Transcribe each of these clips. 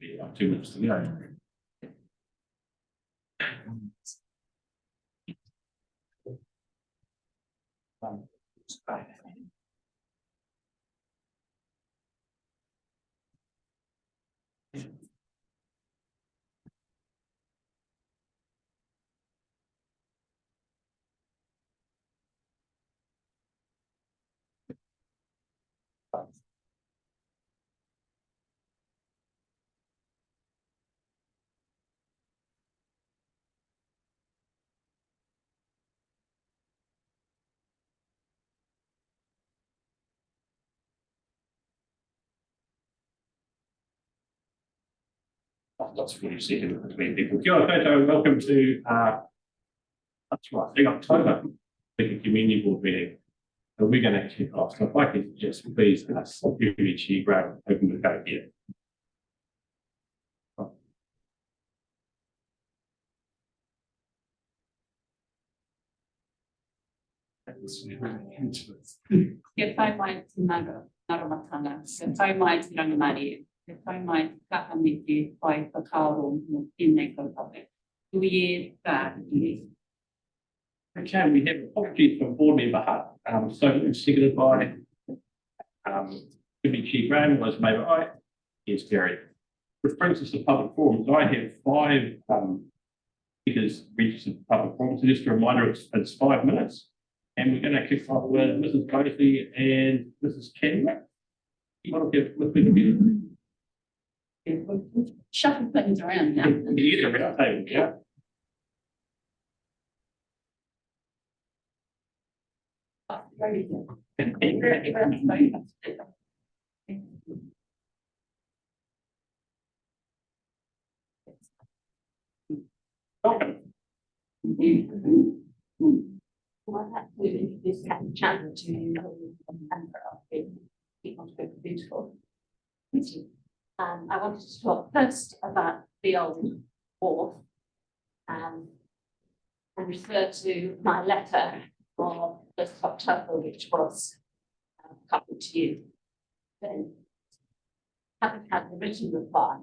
Yeah, 2 minutes to go. Lots of you see between people. Kia ora koutou, welcome to that's right, I think October, the community board meeting. And we're going to kick off. So if I could just please ask Yuichi Graham open the go here. Ke whai mai te naramatanga, ke whai mai te rangamari, ke whai mai te kakamiki whai whakaaro I nei kaupapa. Kui e Okay, we have apologies from board member Hutt. So seconded by Yuichi Graham was made by yes, Gary. Which brings us to public forums. I have 5 speakers registered for public forums. So just a reminder, it's 5 minutes. And we're going to kick off with Mrs. Bosley and Mrs. Kenwick. You want to get with me? shuffle things around now. Yeah, around table, yeah. Very good. Welcome. Well, that's really this kind of challenge to member of people to be beautiful. Thank you. I wanted to talk first about the old wharf and refer to my letter of 1st October, which was copied to you. Then haven't had the written reply,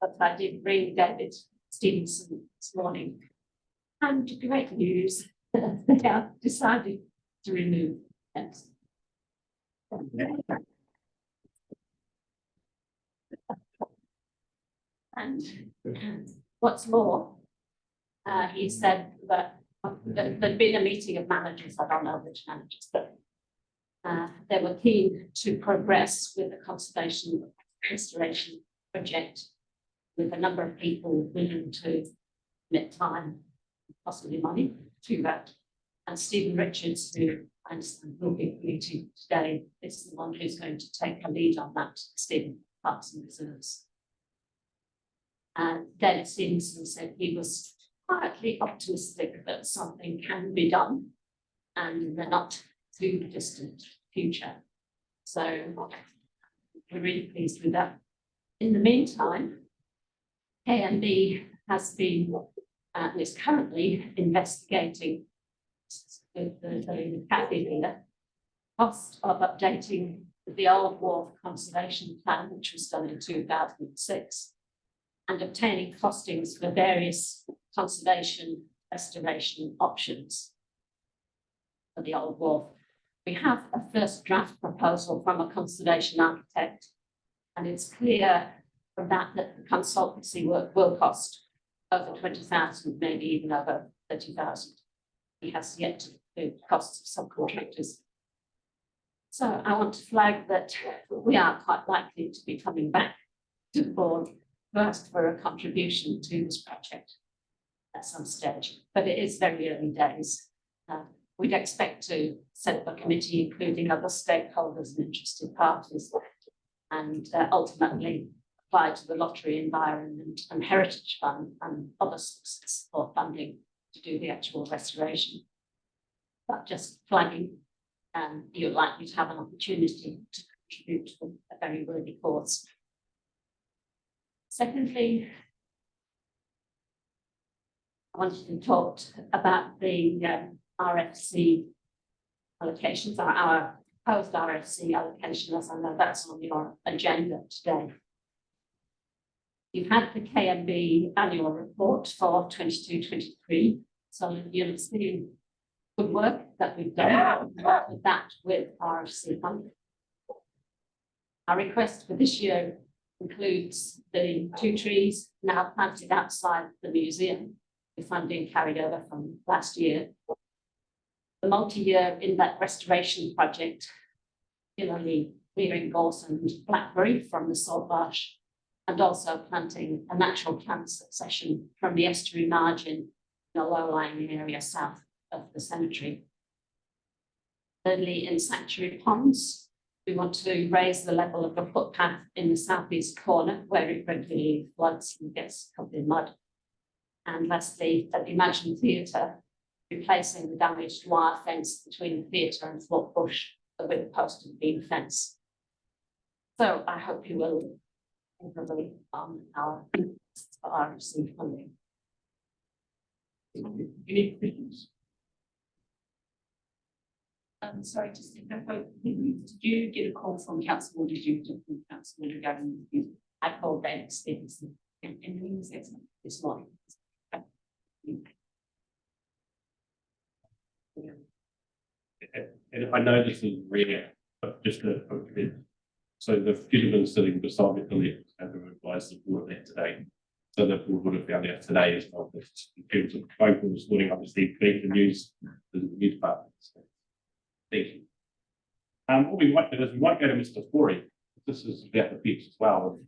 but I did ring David Stevenson this morning. And great news, they have decided to remove it. And what's more, he said that there'd been a meeting of managers, I don't know which managers, but they were keen to progress with the conservation restoration project with a number of people willing to commit time, possibly money, to that. And Stephen Richards, who I understand will be at the meeting today, is the one who's going to take the lead on that, Stephen Parks and Reserves. And David Stevenson said he was quietly optimistic that something can be done and in the not too distant future. So we're really pleased with that. In the meantime, KMB has been and is currently investigating with the cafe leader cost of updating the old wharf conservation plan, which was done in 2006, and obtaining costings for various conservation restoration options for the old wharf. We have a first draft proposal from a conservation architect, and it's clear from that that the consultancy work will cost over 20,000, maybe even over 30,000. He has yet to include costs of subcontractors. So I want to flag that we are quite likely to be coming back to the board first for a contribution to this project at some stage, but it is very early days. We'd expect to set up a committee including other stakeholders and interested parties, and ultimately apply to the Lottery Environment and Heritage Fund and other sources for funding to do the actual restoration. But just flagging, you're likely to have an opportunity to contribute to a very worthy cause. Secondly, I wanted to talk about the RFC allocations, our proposed RFC allocation, as I know that's on your agenda today. You've had the KMB annual report for 22-23, so you'll have seen good work that we've done with that with RFC funding. Our request for this year includes the 2 trees now planted outside the museum, with funding carried over from last year. The multi-year inlet restoration project, particularly clearing gorse and blackberry from the salt marsh, and also planting a natural plant succession from the estuary margin in a low-lying area south of the cemetery. Thirdly, in sanctuary ponds, we want to raise the level of the footpath in the southeast corner where it regularly floods and gets covered in mud. And lastly, at the Imagine Theatre, replacing the damaged wire fence between the theatre and Thorpe Bush with a post and beam fence. So I hope you will heavily on our RFC funding. Any questions? Sorry, just to clarify, did you get a call from council or did you get from council regarding the? I called Ben Stevenson. And when was that this morning? And I know this is rare, but just a bit. So the gentleman sitting beside me, the left, and we advised the board of that today. So the board would have found out today as well. In terms of phone call this morning, obviously, being the news department. So, thank you. What we might do is we might go to Mr. Forey. This is about the pitch as well.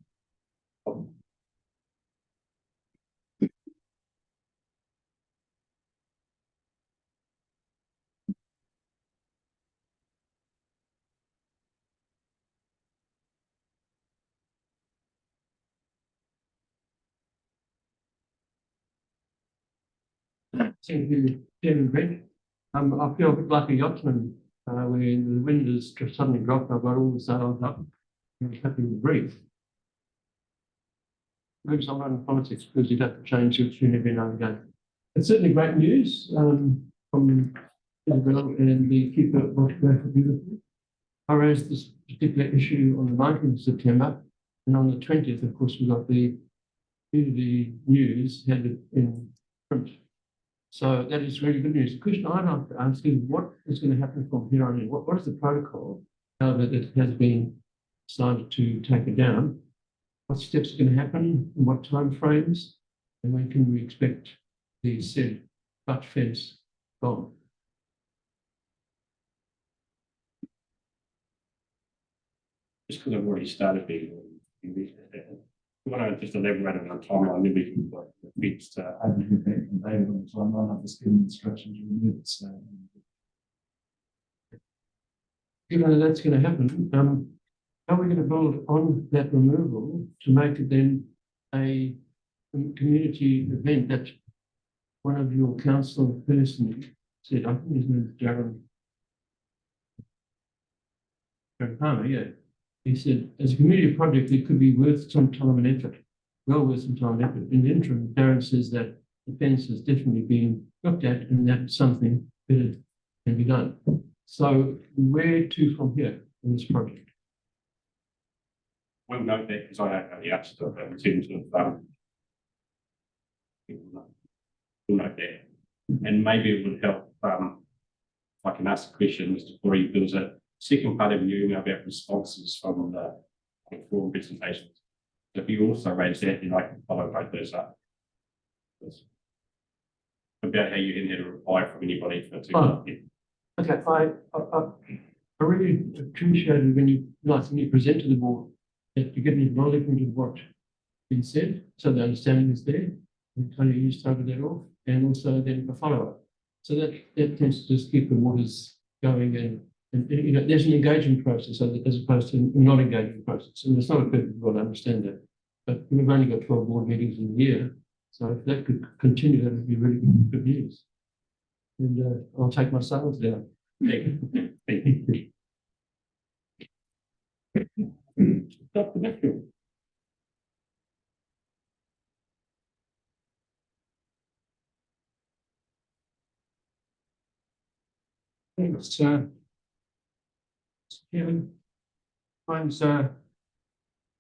Thank you, Chairman Brent. I feel a bit like a yachtsman when the wind has just suddenly dropped. I've got all the sails up. I'm happy to breathe. Maybe I'm not in politics because you'd have to change your tune every now and again. It's certainly great news from Isabel and the keeper of Motueka Beautiful. I raised this particular issue on the 19th of September, and on the 20th, of course, we got the community news handed in print. So that is really good news. The question I'd like to ask is what is going to happen from here on in? What is the protocol now that it has been decided to take it down? What steps are going to happen? In what time frames? And when can we expect the said Dutch fence gone? Just because I've already started being you want to just elaborate on our timeline, then we can like fix to I haven't heard back from David on the timeline. I've just given instructions to remove it. So, Given that that's going to happen, how are we going to build on that removal to make it then a community event that one of your council person said, I think his name is Darren Palmer, yeah. He said, as a community project, it could be worth some time and effort, well worth some time and effort. In the interim, Darren says that the fence has definitely been looked at and that something better can be done. So where to from here in this project? we'll note that because I don't know the answer to it in terms of we'll note that. And maybe it would help I can ask a question, Mr. Corey. There was a second part of your email about responses from the forum presentations. If you also raise that, then I can follow both those up. About how you didn't have a reply from anybody for Okay, I really appreciated when you present to the board that you get an acknowledgement of what's been said, so the understanding is there, and kind of you started that off, and also then a follow-up. So that tends to just keep the waters going, and you know, there's an engagement process as opposed to a non-engagement process. And it's not a perfect world, I understand that, but we've only got 12 board meetings in a year, so if that could continue, that would be really good news. And I'll take my silence down. Thank you. Dr. Mitchell. Thanks, Chairman. Mine's a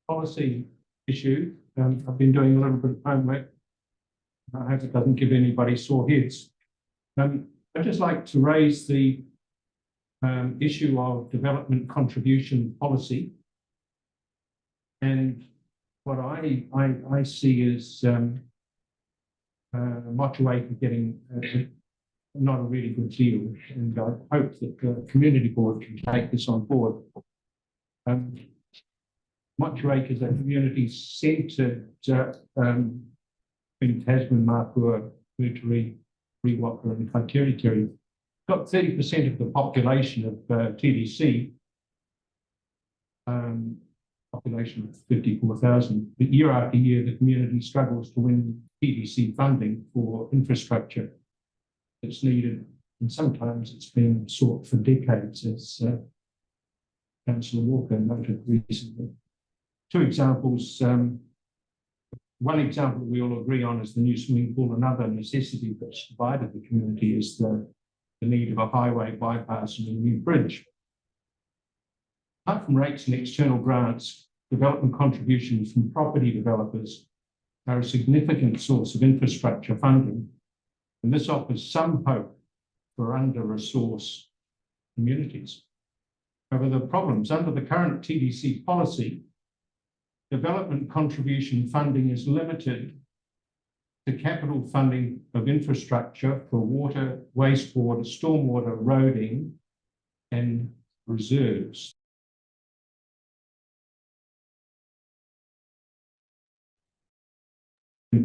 policy issue. I've been doing a little bit of homework. I hope it doesn't give anybody sore heads. I'd just like to raise the issue of development contribution policy. And what I see is Motueka getting not a really good deal, and I hope that the community board can take this on board. Motueka is a community centred in Tasman, Mapua, Muturi, Rewaka and Kaiterikeri. Got 30% of the population of TDC, population of 54,000. But year after year, the community struggles to win TDC funding for infrastructure that's needed. And sometimes it's been sought for decades, as Councillor Walker noted recently. Two examples. One example we all agree on is the new swimming pool. Another necessity that's divided the community is the need of a highway bypass and a new bridge. Apart from rates and external grants, development contributions from property developers are a significant source of infrastructure funding, and this offers some hope for under-resourced communities. However, the problems under the current TDC policy, development contribution funding is limited to capital funding of infrastructure for water, wastewater, stormwater, roading, and reserves.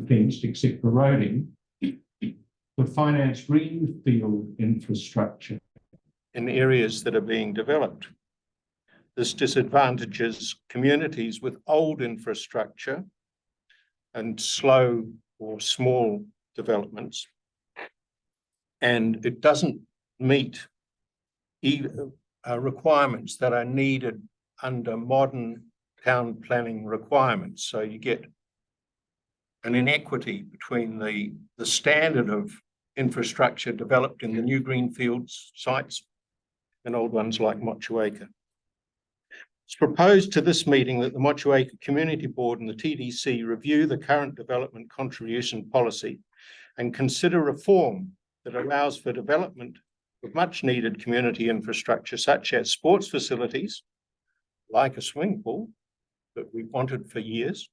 Fenced except for roading, to finance greenfield infrastructure in areas that are being developed. This disadvantages communities with old infrastructure and slow or small developments, and it doesn't meet requirements that are needed under modern town planning requirements. So you get an inequity between the standard of infrastructure developed in the new greenfields sites and old ones like Motueka. It's proposed to this meeting that the Motueka Community Board and the TDC review the current development contribution policy and consider reform that allows for development of much needed community infrastructure such as sports facilities, like a swimming pool that we've wanted for years,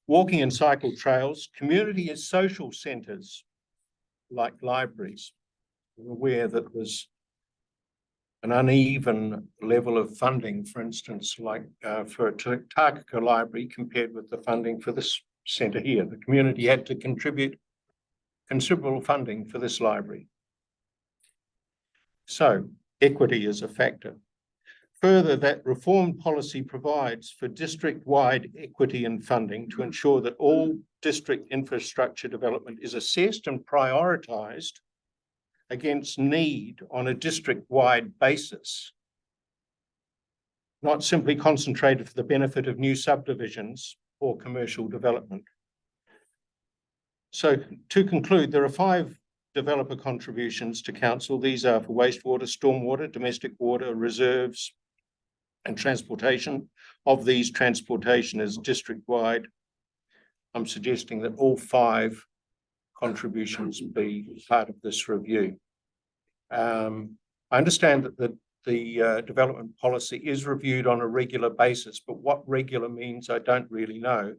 walking and cycle trails, community and social centres like libraries. We're aware that there's an uneven level of funding, for instance, like for a Takaka library compared with the funding for this centre here. The community had to contribute considerable funding for this library. So equity is a factor. Further, that reform policy provides for district-wide equity in funding to ensure that all district infrastructure development is assessed and prioritised against need on a district-wide basis, not simply concentrated for the benefit of new subdivisions or commercial development. So to conclude, there are 5 developer contributions to council. These are for wastewater, stormwater, domestic water, reserves, and transportation. Of these, transportation is district-wide. I'm suggesting that all 5 contributions be part of this review. I understand that the development policy is reviewed on a regular basis, but what regular means, I don't really know.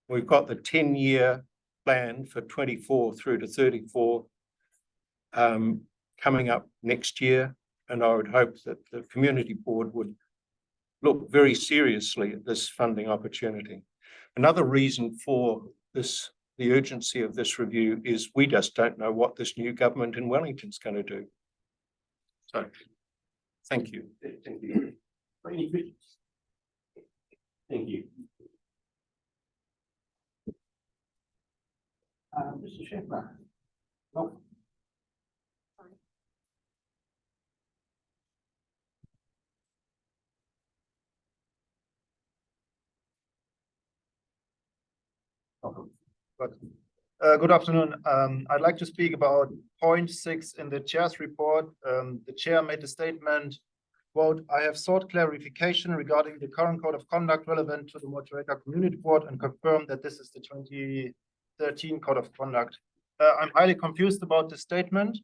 We've got the 10-year plan for 24 through to 34 coming up next year, and I would hope that the community board would look very seriously at this funding opportunity. Another reason for this, the urgency of this review, is we just don't know what this new government in Wellington's going to do. So, thank you. Thank you. Any questions? Thank you. Mr. Shepard. Oh. Good afternoon. I'd like to speak about point 6 in the chair's report. The chair made a statement quote, I have sought clarification regarding the current code of conduct relevant to the Motueka Community Board and confirm that this is the 2013 code of conduct. I'm highly confused about this statement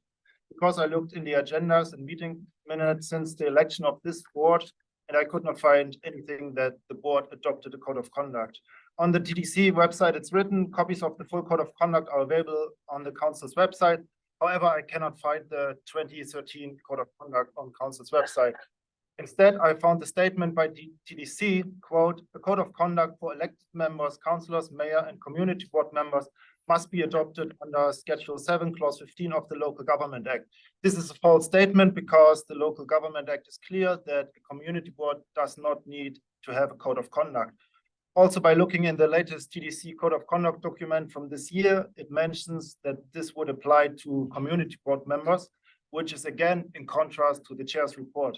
because I looked in the agendas and meeting minutes since the election of this board, and I could not find anything that the board adopted a code of conduct. On the TDC website, it's written, copies of the full code of conduct are available on the council's website. However, I cannot find the 2013 code of conduct on council's website. Instead, I found the statement by TDC, quote, the code of conduct for elected members, councillors, mayor, and community board members must be adopted under Schedule 7, Clause 15 of the Local Government Act. This is a false statement because the Local Government Act is clear that a community board does not need to have a code of conduct. Also, by looking in the latest TDC code of conduct document from this year, it mentions that this would apply to community board members, which is again in contrast to the chair's report.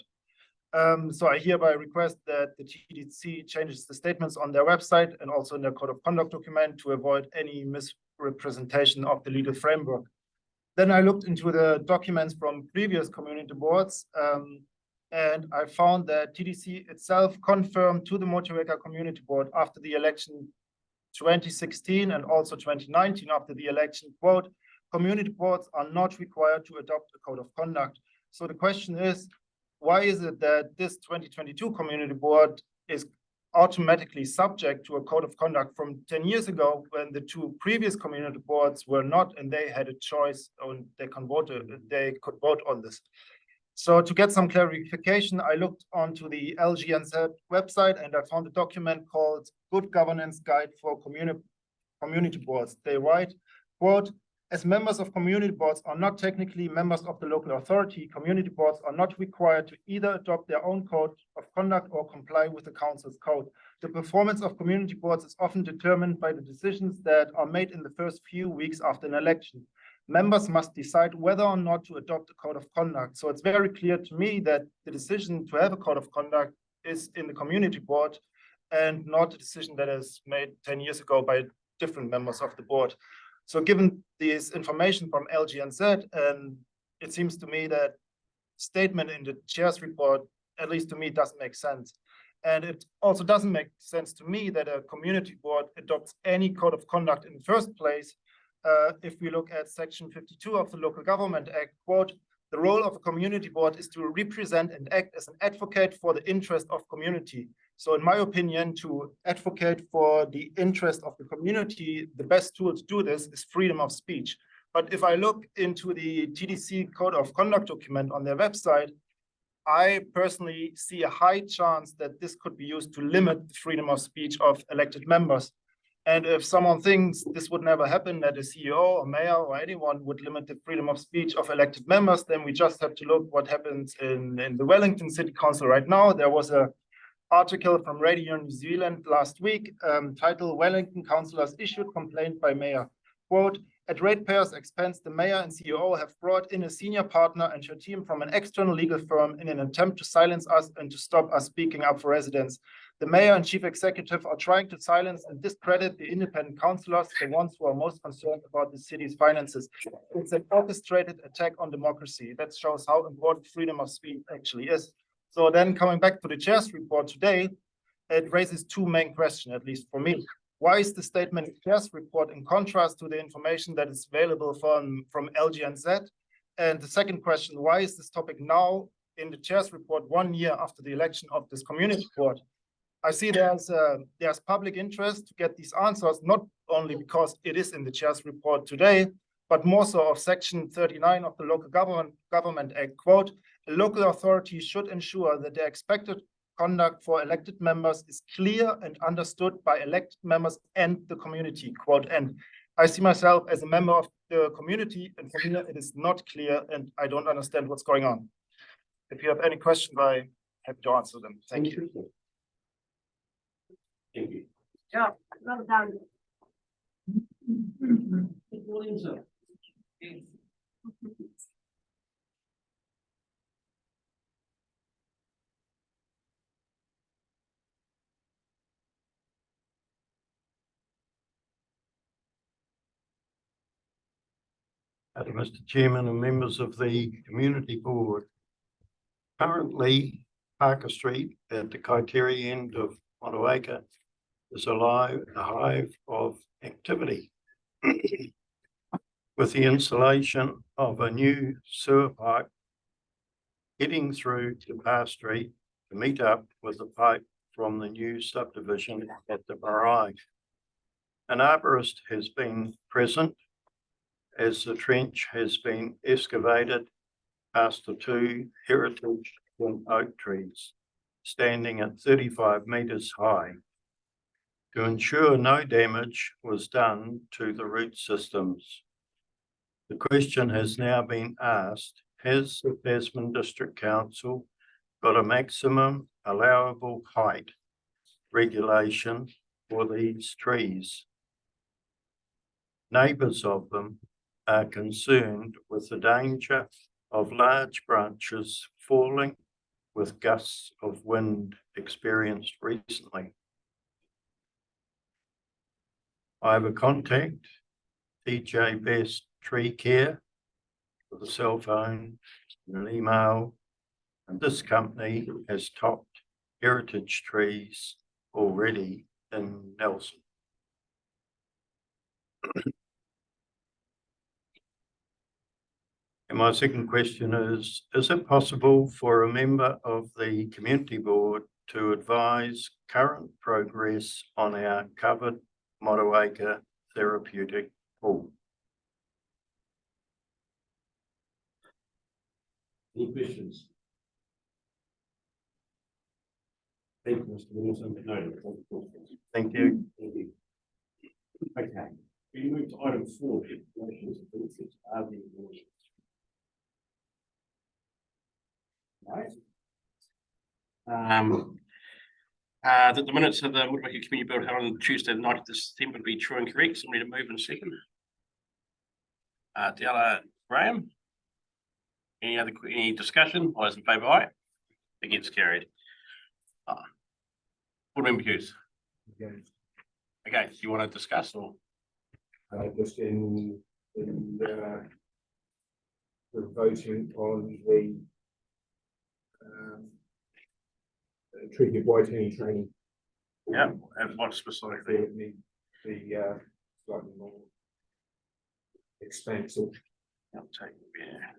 So I hereby request that the TDC changes the statements on their website and also in their code of conduct document to avoid any misrepresentation of the legal framework. Then I looked into the documents from previous community boards, and I found that TDC itself confirmed to the Motueka Community Board after the election 2016 and also 2019 after the election, quote, community boards are not required to adopt a code of conduct. So the question is, why is it that this 2022 community board is automatically subject to a code of conduct from 10 years ago when the two previous community boards were not, and they had a choice and they could vote on this. So to get some clarification, I looked onto the LGNZ website and I found a document called Good Governance Guide for Community Boards. They write, quote, as members of community boards are not technically members of the local authority, community boards are not required to either adopt their own code of conduct or comply with the council's code. The performance of community boards is often determined by the decisions that are made in the first few weeks after an election. Members must decide whether or not to adopt a code of conduct. So it's very clear to me that the decision to have a code of conduct is in the community board and not a decision that is made 10 years ago by different members of the board. So given this information from LGNZ, it seems to me that statement in the chair's report, at least to me, doesn't make sense. And it also doesn't make sense to me that a community board adopts any code of conduct in the first place. If we look at section 52 of the Local Government Act, quote, the role of a community board is to represent and act as an advocate for the interest of community. So in my opinion, to advocate for the interest of the community, the best tool to do this is freedom of speech. But if I look into the TDC code of conduct document on their website, I personally see a high chance that this could be used to limit the freedom of speech of elected members. And if someone thinks this would never happen, that a CEO or mayor or anyone would limit the freedom of speech of elected members, then we just have to look what happens in the Wellington City Council right now. There was an article from Radio New Zealand last week, titled Wellington Councillors Issued Complaint by Mayor. Quote, at ratepayers' expense, the mayor and CEO have brought in a senior partner and her team from an external legal firm in an attempt to silence us and to stop us speaking up for residents. The mayor and chief executive are trying to silence and discredit the independent councillors, the ones who are most concerned about the city's finances. It's an orchestrated attack on democracy. That shows how important freedom of speech actually is. So then coming back to the chair's report today, it raises two main questions, at least for me. Why is the statement in the chair's report in contrast to the information that is available from LGNZ? And the second question, why is this topic now in the chair's report 1 year after the election of this community board? I see there's public interest to get these answers, not only because it is in the chair's report today, but more so of section 39 of the Local Government Act, quote, a local authority should ensure that their expected conduct for elected members is clear and understood by elected members and the community, quote, end. I see myself as a member of the community, and for me, it is not clear, and I don't understand what's going on. If you have any questions, I'm happy to answer them. Thank you. Thank you. Yeah, well done. Mr. Chairman and members of the Community Board. Currently, Parker Street at the Kaiteri end of Motueka is a hive of activity. With the installation of a new sewer pipe heading through to Park Street to meet up with the pipe from the new subdivision at the Marae. An arborist has been present as the trench has been excavated past the two heritage oak trees standing at 35 metres high to ensure no damage was done to the root systems. The question has now been asked, has the Tasman District Council got a maximum allowable height regulation for these trees? Neighbours of them are concerned with the danger of large branches falling with gusts of wind experienced recently. I have a contact, TJ Best Tree Care, with a cell phone and an email, and this company has topped heritage trees already in Nelson. And my second question is it possible for a member of the community board to advise current progress on our covered Motueka therapeutic pool? Any questions? Thank you, Mr. Williamson. No, Thank you. Thank you. Okay, we move to item 4, declarations of benefits are being awarded. Right. That the minutes of the Motueka Community Board held on Tuesday, the 9th of December, be true and correct. Somebody to move in second. Della Graham. Any discussion? All those in favour, aye. Against, carried. Board Member Hughes. Okay, do you want to discuss or? Just in the voting on the Treaty of Whiting training. Yeah, and what specifically? The slightly more expensive. I'll take, yeah.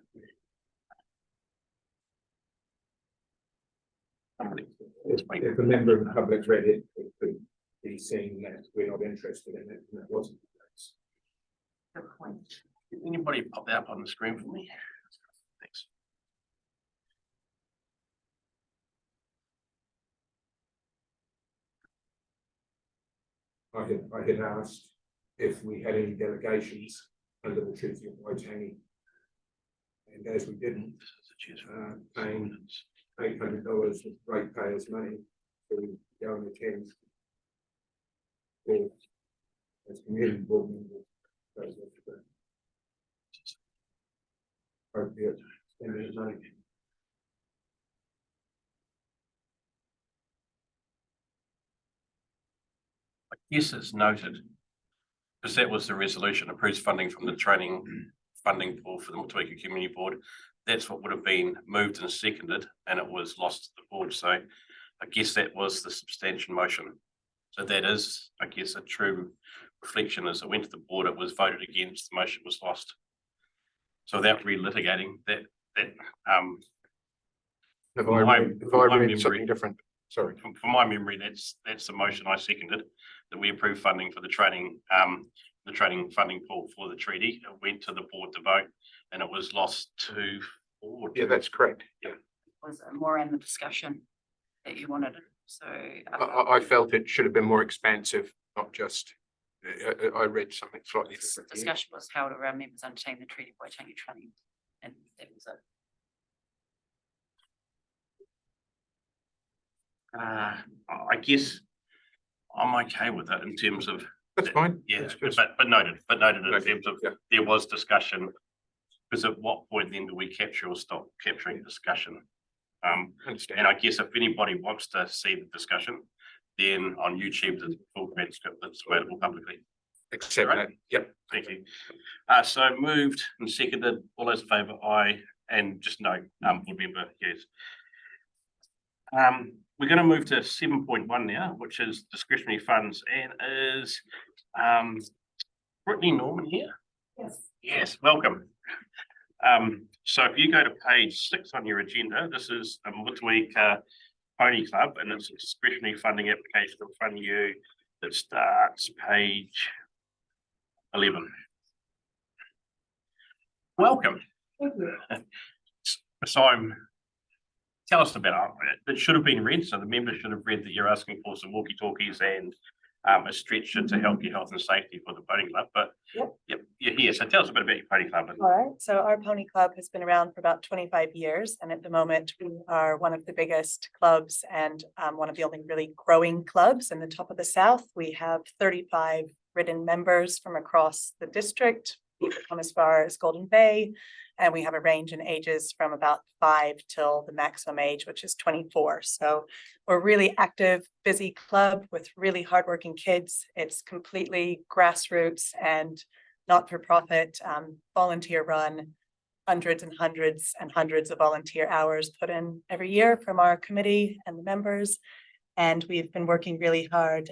If a member of the public read it, it could be seen that we're not interested in it, and that wasn't the case. Can anybody pop that up on the screen for me? Thanks. I had asked if we had any delegations under the Treaty of Whiting, and as we didn't, paying $800 of ratepayers' money to go and attend. Or as community board members, those are the appropriate spending of money. I guess it's noted, because that was the resolution, approves funding from the training funding pool for the Motueka Community Board. That's what would have been moved and seconded, and it was lost to the board. So I guess that was the substantial motion. So that is, I guess, a true reflection as it went to the board, it was voted against, the motion was lost. So without relitigating that, Have I read something different? Sorry. from my memory, that's the motion I seconded, that we approve funding for the training funding pool for the treaty. It went to the board to vote, and it was lost to board. Yeah, that's correct. Was more in the discussion that you wanted, so. I felt it should have been more expansive, not just, I read something slightly This different. discussion was held around members undertaking the Treaty of Waitangi training, and that was it. I guess I'm okay with it in terms of. That's fine. Yeah, That's good. but noted in terms of, Yeah. there was discussion. Because at what point then do we capture or stop capturing discussion? Understand. And I guess if anybody wants to see the discussion, then on YouTube, there's a full transcript that's available publicly. Accept Right. that. Yep. Thank you. So moved and seconded, all those in favour, aye, and just note, board member, yes. We're going to move to 7.1 now, which is discretionary funds, and is Brittany Norman here? Yes. Yes, welcome. So if you go to page 6 on your agenda, this is a Motueka Pony Club, and it's a discretionary funding application in front of you that starts page 11. Welcome. Thank you. So tell us about it. It should have been read, so the members should have read that you're asking for some walkie-talkies and a stretcher to help your health and safety for the pony club. But yep, you're here. So tell us a bit about your pony club. All right, so our pony club has been around for about 25 years, and at the moment we are one of the biggest clubs and one of the only really growing clubs in the top of the south. We have 35 ridden members from across the district. People come as far as Golden Bay, and we have a range in ages from about 5 till the maximum age, which is 24. So we're a really active, busy club with really hardworking kids. It's completely grassroots and not-for-profit, volunteer run, hundreds and hundreds and hundreds of volunteer hours put in every year from our committee and the members. And we've been working really hard.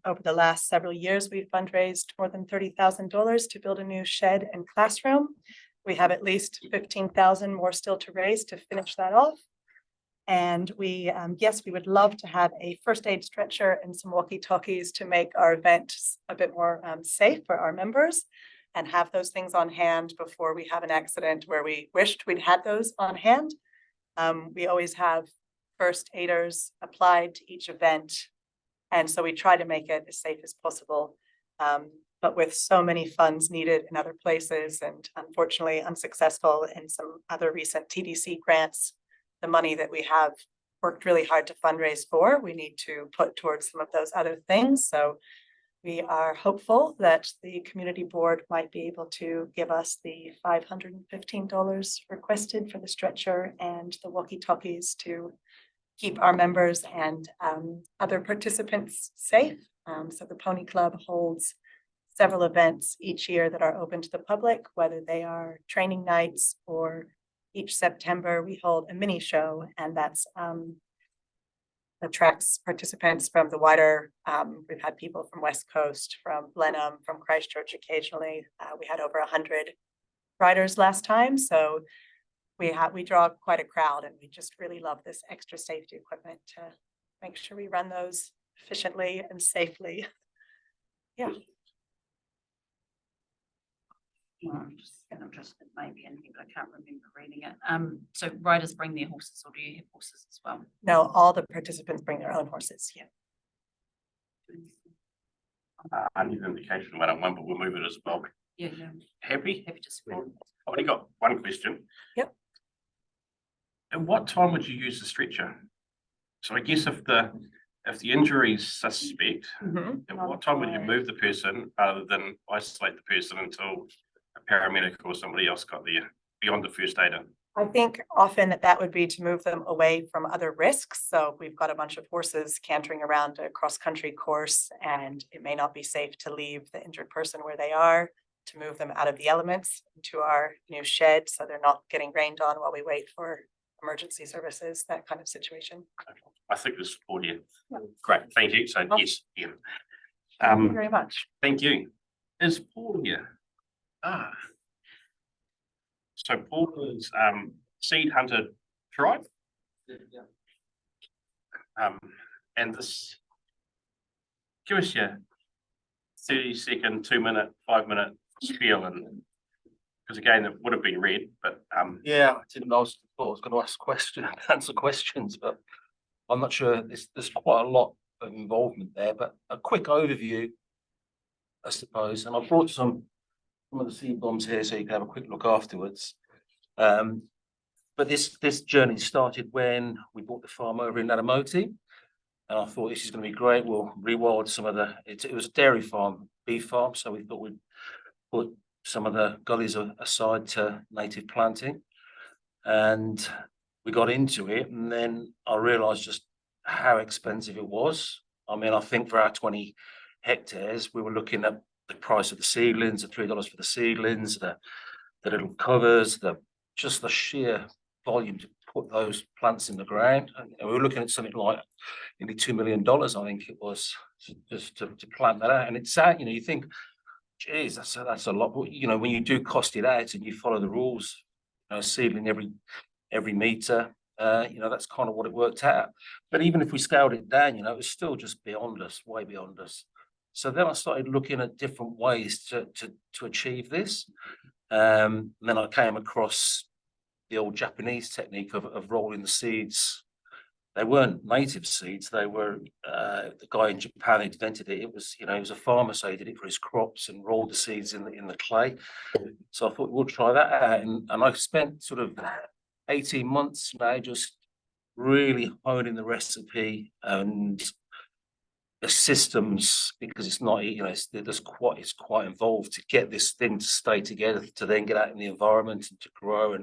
Over the last several years, we've fundraised more than $30,000 to build a new shed and classroom. We have at least 15,000 more still to raise to finish that off. And we, yes, we would love to have a first aid stretcher and some walkie-talkies to make our event a bit more safe for our members, and have those things on hand before we have an accident where we wished we'd had those on hand. We always have first aiders applied to each event, and so we try to make it as safe as possible. But with so many funds needed in other places and unfortunately unsuccessful in some other recent TDC grants, the money that we have worked really hard to fundraise for, we need to put towards some of those other things. So we are hopeful that the community board might be able to give us the $515 requested for the stretcher and the walkie-talkies to keep our members and other participants safe. So the Pony Club holds several events each year that are open to the public, whether they are training nights or each September we hold a mini show, and that's attracts participants from the wider, we've had people from West Coast, from Blenheim, from Christchurch occasionally. We had over 100 riders last time, so we draw quite a crowd, and we just really love this extra safety equipment to make sure we run those efficiently and safely. Yeah. I'm just gonna just maybe in here, but I can't remember reading it. So riders bring their horses, or do you have horses as well? No, all the participants bring their own horses. Yeah. I need an indication when I'm one, but we'll move it as well. Yeah. Happy? Happy to support. I've only got one question. Yep. At what time would you use the stretcher? So I guess if the injury is suspect, at what time would you move the person rather than isolate the person until a paramedic or somebody else got there beyond the first aider? I think often that would be to move them away from other risks. So we've got a bunch of horses cantering around a cross-country course, and it may not be safe to leave the injured person where they are, to move them out of the elements into our new shed so they're not getting rained on while we wait for emergency services, that kind of situation. I think this is audio. Great, thank you. So yes, yeah. Thank you very much. Thank you. Is Paul here? So Paul is Seed Hunter Tribe. And this, give us your 30-second, 2-minute, 5-minute spiel, and because again it would have been read, but Yeah, I didn't know I was going to answer questions, but I'm not sure. There's quite a lot of involvement there, but a quick overview, I suppose. And I brought some of the seed bombs here so you can have a quick look afterwards. But this journey started when we bought the farm over in Natamoti, and I thought this is going to be great. We'll rewild some of it was a dairy farm, beef farm, so we thought we'd put some of the gullies aside to native planting, and we got into it, and then I realised just how expensive it was. I mean, I think for our 20 hectares, we were looking at the price of the seedlings, the $3 for the seedlings, the little covers, just the sheer volume to put those plants in the ground. And we were looking at something like nearly $2 million, I think it was, just to plant that out. And it's sad, you think, geez, that's a lot. But, when you do cost it out and you follow the rules, seedling every meter, that's kind of what it worked out. But even if we scaled it down, it was still just beyond us, way beyond us. So then I started looking at different ways to achieve this. Then I came across the old Japanese technique of rolling the seeds. They weren't native seeds. They were the guy in Japan who invented it. It was, he was a farmer, so he did it for his crops and rolled the seeds in the clay. So I thought we'll try that out, and I spent sort of 18 months now just really honing the recipe and the systems, because it's not, it's quite involved to get this thing to stay together, to then get out in the environment and to grow.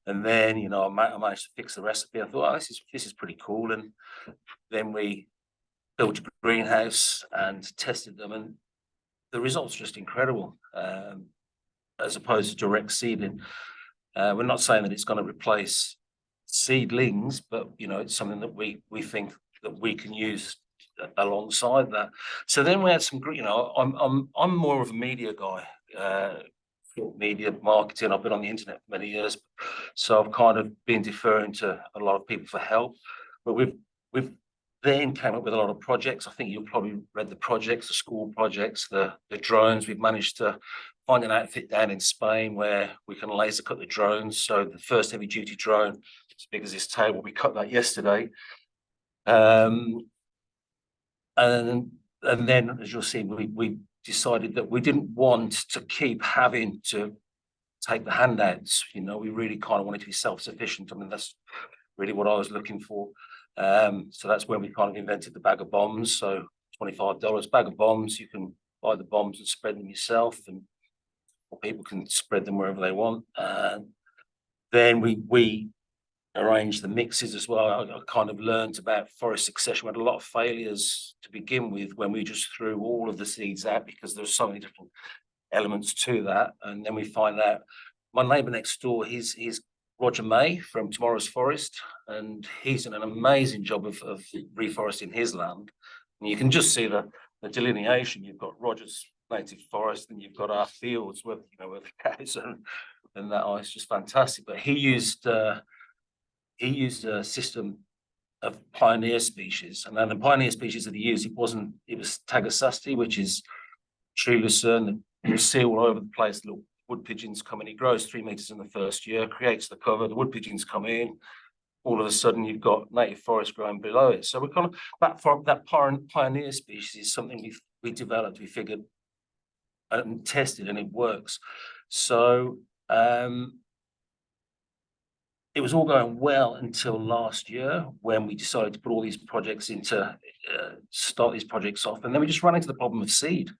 And then, I managed to fix the recipe. I thought, this is pretty cool. And then we built a greenhouse and tested them, and the results are just incredible. As opposed to direct seeding, we're not saying that it's going to replace seedlings, but it's something that we think that we can use alongside that. So then we had some, I'm more of a media guy. Media marketing. I've been on the internet for many years, so I've kind of been deferring to a lot of people for help. But we've then came up with a lot of projects. I think you've probably read the projects, the school projects, the drones. We've managed to find an outfit down in Spain where we can laser cut the drones. So the first heavy duty drone, as big as this table, we cut that yesterday. And then, as you'll see, we decided that we didn't want to keep having to take the handouts. We really kind of wanted to be self-sufficient. I mean, that's really what I was looking for. So that's when we kind of invented the bag of bombs. So $25 bag of bombs, you can buy the bombs and spread them yourself, and people can spread them wherever they want. Then we arrange the mixes as well. I kind of learned about forest succession. We had a lot of failures to begin with when we just threw all of the seeds out, because there's so many different elements to that. And then we find out my neighbour next door, he's Roger May from Tomorrow's Forest, and he's done an amazing job of reforesting his land. And you can just see the delineation. You've got Roger's native forest, and you've got our fields with the cows and that. Oh, it's just fantastic. But he used a system of pioneer species, and then the pioneer species that he used, it was Tagasasti, which is tree lucerne that you see all over the place. Little wood pigeons come in. It grows 3 meters in the first year, creates the cover. The wood pigeons come in. All of a sudden, you've got native forest growing below it. So we're kind of that pioneer species is something we developed, we figured and tested, and it works. So it was all going well until last year, when we decided to put all these projects start these projects off, and then we just ran into the problem of seed.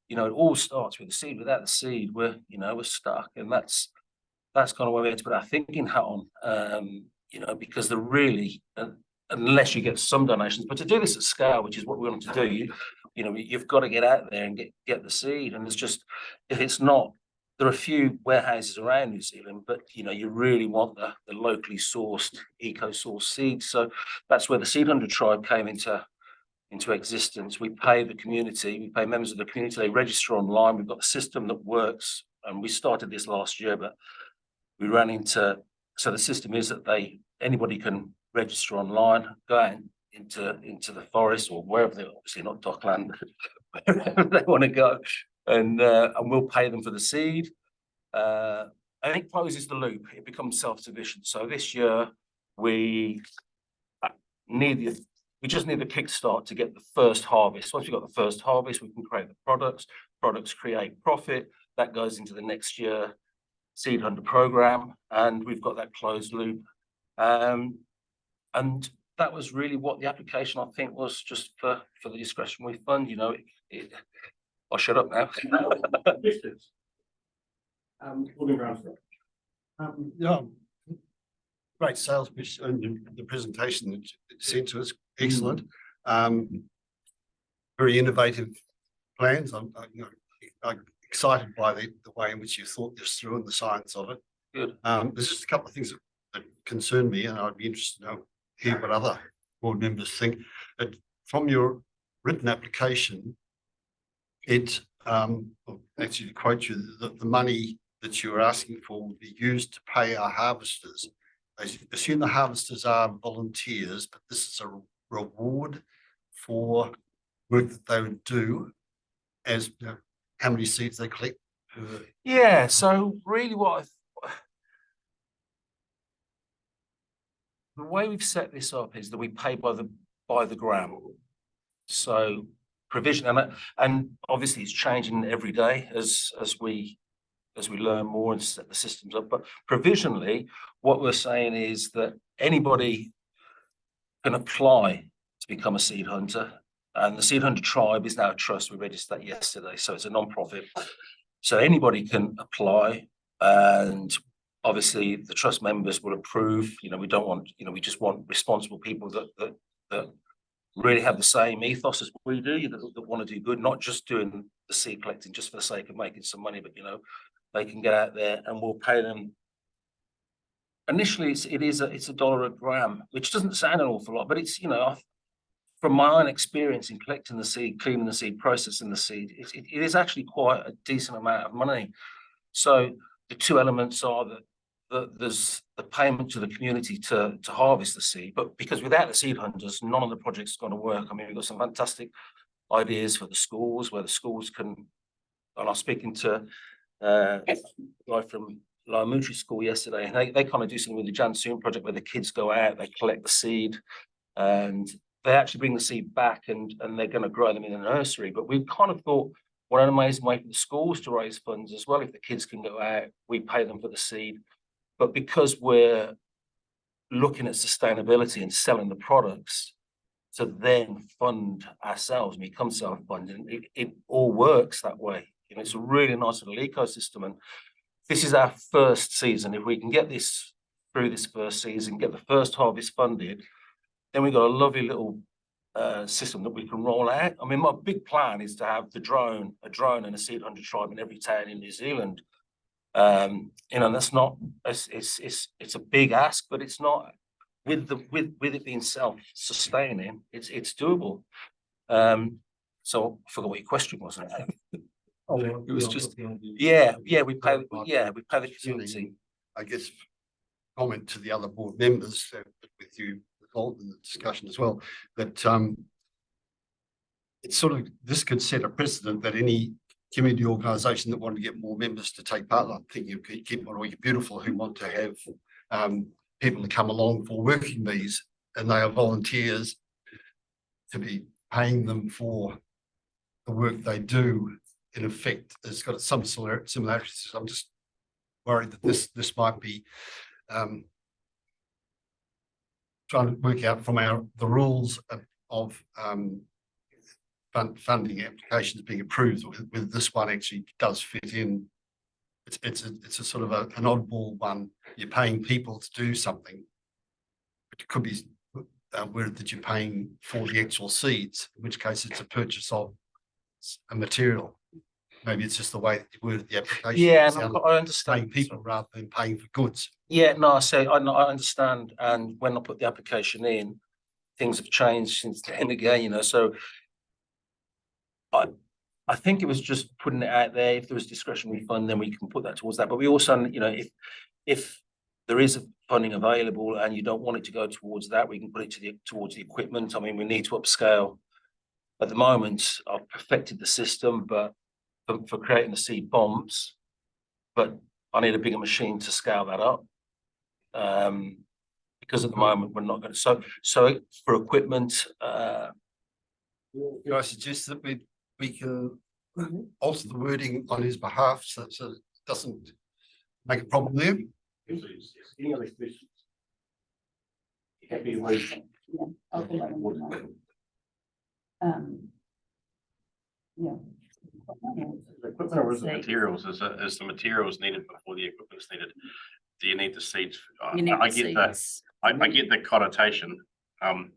It all starts with the seed. Without the seed, we're stuck, and that's kind of where we had to put our thinking hat on. Because they're really, unless you get some donations, but to do this at scale, which is what we want to do, you've got to get out there and get the seed. And it's just, if it's not, there are a few warehouses around New Zealand, but you really want the locally sourced, eco-sourced seeds. So that's where the Seed Hunter Tribe came into existence. We pay the community, we pay members of the community, they register online. We've got a system that works, and we started this last year, but we ran into, so the system is that anybody can register online, go out into the forest or wherever they're, obviously not Dockland, wherever they want to go, and we'll pay them for the seed. And it closes the loop. It becomes self-sufficient. So this year we just need the kickstart to get the first harvest. Once we've got the first harvest, we can create the products. Products create profit. That goes into the next year Seed Hunter program, and we've got that closed loop. And that was really what the application, I think, was, just for the discretionary fund. I'll shut up now. Yeah, great sales pitch, and the presentation that you sent to us, excellent. Very innovative plans. I'm excited by the way in which you thought this through and the science of it. Good. There's just a couple of things that that concern me, and I'd be interested to hear what other board members think. But from your written application, it, actually to quote you, the money that you're asking for will be used to pay our harvesters. I assume the harvesters are volunteers, but this is a reward for work that they would do as how many seeds they collect. Yeah, so really the way we've set this up is that we pay by the gram. So provision, and obviously it's changing every day as we learn more and set the systems up. But provisionally, what we're saying is that anybody can apply to become a seed hunter. And the Seed Hunter Tribe is now a trust. We registered that yesterday, so it's a non-profit. So anybody can apply, and obviously the trust members will approve. We don't want, we just want responsible people that really have the same ethos as we do, that want to do good, not just doing the seed collecting just for the sake of making some money, but they can get out there and we'll pay them. Initially, it's $1 a gram, which doesn't sound an awful lot, but it's, from my own experience in collecting the seed, cleaning the seed, processing the seed, it is actually quite a decent amount of money. So the two elements are that there's the payment to the community to harvest the seed, but because without the seed hunters, none of the projects is going to work. I mean, we've got some fantastic ideas for the schools where the schools can, and I was speaking to a guy from Motueka School yesterday, and they kind of do something with the Jansoon project where the kids go out, they collect the seed, and they actually bring the seed back and they're going to grow them in a nursery. But we kind of thought, what an amazing way for the schools to raise funds as well. If the kids can go out, we pay them for the seed. But because we're looking at sustainability and selling the products to then fund ourselves and become self-funding, it all works that way. It's a really nice little ecosystem. And this is our first season. If we can get this through this first season, get the first harvest funded, then we've got a lovely little system that we can roll out. I mean, my big plan is to have a drone and a Seed Hunter Tribe in every town in New Zealand. That's not, it's a big ask, but it's not, with it being self-sustaining, it's doable. So I forgot what your question was. It was just, we pay the community. I guess, comment to the other board members with you involved in the discussion as well, that it's sort of, this could set a precedent that any community organisation that wanted to get more members to take part, I'm thinking of Keep On Wiki Beautiful, who want to have people to come along for working bees, and they are volunteers, to be paying them for the work they do. In effect, it's got some similarities. I'm just worried that this might be trying to work out from the rules of funding applications being approved, with this one actually does fit in. It's a sort of an oddball one. You're paying people to do something, but it could be word that you're paying for the actual seeds, in which case it's a purchase of a material. Maybe it's just the way that you worded the application. Yeah, I understand. Paying people rather than paying for goods. Yeah, no, I understand. And when I put the application in, things have changed since then again, so I think it was just putting it out there. If there was discretionary fund, then we can put that towards that. But we also, if there is funding available and you don't want it to go towards that, we can put it towards the equipment. I mean, we need to upscale. At the moment, I've perfected the system, but for creating the seed bombs, but I need a bigger machine to scale that up. Because at the moment we're not going to. So for equipment, Can I suggest that we can alter the wording on his behalf so it doesn't make a problem there? The equipment or is the materials? Is the materials needed before the equipment is needed? Do you need the seeds? I get the connotation. And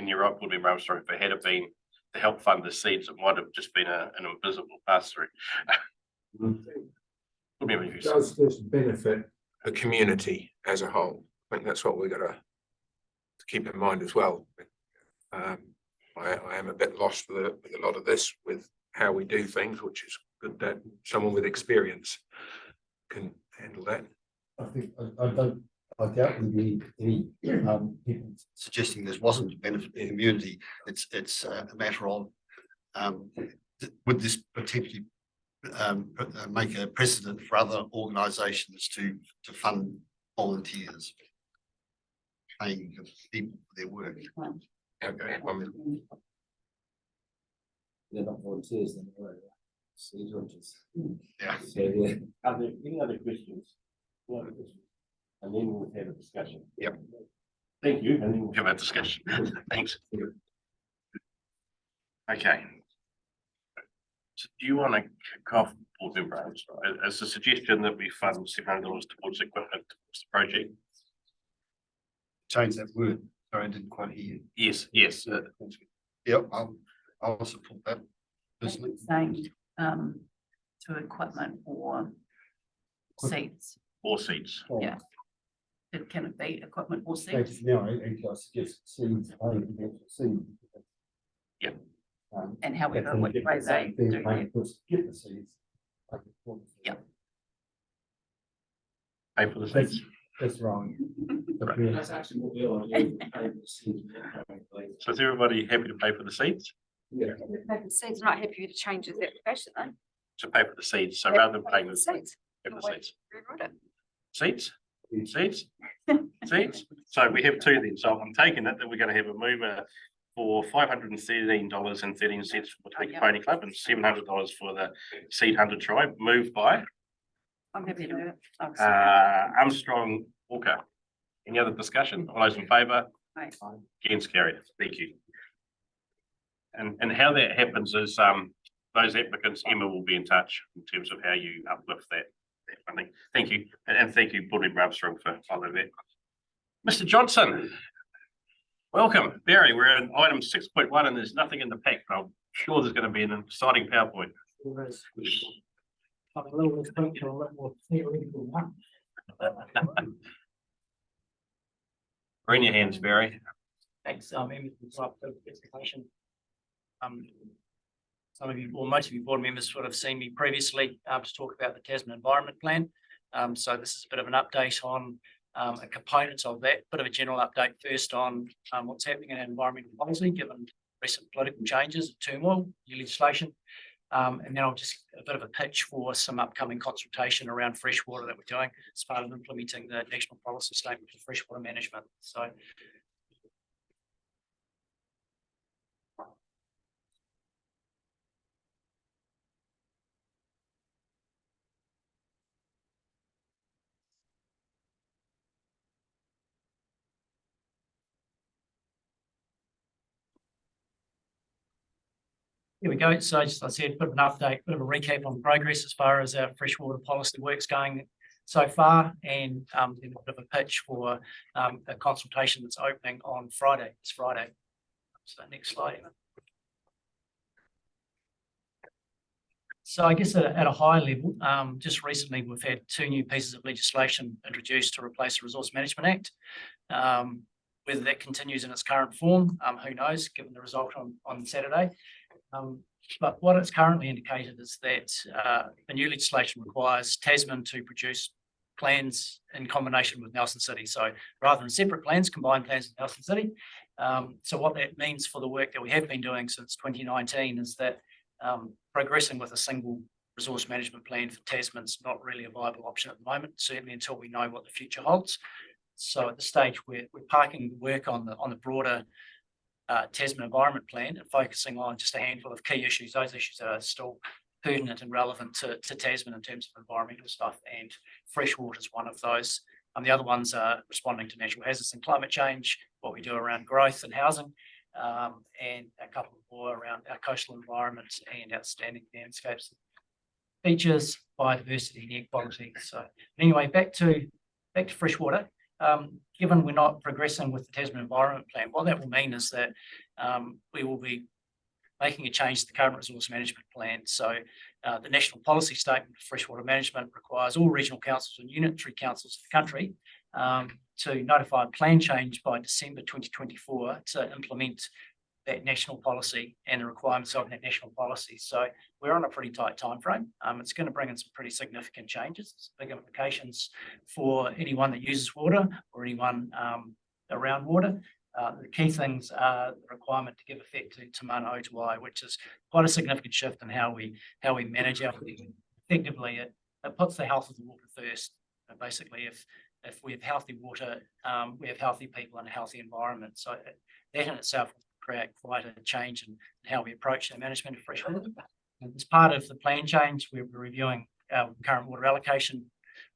you're right, would be I'm sorry, if it had been to help fund the seeds, it might have just been an invisible pass through. Does this benefit the community as a whole? I think that's what we're gonna keep in mind as well. I am a bit lost with a lot of this, with how we do things, which is good that someone with experience can handle that. I think, I doubt there'd be any, people suggesting this wasn't a benefit to the community. It's a matter of, would this potentially, make a precedent for other organisations to fund volunteers, paying people for their work? Okay, They're not volunteers then, are they? Sea hunters. Yeah. So, yeah. Are there any other questions? Any other questions? And then we'll have a discussion. Yep. Thank you. And then we'll Have a discussion. Thanks. Okay. So do you want to kick off, Board Member? As a suggestion that we fund $700 towards equipment towards the project? Change that word. Sorry, I didn't quite hear you. Yes, yes. Yep, I'll support that personally. Saying, to equipment or seats. 4 seats. Yeah. Can it be equipment or seats? Actually, no, actually, I suggest seeds, seeds. Yeah. And however, which way they do that. Get the seeds. Yeah. Pay for the seats. That's wrong. Right. That's actually what we are. So is everybody happy to pay for the seats? Yeah. Seeds not happy to change his application though. To pay for the seats, so rather than paying the Seeds. pay for the seats. Rewrite it. Seats? Seats? Seats? So we have 2 then, so I'm taking it that we're gonna have a mover for $513.13 for Motueka Pony Club and $700 for the Seed Hunter Tribe, moved by I'm happy to do it. Armstrong Walker. Any other discussion? All those in favour? Aye. Against, carried. Thank you. And how that happens is those applicants, Emma will be in touch in terms of how you uplift that funding. Thank you. And thank you, Board Member Armstrong, for following that. Mr. Johnson, welcome. Barry, we're in item 6.1 and there's nothing in the pack, but I'm sure there's going to be an exciting PowerPoint. I'm a little bit a lot more theoretical one. Bring your hands, Barry. Thanks, Amy, for the presentation. Some of you, or most of you board members would have seen me previously to talk about the Tasman Environment Plan. So this is a bit of an update on a component of that, bit of a general update first on what's happening in environmental policy, given recent political changes, turmoil, new legislation. And then I'll just a bit of a pitch for some upcoming consultation around freshwater that we're doing as part of implementing the National Policy Statement for Freshwater Management. So here we go. So just as I said, bit of an update, bit of a recap on progress as far as our freshwater policy work's going so far, and then a bit of a pitch for a consultation that's opening on Friday, this Friday. So next slide, Emma. So I guess at a high level, just recently we've had 2 new pieces of legislation introduced to replace the Resource Management Act. Whether that continues in its current form, who knows, given the result on Saturday. But what it's currently indicated is that the new legislation requires Tasman to produce plans in combination with Nelson City. So rather than separate plans, combined plans with Nelson City. So what that means for the work that we have been doing since 2019 is that progressing with a single resource management plan for Tasman's not really a viable option at the moment, certainly until we know what the future holds. So at this stage, we're parking the work on the broader Tasman Environment Plan and focusing on just a handful of key issues. Those issues are still pertinent and relevant to Tasman in terms of environmental stuff, and freshwater is one of those. The other ones are responding to natural hazards and climate change, what we do around growth and housing, and a couple more around our coastal environment and outstanding landscapes, features, biodiversity and air quality. So anyway, back to freshwater. Given we're not progressing with the Tasman Environment Plan, what that will mean is that we will be making a change to the current resource management plan. So the National Policy Statement for Freshwater Management requires all regional councils and unitary councils of the country to notify a plan change by December 2024 to implement that national policy and the requirements of that national policy. So we're on a pretty tight timeframe. It's going to bring in some pretty significant changes, big implications for anyone that uses water or anyone around water. The key things are the requirement to give effect to mana o te wai, which is quite a significant shift in how we manage our effectively. It puts the health of the water first. Basically, if we have healthy water, we have healthy people and a healthy environment. So that in itself will create quite a change in how we approach the management of fresh water. And as part of the plan change, we're reviewing our current water allocation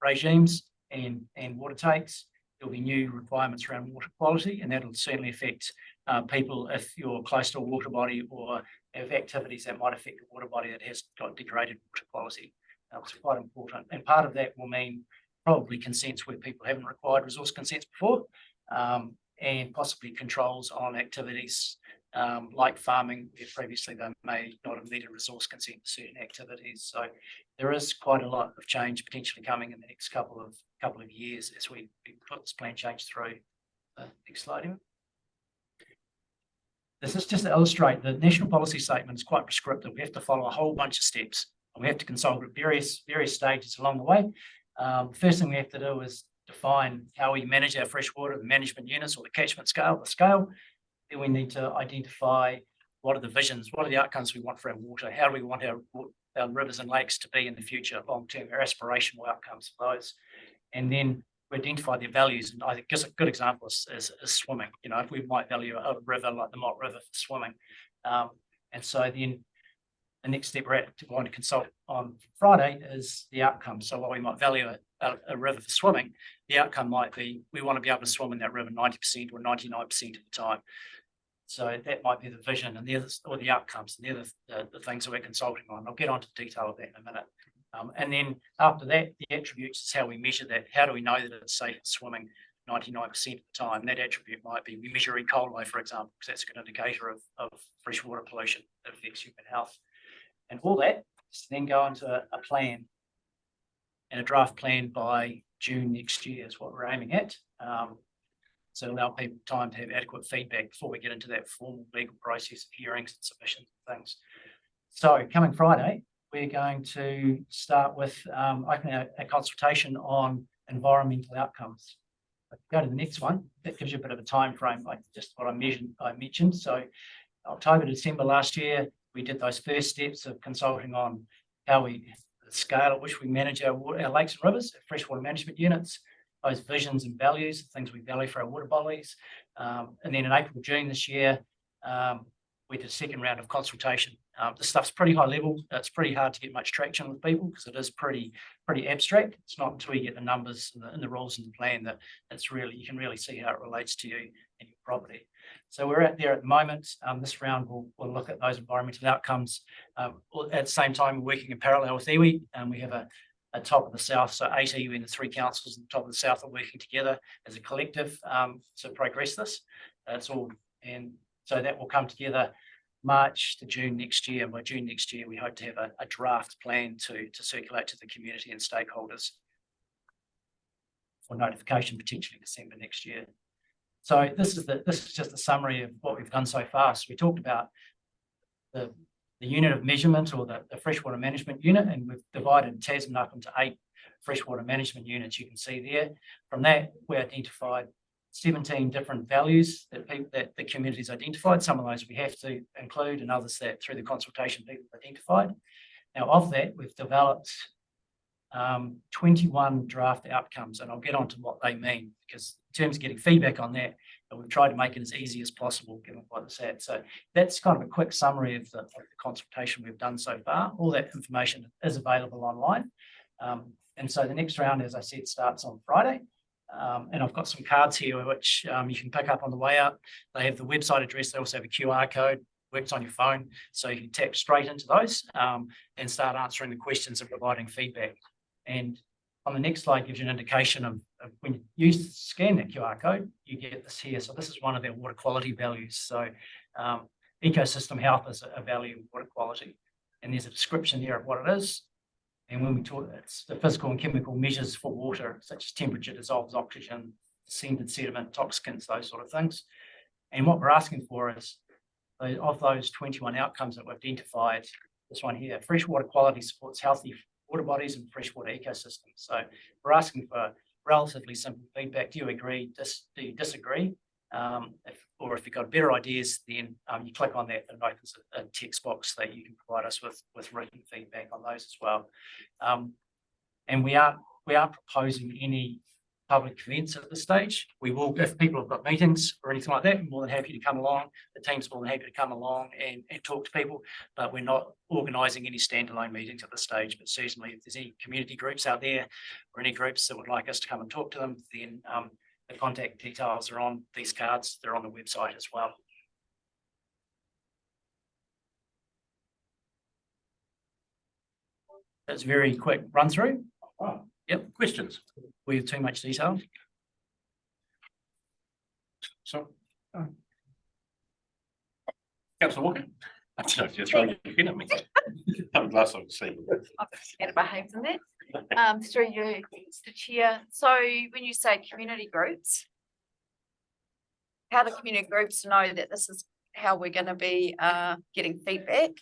regimes and water takes. There'll be new requirements around water quality, and that'll certainly affect people if you're close to a water body or have activities that might affect a water body that has got degraded water quality. It's quite important. And part of that will mean probably consents where people haven't required resource consents before, and possibly controls on activities like farming, where previously they may not have needed resource consent for certain activities. So there is quite a lot of change potentially coming in the next couple of years as we put this plan change through. Next slide. Emma. This is just to illustrate the national policy statement is quite prescriptive. We have to follow a whole bunch of steps. We have to consult at various stages along the way. First thing we have to do is define how we manage our freshwater, the management units or the catchment scale, the scale. Then we need to identify what are the visions, what are the outcomes we want for our water, how do we want our rivers and lakes to be in the future, long-term, our aspirational outcomes for those. And then we identify their values. And I think a good example is swimming. You know, if we might value a river like the Mott River for swimming. And so then the next step we're going to consult on Friday is the outcome. So while we might value a river for swimming, the outcome might be we want to be able to swim in that river 90% or 99% of the time. So that might be the vision and the others, or the outcomes, and the things that we're consulting on. I'll get onto detail of that in a minute. And then after that, the attributes is how we measure that. How do we know that it's safe for swimming 99% of the time? And that attribute might be we measure E. coli, for example, because that's a good indicator of freshwater pollution that affects human health. And all that is to then go into a plan and a draft plan by June next year is what we're aiming at. So allow people time to have adequate feedback before we get into that formal legal process of hearings and submissions and things. So coming Friday, we're going to start with opening a consultation on environmental outcomes. Go to the next one. That gives you a bit of a time frame, like just what I mentioned. So October to December last year, we did those first steps of consulting on the scale at which we manage our lakes and rivers, our freshwater management units, those visions and values, the things we value for our water bodies. And then in April, June this year, we did a second round of consultation. This stuff's pretty high level. It's pretty hard to get much traction with people because it is pretty abstract. It's not until you get the numbers and the rules and the plan that you can really see how it relates to you and your property. So we're out there at the moment. This round we'll look at those environmental outcomes. At the same time, we're working in parallel with iwi, and we have a top of the south, so 8 iwi and the 3 councils in the top of the south are working together as a collective to progress this. That's all, and so that will come together March to June next year. And by June next year, we hope to have a draft plan to circulate to the community and stakeholders for notification potentially December next year. So this is just a summary of what we've done so far. So we talked about the unit of measurement, or the freshwater management unit, and we've divided Tasman up into 8 freshwater management units. You can see there. From that, we identified 17 different values that the community's identified. Some of those we have to include, and others that through the consultation people identified. Now, of that, we've developed 21 draft outcomes, and I'll get onto what they mean, because in terms of getting feedback on that, we've tried to make it as easy as possible given what it's at. So that's kind of a quick summary of the consultation we've done so far. All that information is available online. And so the next round, as I said, starts on Friday. And I've got some cards here which you can pick up on the way out. They have the website address. They also have a QR code, works on your phone. So you can tap straight into those and start answering the questions and providing feedback. And on the next slide gives you an indication of when you scan that QR code, you get this here. So this is one of their water quality values. So ecosystem health is a value of water quality. And there's a description there of what it is. And when we talk, it's the physical and chemical measures for water, such as temperature, dissolves oxygen, scented sediment, toxicants, those sort of things. And what we're asking for is, of those 21 outcomes that we've identified, this one here, freshwater quality supports healthy water bodies and freshwater ecosystems. So we're asking for relatively simple feedback. Do you agree? Do you disagree? Or if you've got better ideas, then you click on that and it opens a text box that you can provide us with written feedback on those as well. And we aren't proposing any public events at this stage. We will, if people have got meetings or anything like that, we're more than happy to come along. The team's more than happy to come along and talk to people, but we're not organising any standalone meetings at this stage. But certainly if there's any community groups out there or any groups that would like us to come and talk to them, then the contact details are on these cards. They're on the website as well. That's a very quick run through. Oh, Yep. questions? We have too much detail. So. Councillor Walker? I don't know if you're throwing your pen at me. Have a glass of see. I've had a behaved in that. Through you, Mr. Chair. So when you say community groups, how do community groups know that this is how we're going to be getting feedback?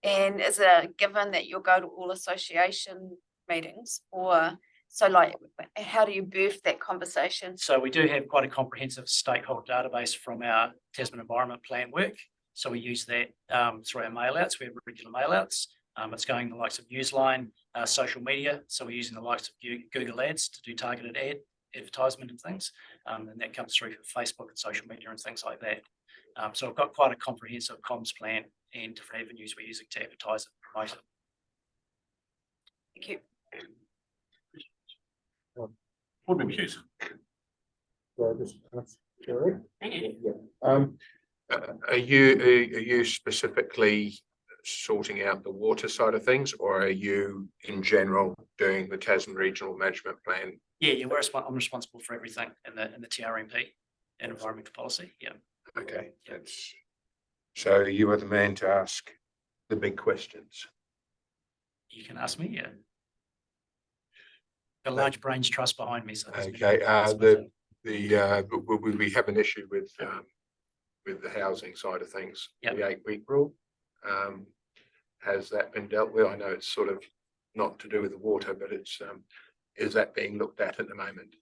And is it a given that you'll go to all association meetings, or so like how do you birth that conversation? So we do have quite a comprehensive stakeholder database from our Tasman Environment Plan work. So we use that through our mail outs. We have regular mail outs. It's going the likes of Newsline, social media. So we're using the likes of Google Ads to do targeted advertisement and things. And that comes through for Facebook and social media and things like that. So I've got quite a comprehensive comms plan and different avenues we're using to advertise and promote it. Thank you. Board member Hughes. Are you specifically sorting out the water side of things, or are you in general doing the Tasman Regional Management Plan? Yeah, I'm responsible for everything in the TRMP and environmental policy. Yeah. Okay, so you are the man to ask the big questions. You can ask me. Yeah. A large brains trust behind me. So okay, we have an issue with the housing side of things. Yep. The 8-week rule. Has that been dealt with? I know it's sort of not to do with the water, but it's is that being looked at the moment?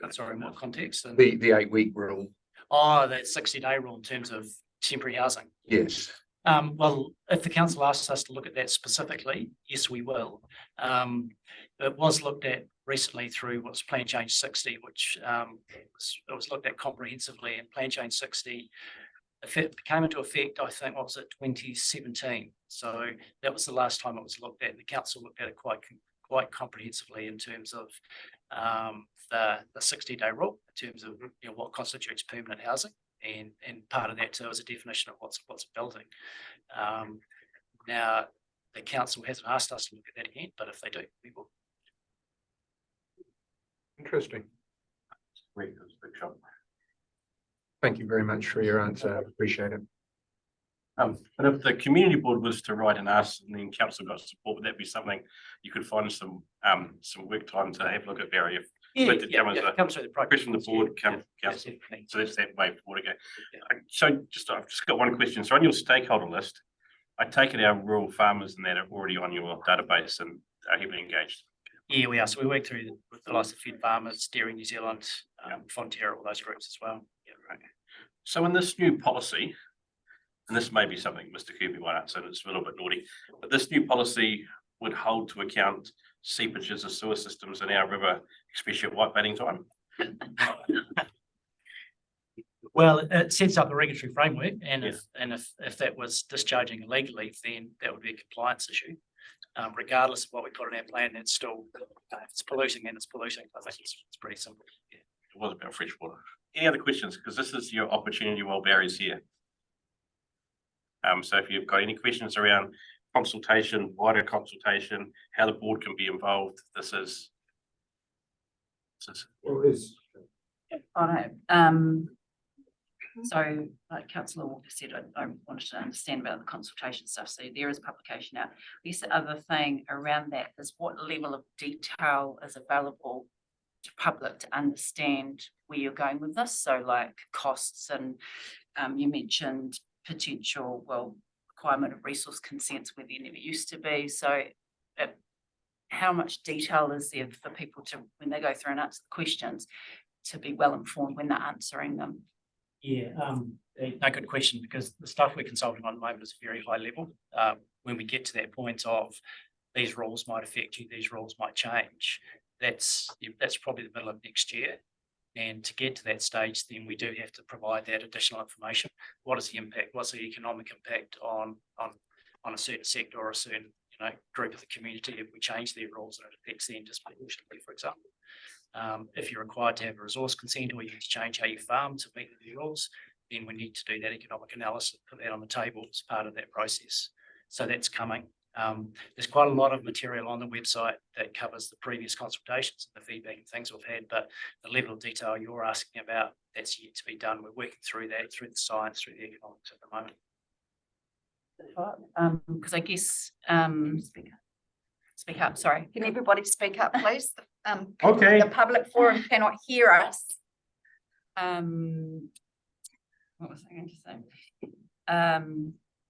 Sorry, in what context? The 8-week rule. Oh, that 60-day rule in terms of temporary housing. Yes. Well, if the council asks us to look at that specifically, yes, we will. It was looked at recently through what's Plan Change 60, which it was looked at comprehensively, and Plan Change 60 came into effect, I think, what was it, 2017. So that was the last time it was looked at. The council looked at it quite comprehensively in terms of the 60-day rule, in terms of what constitutes permanent housing. And part of that too is a definition of what's a building. Now, the council hasn't asked us to look at that again, but if they do, we will. Interesting. Thank you very much for your answer. I appreciate it. But if the community board was to write and ask, and then council got support, would that be something you could find some work time to have a look at, Barry? Comes through the process from the board, council. So that's that way forward again. Yeah. So I've just got one question. So on your stakeholder list, I take it our rural farmers and that are already on your database and are heavily engaged. Yeah, we are. So we work through with the likes of Fed Farmers, Dairy New Zealand, Fonterra, all those groups as well. Yeah, right. So in this new policy, and this may be something Mr. Kirby might answer, it's a little bit naughty, but this new policy would hold to account seepages of sewer systems in our river, especially at whitebating time. Well, it sets up a regulatory framework, and if that was discharging illegally, then that would be a compliance issue. Regardless of what we put in our plan, it's still if it's polluting and it's polluting. I think it's pretty simple. Yeah. It was about fresh water. Any other questions? Because this is your opportunity while Barry's here. So if you've got any questions around consultation, wider consultation, how the board can be involved, this is. So like Councillor Walker said, I wanted to understand about the consultation stuff. So there is publication out. I guess the other thing around that is what level of detail is available to public to understand where you're going with this. So like costs and you mentioned potential, requirement of resource consents where there never used to be. So how much detail is there for people to, when they go through and answer the questions, to be well informed when they're answering them? Yeah, a good question, because the stuff we're consulting on at the moment is very high level. When we get to that point of these rules might affect you, these rules might change, that's probably the middle of next year. And to get to that stage, then we do have to provide that additional information. What is the impact? What's the economic impact on a certain sector or a certain group of the community if we change their rules and it affects them disproportionately, for example. If you're required to have a resource consent or you need to change how you farm to meet the new rules, then we need to do that economic analysis, put that on the table as part of that process. So that's coming. There's quite a lot of material on the website that covers the previous consultations and the feedback and things we've had, but the level of detail you're asking about, that's yet to be done. We're working through that, through the science, through the economics at the moment. Because I guess speak up, sorry. Can everybody speak up, please? Okay. The public forum cannot hear us. What was I going to say?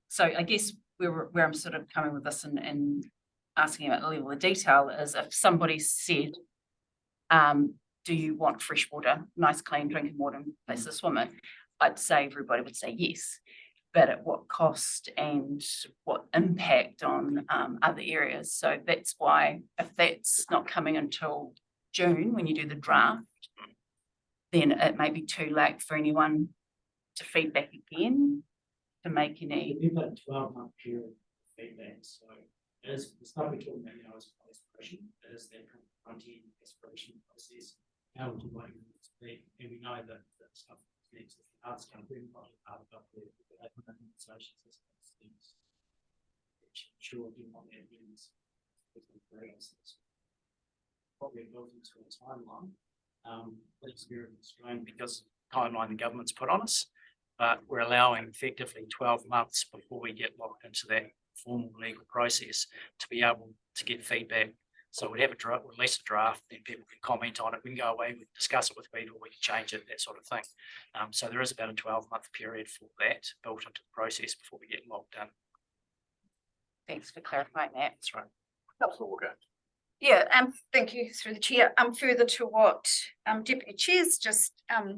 So I guess where I'm sort of coming with this and asking about the level of detail is if somebody said, do you want fresh water, nice clean drinking water and place to swim in? I'd say everybody would say yes. But at what cost and what impact on other areas? So that's why if that's not coming until June when you do the draft, then it may be too late for anyone to feedback again to make any. We've got a 12-month period of feedback. So as the stuff we're talking about now is aspiration, it is that front-end aspiration process. How would you like it to be? And we know that stuff next is the arts company, part of the conversation systems. Sure, you want that means what we're built into a timeline. That's very constrained because timeline the government's put on us, but we're allowing effectively 12 months before we get locked into that formal legal process to be able to get feedback. So we'd have release a draft, then people can comment on it. We can go away, we can discuss it with people, we can change it, that sort of thing. So there is about a 12-month period for that built into the process before we get locked in. Thanks for clarifying that. That's right. Yeah, thank you through the chair. Further to what Deputy Chair's just her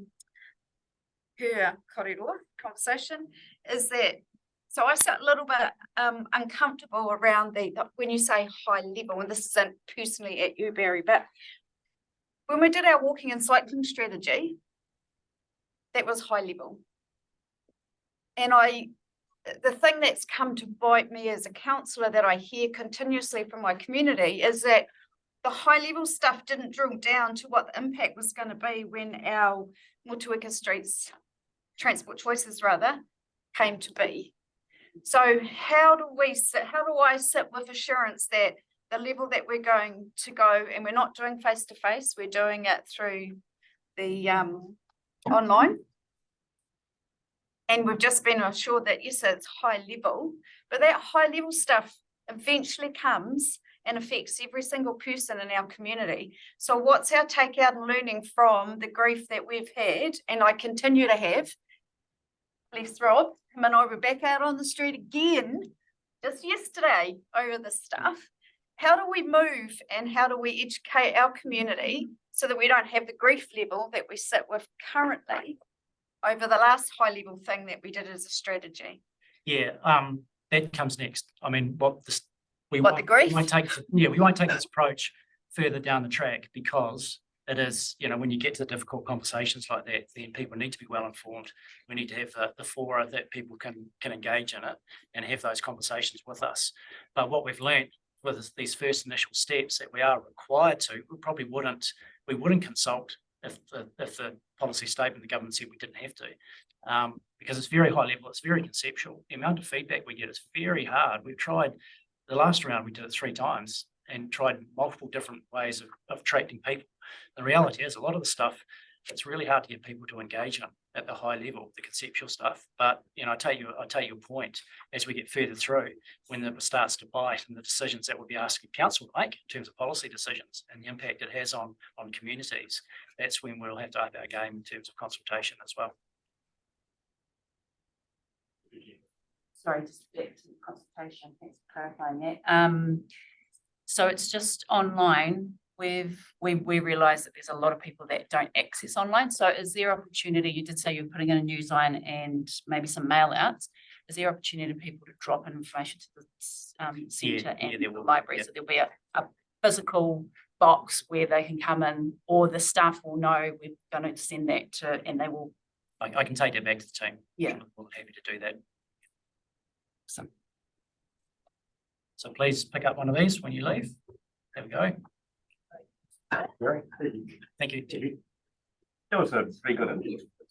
korero conversation is that, so I felt a little bit uncomfortable around when you say high level, and this isn't personally at you, Barry, but when we did our walking and cycling strategy, that was high level. And the thing that's come to bite me as a councillor that I hear continuously from my community is that the high level stuff didn't drill down to what the impact was going to be when our Motueka Streets transport choices came to be. So how do I sit with assurance that the level that we're going to go, and we're not doing face to face, we're doing it through the online, and we've just been assured that yes, it's high level, but that high level stuff eventually comes and affects every single person in our community. So what's our takeout and learning from the grief that we've had, and I continue to have? Bless Rob, him and I were back out on the street again just yesterday over this stuff. How do we move and how do we educate our community so that we don't have the grief level that we sit with currently over the last high level thing that we did as a strategy? Yeah, that comes next. I mean, we won't take this approach further down the track, because it is, when you get to the difficult conversations like that, then people need to be well informed. We need to have the fora that people can engage in it and have those conversations with us. But what we've learned with these first initial steps that we are required to, we wouldn't consult if the policy statement the government said we didn't have to, because it's very high level, it's very conceptual. The amount of feedback we get is very hard. We've tried, the last round we did it 3 times and tried multiple different ways of attracting people. The reality is a lot of the stuff it's really hard to get people to engage in at the high level, the conceptual stuff. But, you know, I take your point as we get further through, when it starts to bite and the decisions that we'll be asking council to make in terms of policy decisions and the impact it has on communities, that's when we'll have to up our game in terms of consultation as well. Sorry, just back to the consultation, thanks for clarifying that. So it's just online. We realise that there's a lot of people that don't access online. So is there opportunity, you did say you're putting in a newsline and maybe some mail outs. Is there opportunity for people to drop in information to the centre and there will, the library? So there'll be a physical box where they can come in, or the staff will know we're going to send that to, and they will. I can take that back to the team. Yeah. We're happy to do that. So please pick up one of these when you leave. There we go. Thank you. That was a pretty good.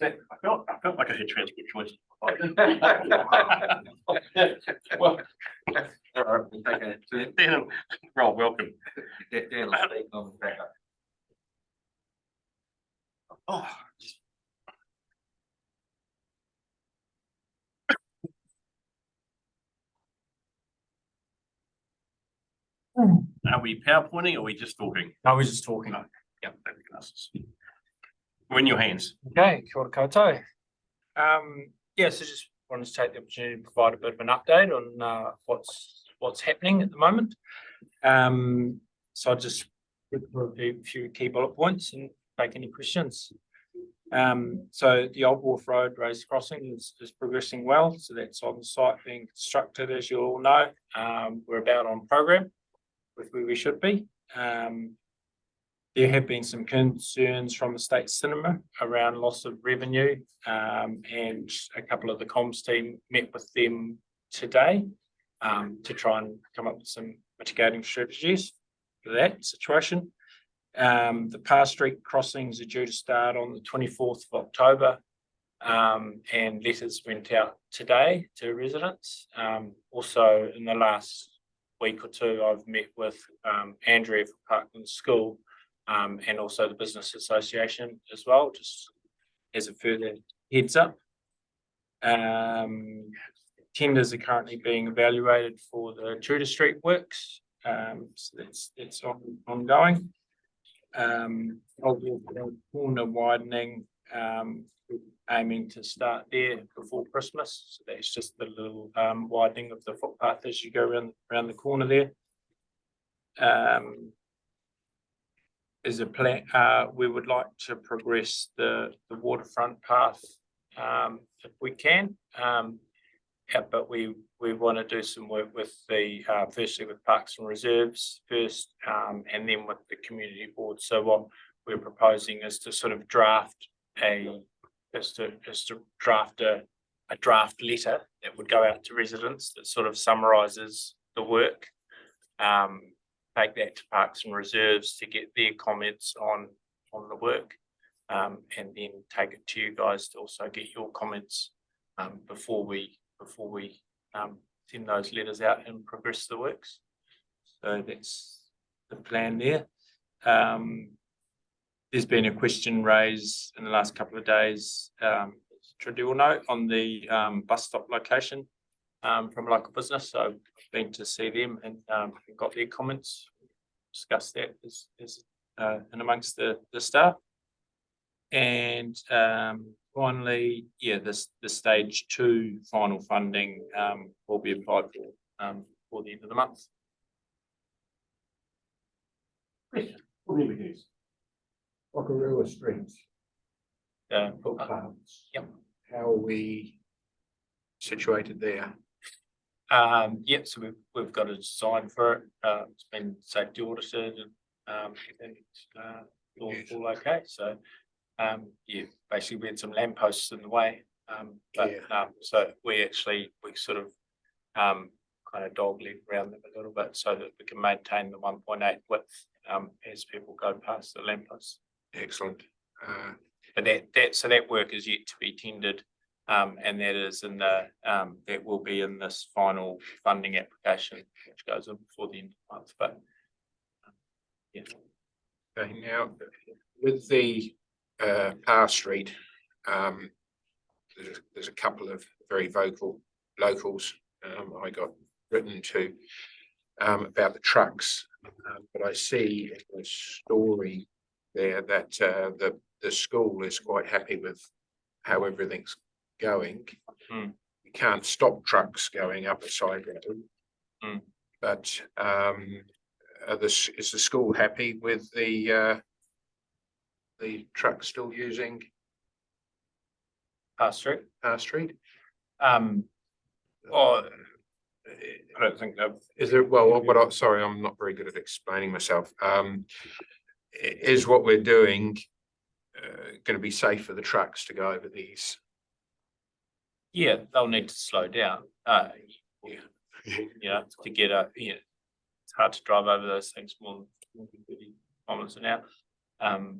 I felt like I had transport choice. Well, Dan, Rob, welcome. Oh. Are we PowerPointing or are we just talking? I was just talking. No. Yeah, we're in your hands. Okay, kia ora koutou. Yeah, so just wanted to take the opportunity to provide a bit of an update on what's happening at the moment. So I'll just look for a few key bullet points and take any questions. So the Old Wharf Road raised crossing is progressing well. So that's on the site being constructed, as you all know. We're about on program with where we should be. There have been some concerns from the state cinema around loss of revenue, and a couple of the comms team met with them today to try and come up with some mitigating strategies for that situation. The Parr Street crossings are due to start on the 24th of October, and letters went out today to residents. Also, in the last week or two, I've met with Andrea from Parkland School, and also the Business Association as well, just as a further heads up. Tenders are currently being evaluated for the Tudor Street works, so that's ongoing. Old Wharf Road corner widening, aiming to start there before Christmas. So that's just the little widening of the footpath as you go around the corner there. As a plan, we would like to progress the waterfront path if we can. But we want to do some work with the firstly with Parks and Reserves first, and then with the community board. So what we're proposing is to sort of draft a draft letter that would go out to residents that sort of summarises the work. Take that to Parks and Reserves to get their comments on the work, and then take it to you guys to also get your comments before we send those letters out and progress the works. So that's the plan there. There's been a question raised in the last couple of days, Trudy will know, on the bus stop location from a local business. So I've been to see them and got their comments, discussed that as and amongst the staff. And finally, yeah, the stage 2 final funding will be applied for the end of the month. Whakarua Street. Footpaths. Yep. How are we situated there? Yeah, so we've got a design for it. It's been safety audited and all okay. So yeah, basically we had some lampposts in the way. So we sort of kind of dogleg around them a little bit so that we can maintain the 1.8 width as people go past the lampposts. Excellent. But that work is yet to be tendered. And that is in the that will be in this final funding application, which goes in before the end of the month. But yeah. Okay, now with the Power Street, there's a couple of very vocal locals I got written to about the trucks, but I see in the story there that the school is quite happy with how everything's going. You can't stop trucks going up a side road, but is the school happy with the truck still using Power Street. Power Street? Or I don't think that Is there, sorry, I'm not very good at explaining myself. Is what we're doing going to be safe for the trucks to go over these? yeah, they'll need to slow down. Yeah, to get it's hard to drive over those things more than 30 kilometers an hour.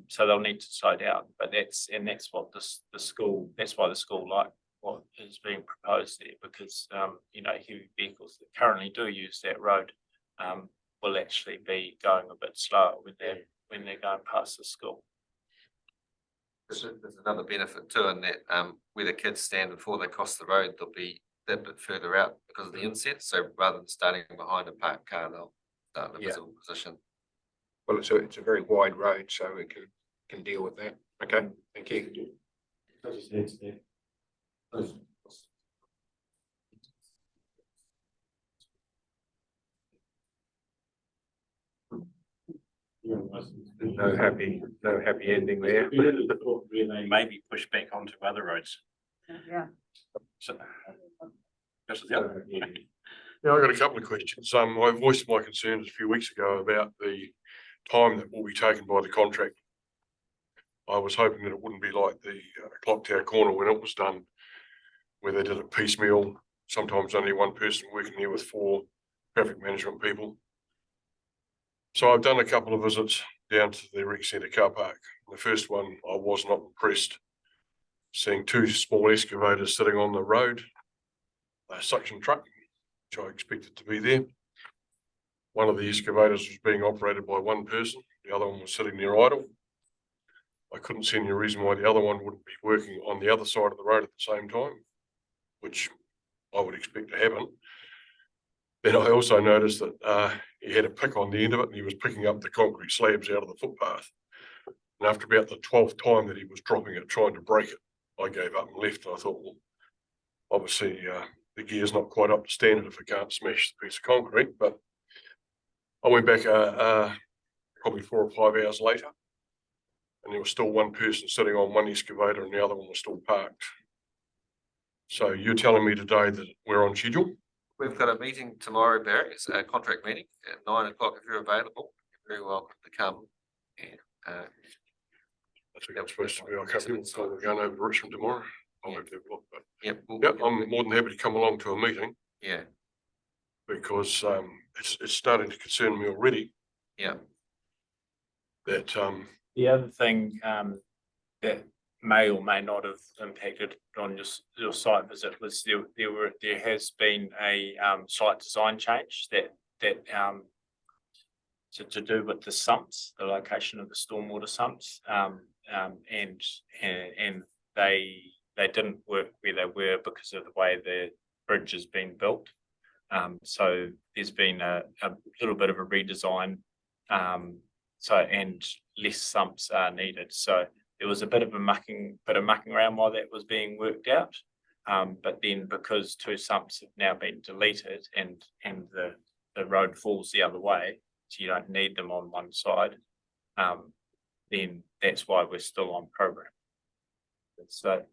So they'll need to slow down, but that's what the school, that's why the school like what is being proposed there, because heavy vehicles that currently do use that road will actually be going a bit slower when they're going past the school. There's another benefit too, in that where the kids stand before they cross the road, they'll be that bit further out because of the inset. So rather than starting behind a parked car, they'll start in a visible position. Well, it's a very wide road, so it can deal with that. Okay, thank you. No happy ending there. They may be pushed back onto other roads. Yeah. So, Yeah, I've got a couple of questions. I voiced my concerns a few weeks ago about the time that will be taken by the contract. I was hoping that it wouldn't be like the Clock Tower Corner when it was done, where they did it piecemeal, sometimes only one person working there with 4 traffic management people. So I've done a couple of visits down to the rec centre car park. The first one, I was not impressed, seeing 2 small excavators sitting on the road, a suction truck, which I expected to be there. One of the excavators was being operated by one person, the other one was sitting there idle. I couldn't see any reason why the other one wouldn't be working on the other side of the road at the same time, which I would expect to happen. Then I also noticed that he had a pick on the end of it and he was picking up the concrete slabs out of the footpath. And after about the 12th time that he was dropping it, trying to break it, I gave up and left. And I thought, well, obviously the gear's not quite up to standard if it can't smash the piece of concrete. But I went back probably 4 or 5 hours later, and there was still one person sitting on one excavator and the other one was still parked. So you're telling me today that we're on schedule? We've got a meeting tomorrow, Barry. It's a contract meeting at 9 o'clock. If you're available, you're very welcome to come. And that's what I'm supposed to be. I can't remember if we're going over to Richmond tomorrow. I'll have to have a look. But yep, I'm more than happy to come along to a meeting. Yeah. Because it's starting to concern me already. Yeah. That the other thing that may or may not have impacted on your site visit was there has been a site design change that to do with the sumps, the location of the stormwater sumps, and they didn't work where they were because of the way the bridge has been built. So there's been a little bit of a redesign, and less sumps are needed. So there was a bit of mucking around while that was being worked out. But then because 2 sumps have now been deleted and the road falls the other way, so you don't need them on one side, then that's why we're still on program. So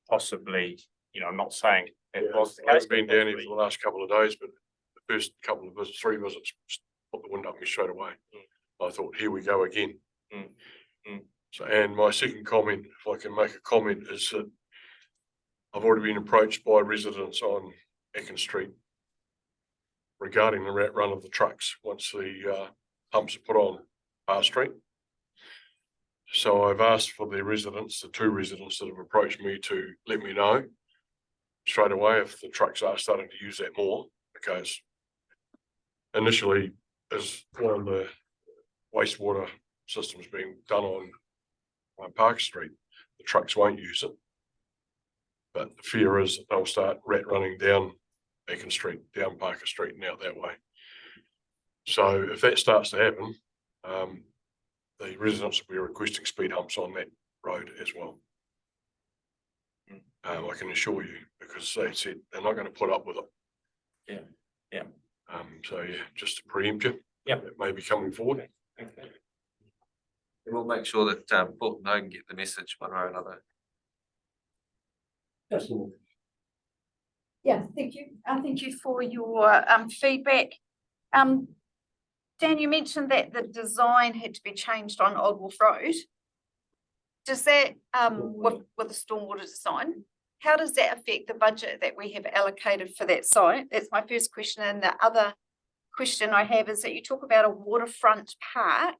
possibly, I'm not saying it was the case. I've been down here for the last couple of days, but the first couple of visits, 3 visits, put the wind up me straight away. I thought, here we go again. So, and my second comment, if I can make a comment, is that I've already been approached by residents on Ekin Street regarding the run of the trucks once the pumps are put on Power Street. So I've asked for the 2 residents that have approached me to let me know straight away if the trucks are starting to use that more, because initially, as one of the wastewater systems being done on Parker Street. The trucks won't use it. But the fear is that they'll start rat running down Beacon Street, down Parker Street and out that way. So if that starts to happen, the residents will be requesting speed humps on that road as well. I can assure you, because they said they're not going to put up with it. Yeah. So yeah, just to preempt you. Yep. It may be coming forward. Okay. And we'll make sure that Port and Hogan get the message one way or another. Yeah, thank you. Thank you for your feedback. Dan, you mentioned that the design had to be changed on Old Wolf Road. Does that, with the stormwater design, how does that affect the budget that we have allocated for that site? That's my first question. And the other question I have is that you talk about a waterfront path,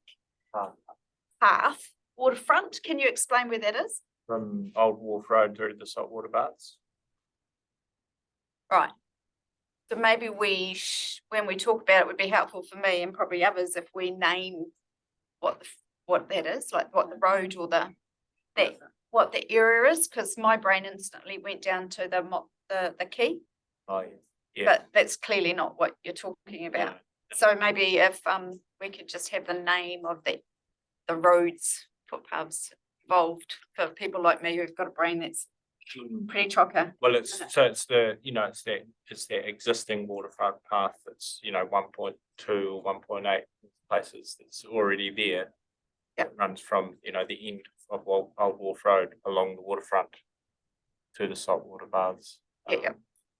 waterfront. Can you explain where that is? From Old Wharf Road through the saltwater baths. Right. So maybe when we talk about it, would be helpful for me and probably others if we name what that is, like what the road or what the area is, because my brain instantly went down to the quay. Oh yeah. But that's clearly not what you're talking about. So maybe if we could just have the name of the roads, footpaths involved for people like me who've got a brain that's pretty chocker. Well, it's that existing waterfront path that's 1.2 or 1.8 places that's already there. Yep. It runs from the end of Old Wharf Road along the waterfront to the saltwater baths. Yeah.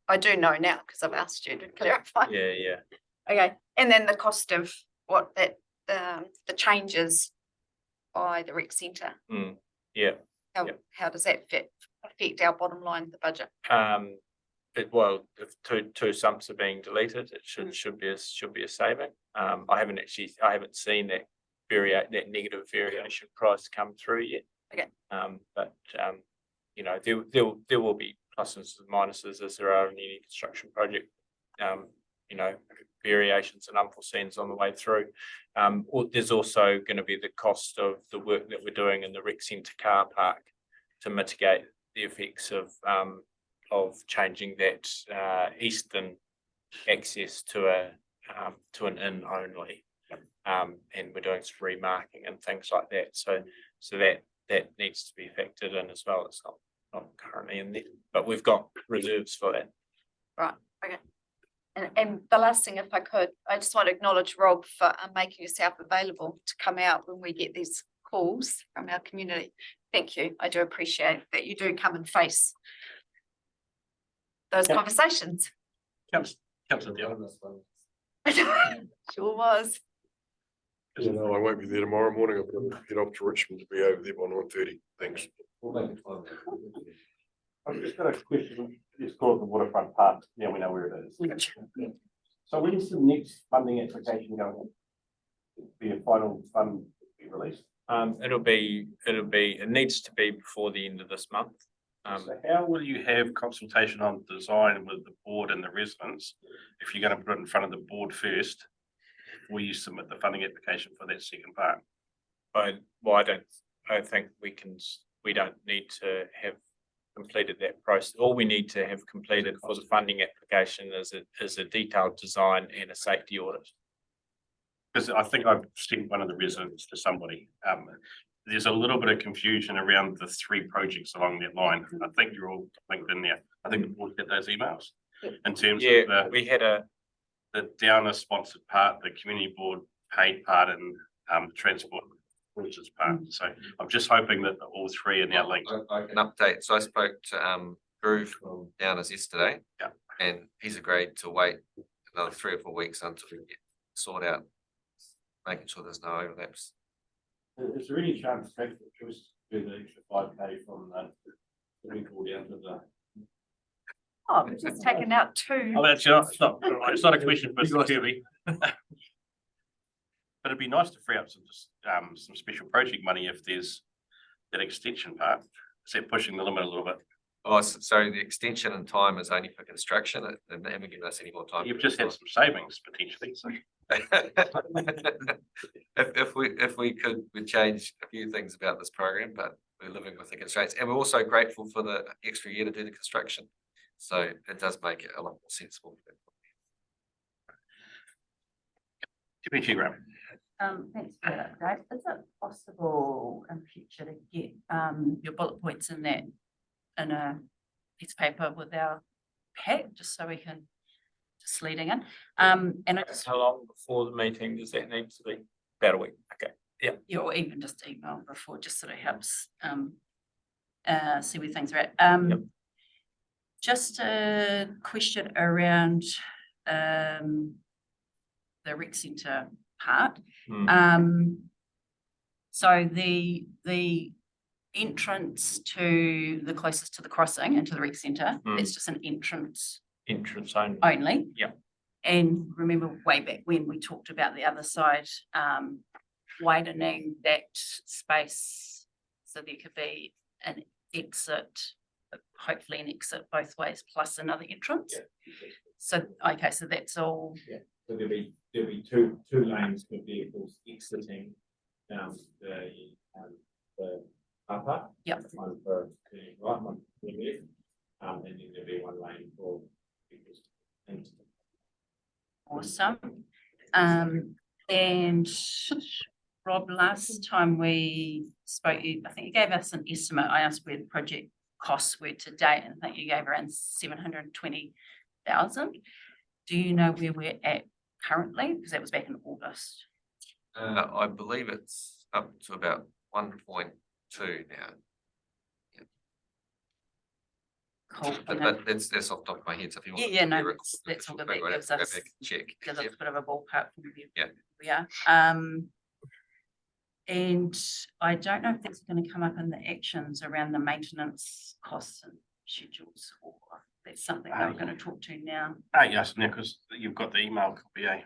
I do know now because I've asked you to clarify. Yeah. Okay, and then the cost of what that the changes by the rec centre. Yeah. How does that affect our bottom line, the budget? If two sumps are being deleted, it should be a saving. I haven't seen that negative variation price come through yet. Okay. But there will be pluses and minuses as there are in any construction project. Variations and unforeseens on the way through. There's also going to be the cost of the work that we're doing in the rec centre car park to mitigate the effects of changing that eastern access to an inn only. And we're doing some remarking and things like that. So that needs to be factored in as well. It's not currently in there, but we've got reserves for that. Right. Okay. And the last thing, if I could, I just want to acknowledge Rob for making yourself available to come out when we get these calls from our community. Thank you. I do appreciate that you do come and face those conversations. Comes at the end. Sure was. I won't be there tomorrow morning. I've got to get off to Richmond to be over there by 9:30. Thanks. I've just got a question. It's called the waterfront park. Yeah, we know where it is. So when is the next funding application going in? Be a final fund be released? It needs to be before the end of this month. So how will you have consultation on design with the board and the residents if you're going to put it in front of the board first before you submit the funding application for that second part? I think we don't need to have completed that process. All we need to have completed for the funding application is a detailed design and a safety audit. Because I think I've sent one of the residents to somebody. There's a little bit of confusion around the three projects along that line. I think you're all linked in there. I think the board get those emails in terms of we had the Downer sponsored part, the community board paid part, and the transport services part. So I'm just hoping that all three are now linked. I can update. So I spoke to Drew from Downers yesterday. Yeah. And he's agreed to wait another 3 or 4 weeks until we get sort out, making sure there's no overlaps. Is there any chance to do the extra 5K from the Winkle down to the? Oh, we've just taken out 2. Oh, it's not a question for Mr. Kirby. But it'd be nice to free up some special project money if there's that extension part. Is that pushing the limit a little bit? Oh, so the extension in time is only for construction, and they haven't given us any more time. You've just had some savings potentially, so. If we could, we'd change a few things about this program, but we're living with the constraints, and we're also grateful for the extra year to do the construction. So it does make it a lot more sensible. Deputy Graham. Thanks for that update. Is it possible in future to get your bullet points in that in a piece of paper with our pack, just so we can just leading in. And I just How long before the meeting does that need to be? About a week. Okay. Yeah. or even just email before, just sort of helps see where things are at. Yep. Just a question around the rec centre part. So the entrance to the closest to the crossing into the rec centre, it's just an entrance Only. only. Yeah. And remember way back when we talked about the other side, widening that space so there could be an exit, hopefully an exit both ways plus another entrance. Yeah. So, okay, so that's all. So there'll be two lanes for vehicles exiting the car park. Yep. One for turning right, one for turning left, and then there'll be one lane for vehicles. Awesome. And Rob, last time we spoke, I think you gave us an estimate. I asked where the project costs were to date, and I think you gave around 720,000. Do you know where we're at currently? Because that was back in August. I believe it's up to about 1.2 now. Cool. But that's off the top of my head. So if you want, Yeah, no, that's all good. That gives us check. gives us a bit of a ballpark from where Yeah. we are. And I don't know if that's going to come up in the actions around the maintenance costs and schedules, or that's something that we're going to talk to now. Yes, because you've got the email copy, eh?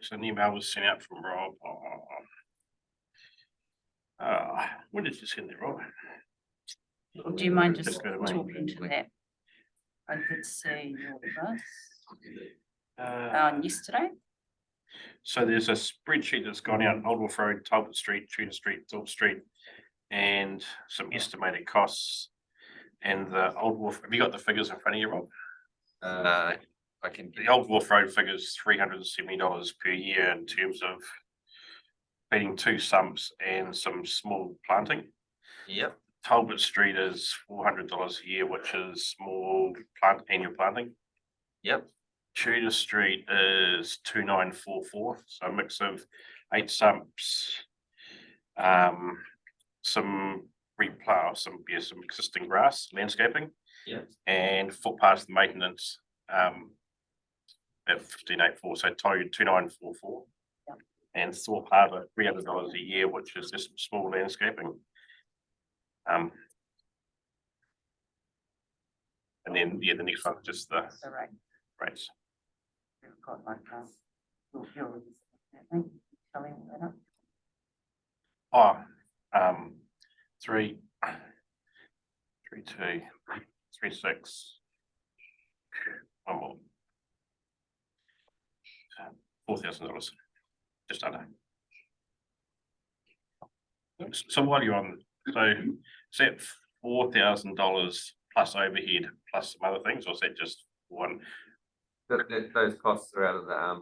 So an email was sent out from Rob. When did you send it, Rob? Do you mind just Just go to me. talking to that? I did see your bus yesterday. So there's a spreadsheet that's gone out, Old Wolf Road, Talbot Street, Tudor Street, Thorpe Street, and some estimated costs. And the Old Wolf, have you got the figures in front of you, Rob? I can. The Old Wolf Road figures $370 per year in terms of feeding 2 sumps and some small planting. Yep. Talbot Street is $400 a year, which is small annual planting. Yep. Tudor Street is 2944, so a mix of 8 sumps, some replow, some existing grass, landscaping. Yep. And footpath maintenance at 1584, so total 2944. Yep. And Thorpe Harbour $300 a year, which is just small landscaping. And then the next one, just the rates. We've got like Three, 2, 3, 6. One more. $4,000, just under. So while you're on, so is that $4,000 plus overhead plus some other things, or is that just one? Those costs are out of the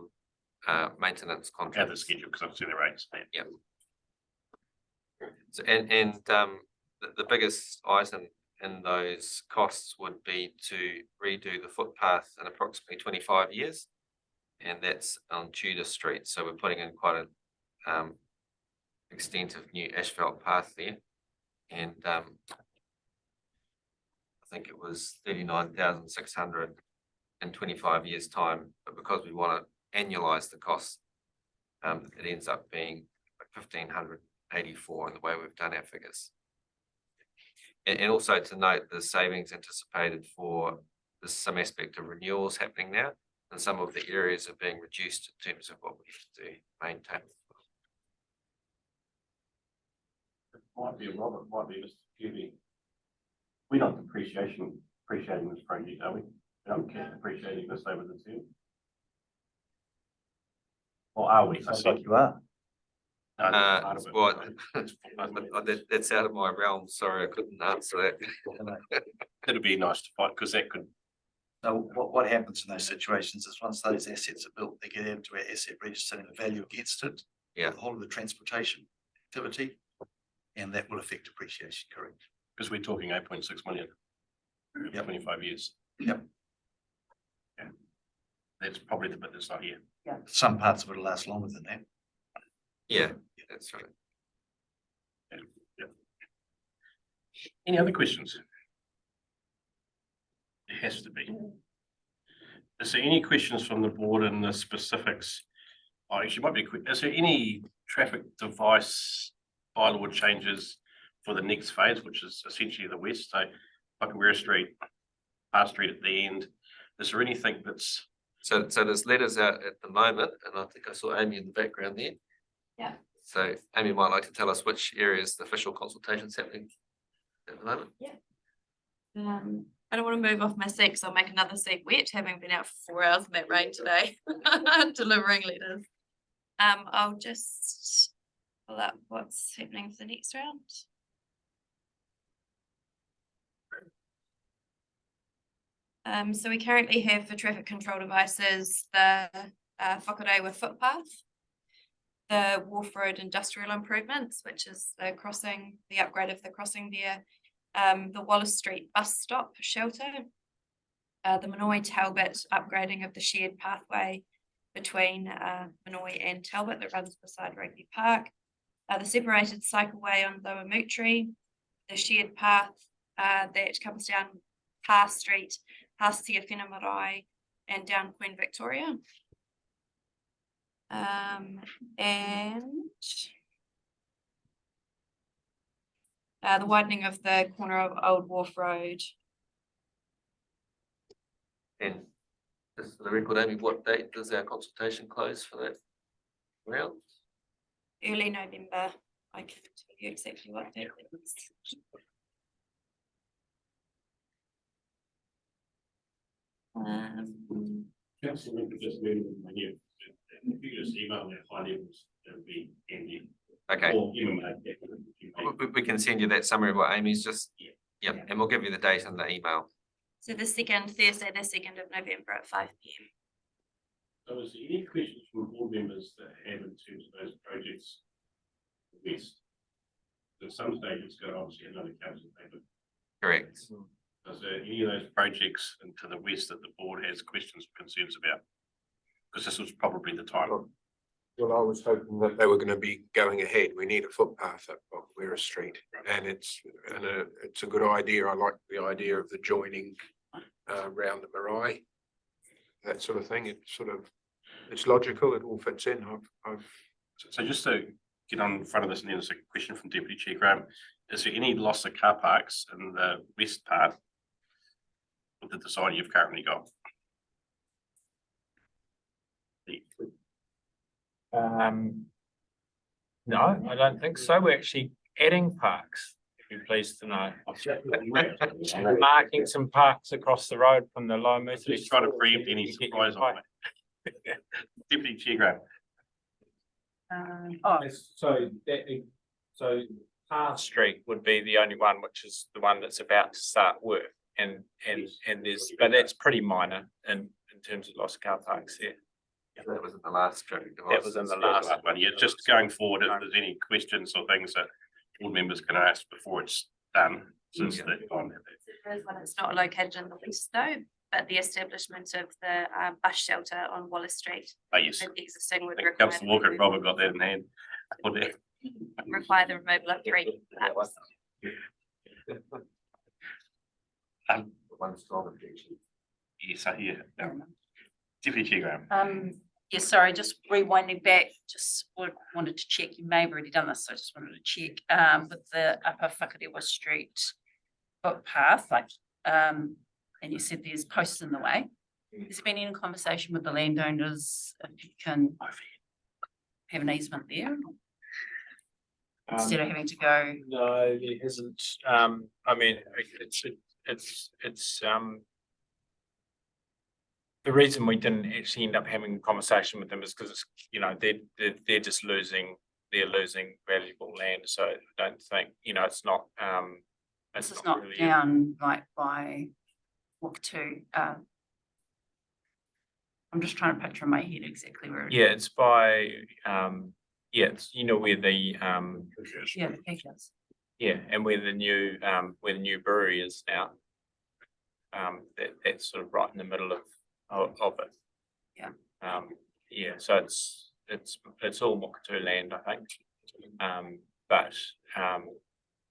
maintenance contract. Out of the schedule, because I've seen the rates. Yeah. So and the biggest item in those costs would be to redo the footpath in approximately 25 years, and that's on Tudor Street. So we're putting in quite a extensive new asphalt path there, and I think it was 39,600 in 25 years' time. But because we want to annualize the cost, it ends up being 1,584 in the way we've done our figures. And also to note the savings anticipated for some aspect of renewals happening now, and some of the areas are being reduced in terms of what we have to maintain. Might be Robert, might be Mr. Cuby. We're not appreciating this project, are we? We don't care appreciating this over the term. Or are we? I think you are. No, that's part of it. Well, that's out of my realm. Sorry, I couldn't answer that. It'd be nice to find, because that could, So what happens in those situations is once those assets are built, they get into our asset register and a value against it. Yeah. The whole of the transportation activity, and that will affect depreciation, correct? because we're talking 8.6 million. Yep. 25 years. Yep. Yeah. That's probably the bit that's not here. Some parts of it will last longer than that. Yeah, that's right. Yeah. Any other questions? There has to be. Is there any questions from the board in the specifics? Oh, actually might be quick. Is there any traffic device bylaw changes for the next phase, which is essentially the west, so Motueka Street, Park Street at the end? Is there anything that's So there's letters out at the moment, and I think I saw Amy in the background there. Yeah. So Amy might like to tell us which areas the official consultation's happening at the moment. I don't want to move off my seat because I'll make another seat wet, having been out for 4 hours in that rain today, delivering letters. I'll just pull up what's happening for the next round. So we currently have for traffic control devices, the Whakarewa footpath, the Wharf Road industrial improvements, which is the crossing, the upgrade of the crossing there, the Wallace Street bus stop shelter, the Manoy Talbot upgrading of the shared pathway between Manoy and Talbot that runs beside Rugby Park, the separated cycleway on Lower Mootry, the shared path that comes down Park Street, past Te Awhina Marae and down Queen Victoria. And the widening of the corner of Old Wharf Road. And just for the record, Amy, what date does our consultation close for that round? Early November. I can tell you exactly what date it is. council member just moving in here? If you just email their high levels, that would be handy. Okay. Or MMA. We can send you that summary of what Amy's just, yep, and we'll give you the date in the email. So the second Thursday, the 2nd of November at 5 PM. So is there any questions from board members that have in terms of those projects west? At some stage, it's got obviously another council paper. Correct. Is there any of those projects into the west that the board has questions or concerns about? Because this was probably the time. Well, I was hoping that they were going to be going ahead. We need a footpath up Motueka Street, and it's a good idea. I like the idea of the joining around the marae, that sort of thing. It's logical. It all fits in. So just to get on front of this, and then there's a question from Deputy Chair Graham. Is there any loss of car parks in the west part of the design you've currently got? No, I don't think so. We're actually adding parks. You'd be pleased to know. We're marking some parks across the road from the low meter. Just trying to preempt any surprise on it. Deputy Chair Graham. So Park Street would be the only one, which is the one that's about to start work, and but that's pretty minor in terms of lost car parks there. That was in the last traffic device. That was in the last one. Yeah, just going forward, if there's any questions or things that board members can ask before it's done, since the time. There is one that's not located in the west though, but the establishment of the bus shelter on Wallace Street. Oh, yes. And existing would I think require Councillor Walker probably got that in hand. require the removal of 3 parks. One strong objection. Yes, I hear. Deputy Chair Graham. Yeah, sorry, just rewinding back, just wanted to check, you may have already done this, so I just wanted to check, with the upper Whakarewa Street footpath, like, and you said there's posts in the way. Has there been any conversation with the landowners if you can have an easement there? instead of having to go. No, there isn't. I mean, it's the reason we didn't actually end up having a conversation with them is because it's, you know, they're just losing valuable land. So I don't think, you know, it's not, This is not really down like by Wakatu. I'm just trying to picture in my head exactly where. Yeah, it's by, yeah, it's, you know, where the, Yeah, the pictures. yeah, and where the new brewery is now. That's sort of right in the middle of it. Yeah. Yeah, so it's all Motueka land, I think. But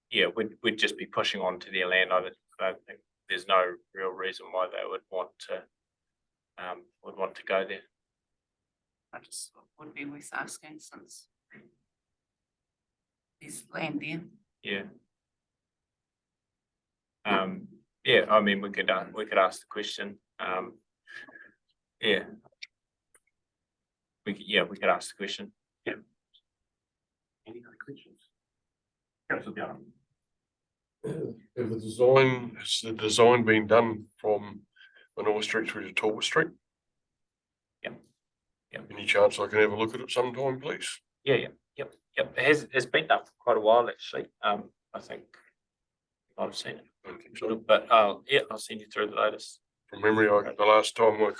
yeah, we'd just be pushing on to their land. I don't think there's no real reason why they would want to go there. I just would be worth asking since there's land there. Yeah. Yeah, I mean, we could ask the question. Yeah. We could ask the question. Yeah. Any other questions? Councillor Bjorn. If has the design been done from Manoa Street through to Talbot Street? Yeah. Yeah. Any chance I can have a look at it sometime, please? Yeah. Yep. It's been done for quite a while, actually. I think I've seen it. I don't think so. But yeah, I'll send you through the latest. From memory, the last time I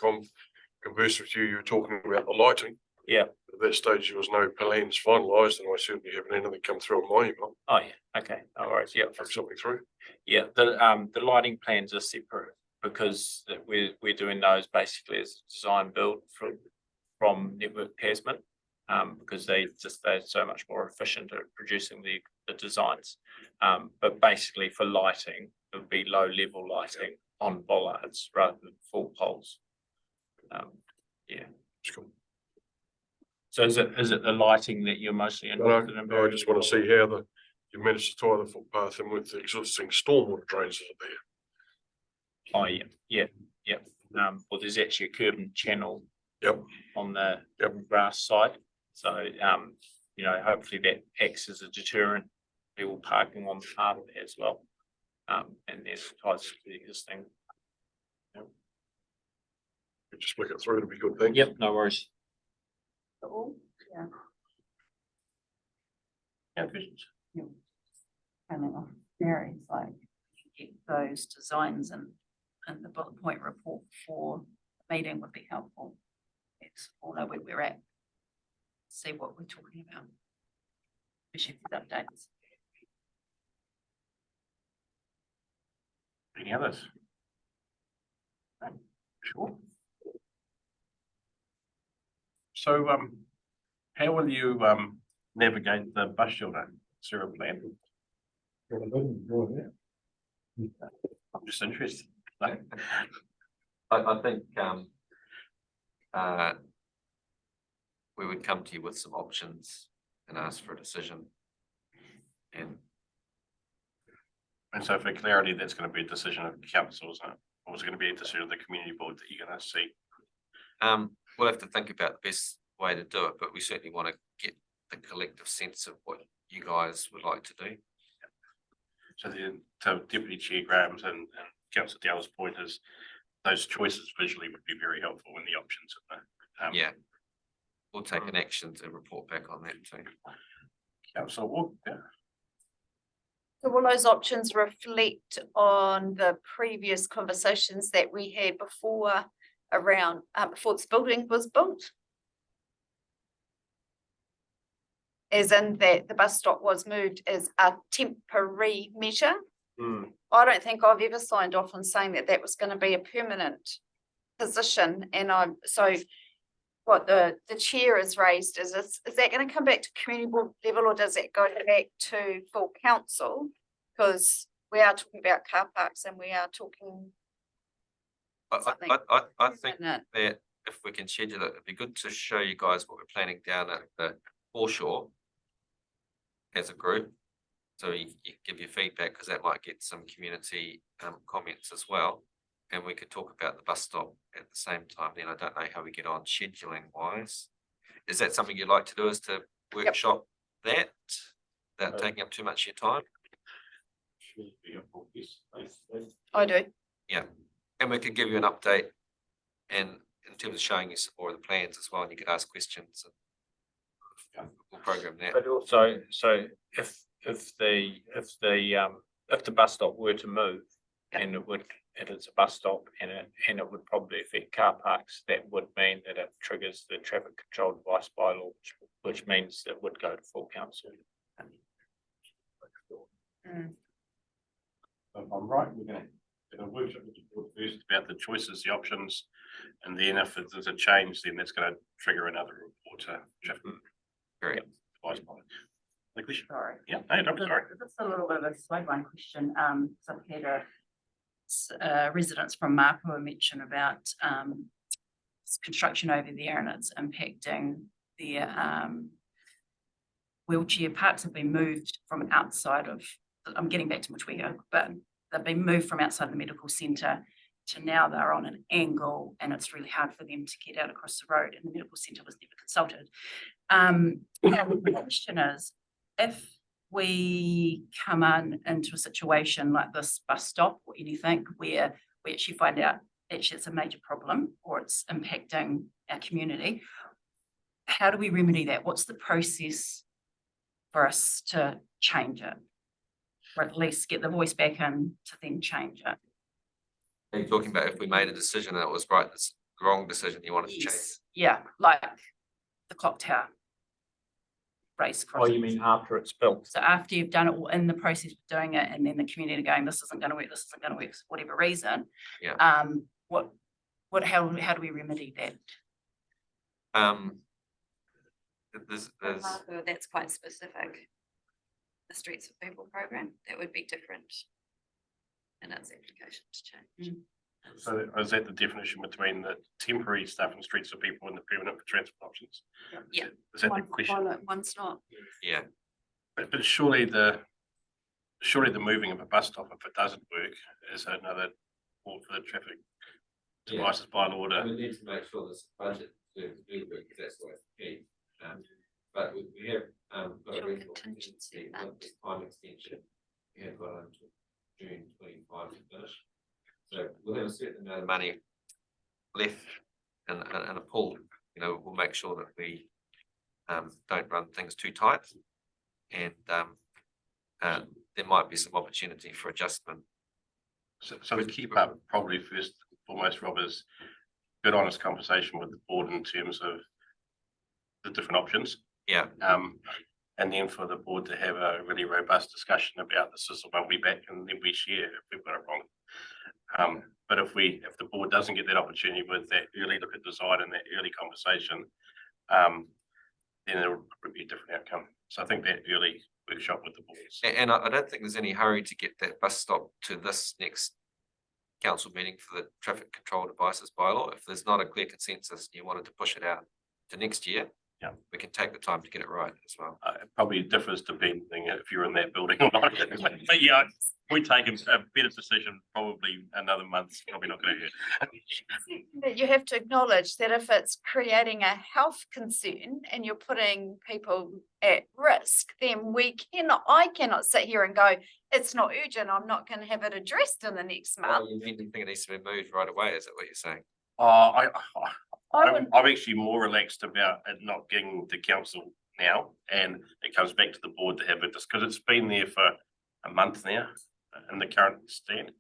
conversed with you, you were talking about the lighting. Yeah. At that stage, there was no plans finalised, and I certainly haven't anything come through on my email. Oh yeah. Okay. No worries. Yeah. Take something through. Yeah. The lighting plans are separate because we're doing those basically as a design build from Network Tasman. Because they're so much more efficient at producing the designs. But basically for lighting, it would be low level lighting on bollards rather than full poles. Yeah. It's cool. So is it the lighting that you're mostly interested in? No, I just want to see how you managed to tie the footpath in with the existing stormwater drains that are there. Oh yeah. Well, there's actually a curb and channel. Yep. On the grass side. So, you know, hopefully that acts as a deterrent, people parking on the path as well. And there's ties to the existing. Yep. Just flick it through, it'll be good, thanks. Yep, no worries. Yeah. Yeah, questions? Coming off there, it's like get those designs and the bullet point report for the meeting would be helpful. It's all know where we're at. See what we're talking about. Especially with updates. Any others? Sure. So, how will you navigate the bus shelter sewer plan? I'm just interested. I think we would come to you with some options and ask for a decision. And so for clarity, that's going to be a decision of council, isn't it? Or is it going to be a decision of the community board that you're going to see? we'll have to think about the best way to do it, but we certainly want to get the collective sense of what you guys would like to do. So Deputy Chair Graham's and Councillor Dowell's point is those choices visually would be very helpful in the options. Yeah, we'll take an action to report back on that too. Councillor Walker. So will those options reflect on the previous conversations that we had before around, before this building was built? As in that the bus stop was moved as a temporary measure? I don't think I've ever signed off on saying that that was going to be a permanent position. And so what the chair has raised is that going to come back to community board level, or does it go back to full council? Because we are talking about car parks and we are talking. I think that if we can schedule it, it'd be good to show you guys what we're planning down at the foreshore as a group. So you give your feedback, because that might get some community comments as well. And we could talk about the bus stop at the same time. Then I don't know how we get on scheduling wise. Is that something you'd like to do, is to workshop that without taking up too much of your time? I do. Yeah, and we could give you an update and in terms of showing you some more of the plans as well, and you could ask questions. And we'll program that. But also, so if the bus stop were to move, and it's a bus stop and it would probably affect car parks, that would mean that it triggers the traffic control device bylaw, which means it would go to full council. If I'm right, we're gonna workshop with the board first about the choices, the options, and then if there's a change, then that's gonna trigger another report to traffic. Great. Device bylaw. The question? Sorry. Yeah, hey, I'm sorry. Just a little bit of a sideline question. So I've had residents from Mapua mention about construction over there and it's impacting their wheelchair parks have been moved from outside of, I'm getting back to Motueka, but they've been moved from outside the medical centre to now they're on an angle and it's really hard for them to get out across the road and the medical centre was never consulted. The question is, if we come into a situation like this bus stop or anything where we actually find out actually it's a major problem or it's impacting our community, how do we remedy that? What's the process for us to change it? Or at least get the voice back in to then change it? Are you talking about if we made a decision that was right, this wrong decision you wanted to change? Yeah, like the clock tower. Race Oh, you mean after it's built? So after you've done it or in the process of doing it and then the community going, this isn't going to work, this isn't going to work, for whatever reason. Yeah. How do we remedy that? There's That's quite specific. The Streets for People program, that would be different in its application to change. So is that the definition between the temporary stuff and streets of people and the permanent for transport options? Yeah. Is that the question? One's not. Yeah. But surely the moving of a bus stop, if it doesn't work, is another fault for the traffic devices by order. We need to make sure there's a budget to do work, because that's what it's key. But we have got a regional contingency with this time extension. We have got until June 25 to finish. So we'll have a certain amount of money left in a pool. You know, we'll make sure that we don't run things too tight, and there might be some opportunity for adjustment. So the keep up probably first and foremost, Rob, is good honest conversation with the board in terms of the different options. Yeah. And then for the board to have a really robust discussion about this is when we back and then we share if we've got it wrong. But if the board doesn't get that opportunity with that early look at design and that early conversation, then there will be a different outcome. So I think that early workshop with the boards. And I don't think there's any hurry to get that bus stop to this next council meeting for the traffic control devices bylaw. If there's not a clear consensus and you wanted to push it out to next year, yeah, we can take the time to get it right as well. It probably differs depending if you're in that building or not. But yeah, we take a better decision, probably another month, probably not going to hurt. That you have to acknowledge that if it's creating a health concern and you're putting people at risk, then I cannot sit here and go, it's not urgent, I'm not going to have it addressed in the next month. You think it needs to be moved right away, is that what you're saying? I'm actually more relaxed about it not getting to council now, and it comes back to the board to have it, just because it's been there for a month now in the current stand.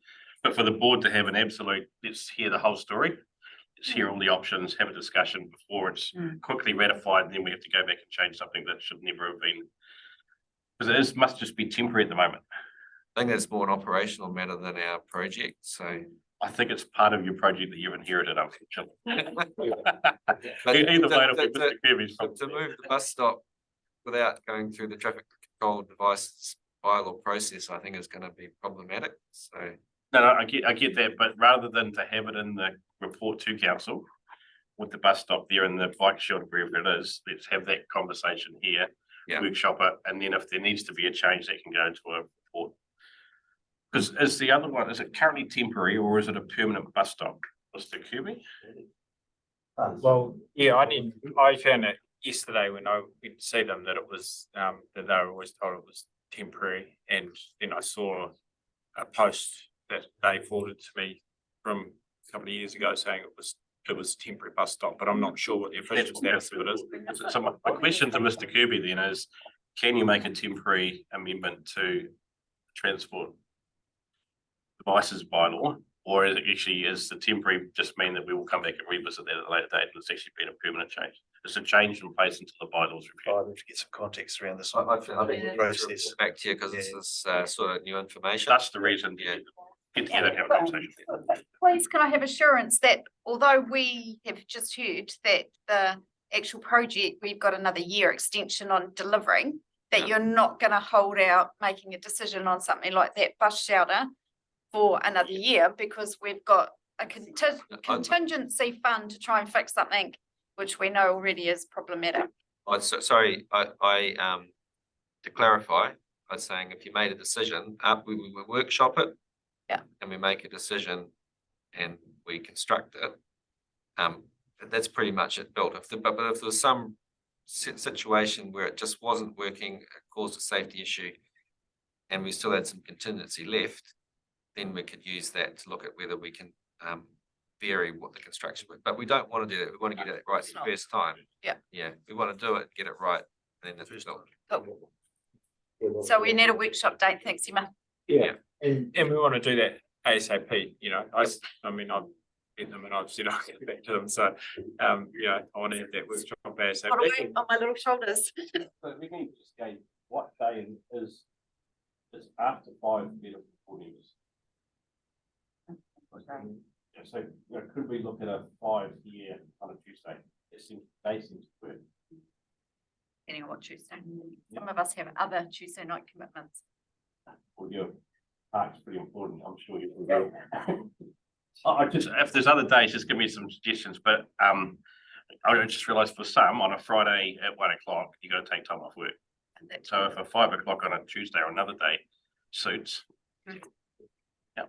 But for the board to have an absolute, let's hear the whole story, let's hear all the options, have a discussion before it's quickly ratified, and then we have to go back and change something that should never have been. Because it must just be temporary at the moment. I think that's more an operational matter than our project, so. I think it's part of your project that you've inherited, unfortunately. But Either way, it'll be to Mr. Kirby's fault. move the bus stop without going through the traffic control devices bylaw process, I think is going to be problematic, so. No, I get that, but rather than to have it in the report to council with the bus stop there and the bike shelter, wherever it is, let's have that conversation here, workshop it, and then if there needs to be a change, that can go into a report. Because is the other one, is it currently temporary or is it a permanent bus stop, Mr. Kirby? Well, yeah, I found it yesterday when I went to see them that it was, that they were always told it was temporary, and then I saw a post that they forwarded to me from a couple of years ago saying it was a temporary bus stop, but I'm not sure what the official status of it is. So my question to Mr. Kirby then is, can you make a temporary amendment to transport devices bylaw? Or is it actually, is the temporary just mean that we will come back and revisit that at a later date and it's actually been a permanent change? It's a change in place until the bylaws review. I have to get some context around this. I think we need to Process. report back to you because this is sort of new information. That's the reason. Yeah. Get together and have a conversation. Please, can I have assurance that although we have just heard that the actual project, we've got another year extension on delivering, that you're not going to hold out making a decision on something like that bus shelter for another year, because we've got a contingency fund to try and fix something which we know already is problematic. Sorry, to clarify, I was saying if you made a decision, we would workshop it. Yeah. And we make a decision and we construct it. That's pretty much it built. But if there was some situation where it just wasn't working, it caused a safety issue, and we still had some contingency left, then we could use that to look at whether we can vary what the construction was. But we don't want to do that. We want to get it right the first time. Yeah. Yeah, we want to do it, get it right, and then it's built. So we need a workshop date. Thanks, Emma. Yeah, and we want to do that ASAP, you know, I mean, I've met them and I've said I'll get back to them, so, yeah, I want to have that workshop ASAP. Got away on my little shoulders. So we can just gauge what day is after 5 medical news. Yeah, so, you know, could we look at a 5-year on a Tuesday? It seems, they seem to work. Depending on what Tuesday. Some of us have other Tuesday night commitments. Well, your park's pretty important, I'm sure you can go. I just, if there's other days, just give me some suggestions, but I just realised for some, on a Friday at 1 o'clock, you got to take time off work. So if a 5 o'clock on a Tuesday or another day suits. Yeah.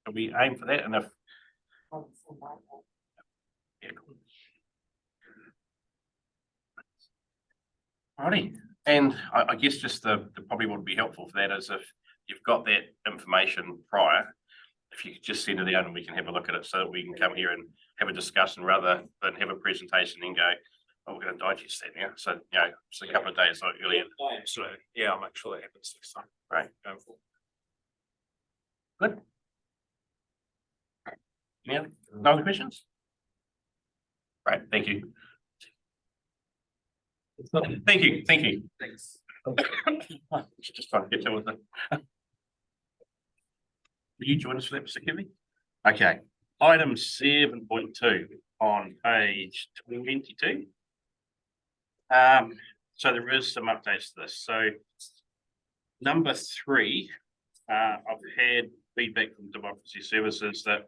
Can we aim for that? And if yeah, cool. Alrighty, and I guess just the probably would be helpful for that is if you've got that information prior, if you could just send it out and we can have a look at it so that we can come here and have a discussion rather than have a presentation and go, oh, we're going to digest that now. So, you know, it's a couple of days like earlier. Absolutely, yeah, I'll make sure that happens next time. Right. Going forward. Good. Yeah, no other questions? Right, thank you. Thank you, thank you. Thanks. Just trying to get to with it. Will you join us for that, Mr. Kivy? Okay, item 7.2 on page 22. So there is some updates to this. So number 3, I've had feedback from Democracy Services that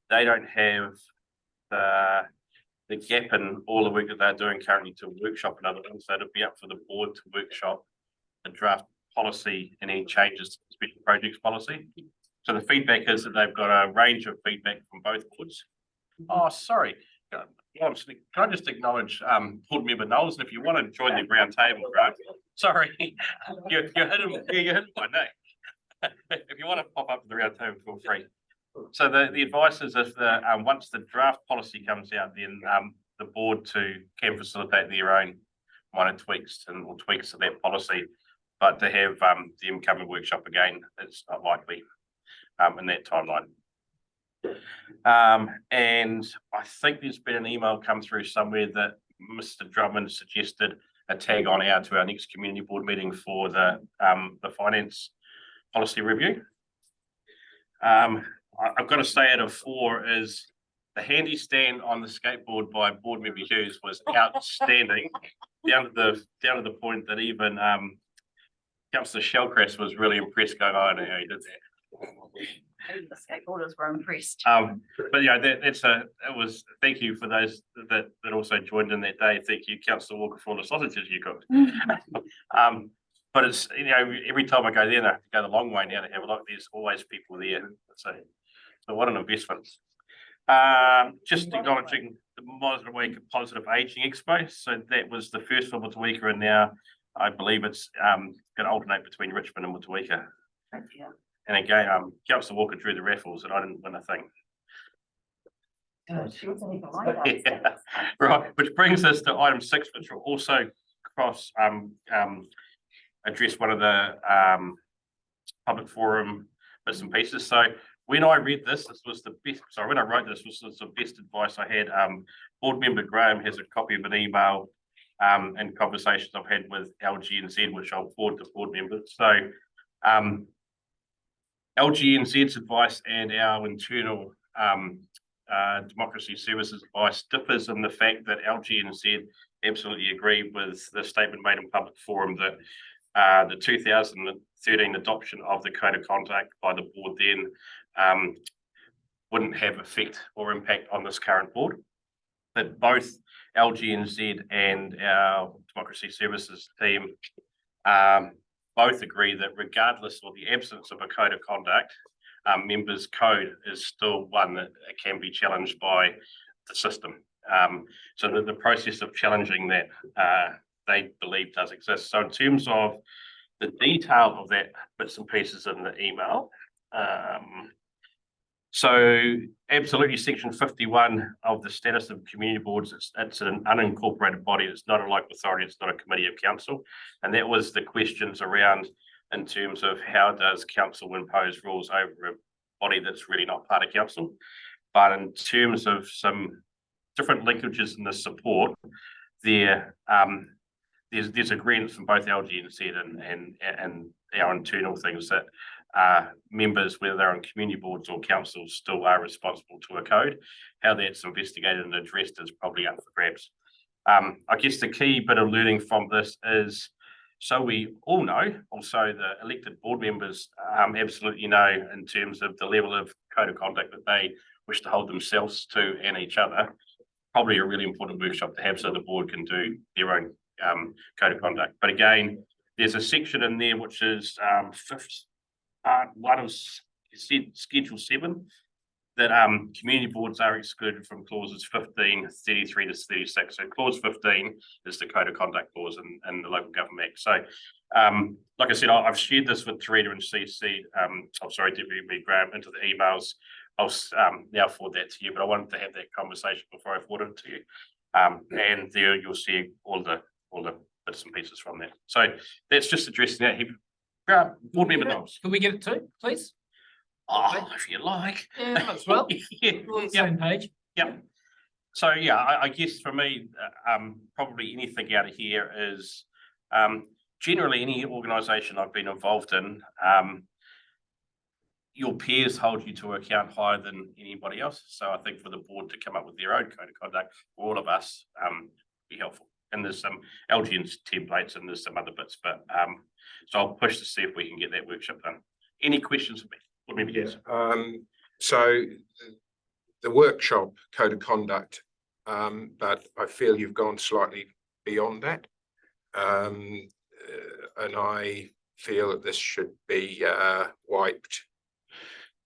they don't have the gap in all the work that they're doing currently to workshop another one. So it'd be up for the board to workshop a draft policy and any changes to the special projects policy. So the feedback is that they've got a range of feedback from both boards. Oh, sorry. Can I just acknowledge Board Member Knowles, and if you want to join the round table, right? Sorry, you're hidden by name. If you want to pop up to the round table, feel free. So the advice is if the once the draft policy comes out, then the board can facilitate their own minor tweaks or tweaks to that policy, but to have them come and workshop again, it's not likely in that timeline. And I think there's been an email come through somewhere that Mr. Drummond suggested a tag on out to our next community board meeting for the finance policy review. I've got to say out of 4 is the handy stand on the skateboard by Board Member Hughes was outstanding, down to the point that even Councillor Shellcrest was really impressed going, I don't know how he did that. The skateboarders were impressed. But yeah, thank you for those that also joined in that day. Thank you, Councillor Walker, for all the sausages you cooked. But it's, you know, every time I go there, I have to go the long way now to have a look. There's always people there. So what an investment. Just acknowledging the Motueka Positive Aging Expo. So that was the first for Motueka, and now I believe it's gonna alternate between Richmond and Motueka. And again, Councillor Walker drew the raffles and I didn't win a thing. Yeah. Right, which brings us to item 6, which will also address one of the public forum bits and pieces. So when I read this, when I wrote this was the best advice I had. Board member Graham has a copy of an email and conversations I've had with LGNZ, which I'll forward to board members. So LGNZ's advice and our internal democracy services advice differs in the fact that LGNZ absolutely agree with the statement made in public forum that the 2013 adoption of the code of conduct by the board then wouldn't have effect or impact on this current board. That both LGNZ and our democracy services team both agree that regardless of the absence of a code of conduct, members' code is still one that can be challenged by the system. So that the process of challenging that they believe does exist. So in terms of the detail of that bits and pieces in the email, so absolutely section 51 of the status of community boards, it's an unincorporated body, it's not a local authority, it's not a committee of council. And that was the questions around in terms of how does council impose rules over a body that's really not part of council. But in terms of some different linkages in the support, there's agreement from both LGNZ and our internal things that members, whether they're on community boards or councils, still are responsible to a code. How that's investigated and addressed is probably up for grabs. I guess the key bit of learning from this is, so we all know, also the elected board members absolutely know in terms of the level of code of conduct that they wish to hold themselves to and each other. Probably a really important workshop to have so the board can do their own code of conduct. But again, there's a section in there which is one of Schedule 7 that community boards are excluded from clauses 15, 33 to 36. So clause 15 is the code of conduct clause in the Local Government Act. So like I said, I've shared this with Teresa and CC, Deputy Graham into the emails. I'll now forward that to you, but I wanted to have that conversation before I forward it to you. And there you'll see all the bits and pieces from that. So that's just addressing that. Board member Knowles. Can we give it to, please? Oh, if you like. Yeah, as well. Yeah. We're on the same page. Yeah. So yeah, I guess for me, probably anything out of here is generally any organisation I've been involved in, your peers hold you to account higher than anybody else. So I think for the board to come up with their own code of conduct for all of us be helpful. And there's some LGN's templates and there's some other bits, but so I'll push to see if we can get that workshop done. Any questions for me? What maybe yes. So the workshop code of conduct, but I feel you've gone slightly beyond that. And I feel that this should be wiped,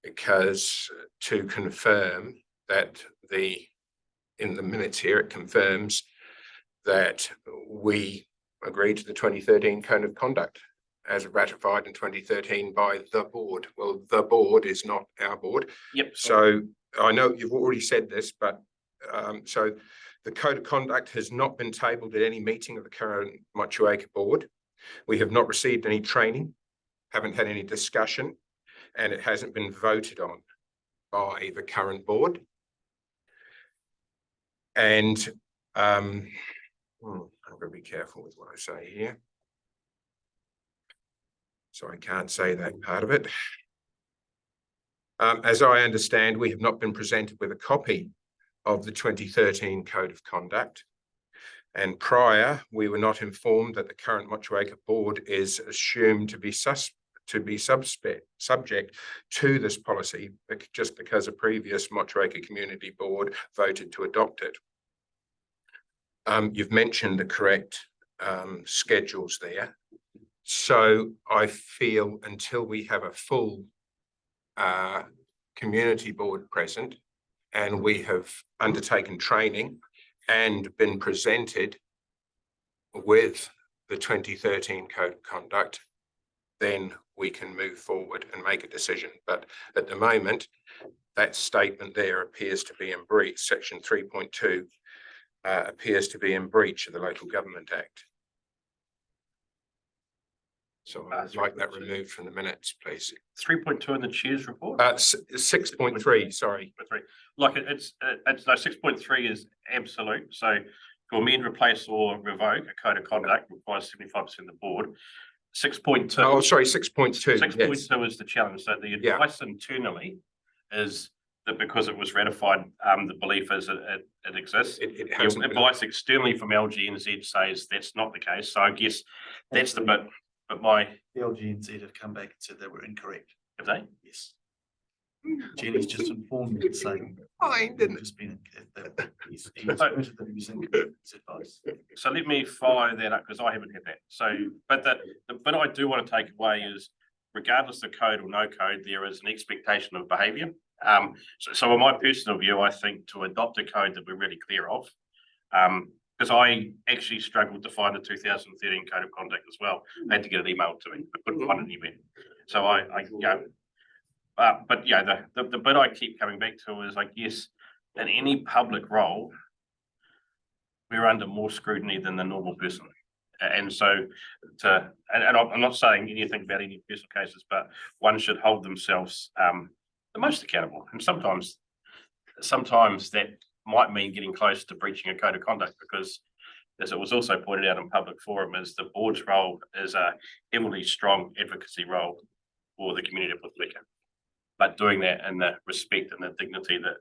because to confirm that in the minutes here, it confirms that we agreed to the 2013 code of conduct as ratified in 2013 by the board. Well, the board is not our board. Yep. So I know you've already said this, but so the code of conduct has not been tabled at any meeting of the current Motueka board. We have not received any training, haven't had any discussion, and it hasn't been voted on by the current board. And I'm going to be careful with what I say here. So I can't say that part of it. As I understand, we have not been presented with a copy of the 2013 Code of Conduct. And prior, we were not informed that the current Motueka board is assumed to be subject to this policy, just because a previous Motueka community board voted to adopt it. You've mentioned the correct schedules there. So I feel until we have a full community board present and we have undertaken training and been presented with the 2013 Code of Conduct, then we can move forward and make a decision. But at the moment, that statement there appears to be in breach. Section 3.2 appears to be in breach of the Local Government Act. So I'd like that removed from the minutes, please. 3.2 in the chair's report? 6.3, sorry. Like it's no, 6.3 is absolute. So to amend, replace or revoke a code of conduct requires 75% of the board. 6.2. Oh, sorry, 6.2. 6.2 is the challenge. So the advice internally is that because it was ratified, the belief is it exists. It hasn't been. Advice externally from LGNZ says that's not the case. So I guess that's the bit. But the LGNZ have come back and said they were incorrect. Have they? Yes. Jenny's just informed me saying. I didn't. Just been, he's admitted that he was incorrect, his advice. So let me follow that up because I haven't had that. So, but the bit I do want to take away is regardless of code or no code, there is an expectation of behaviour. So in my personal view, I think to adopt a code that we're really clear of, because I actually struggled to find the 2013 Code of Conduct as well. I had to get it emailed to me. I couldn't find it anywhere. So I you know, but yeah, the bit I keep coming back to is I guess in any public role, we're under more scrutiny than the normal person. And so and I'm not saying anything about any personal cases, but one should hold themselves the most accountable. And sometimes that might mean getting close to breaching a code of conduct because, as it was also pointed out in public forum, is the board's role is a heavily strong advocacy role for the community of Motueka. But doing that in the respect and the dignity that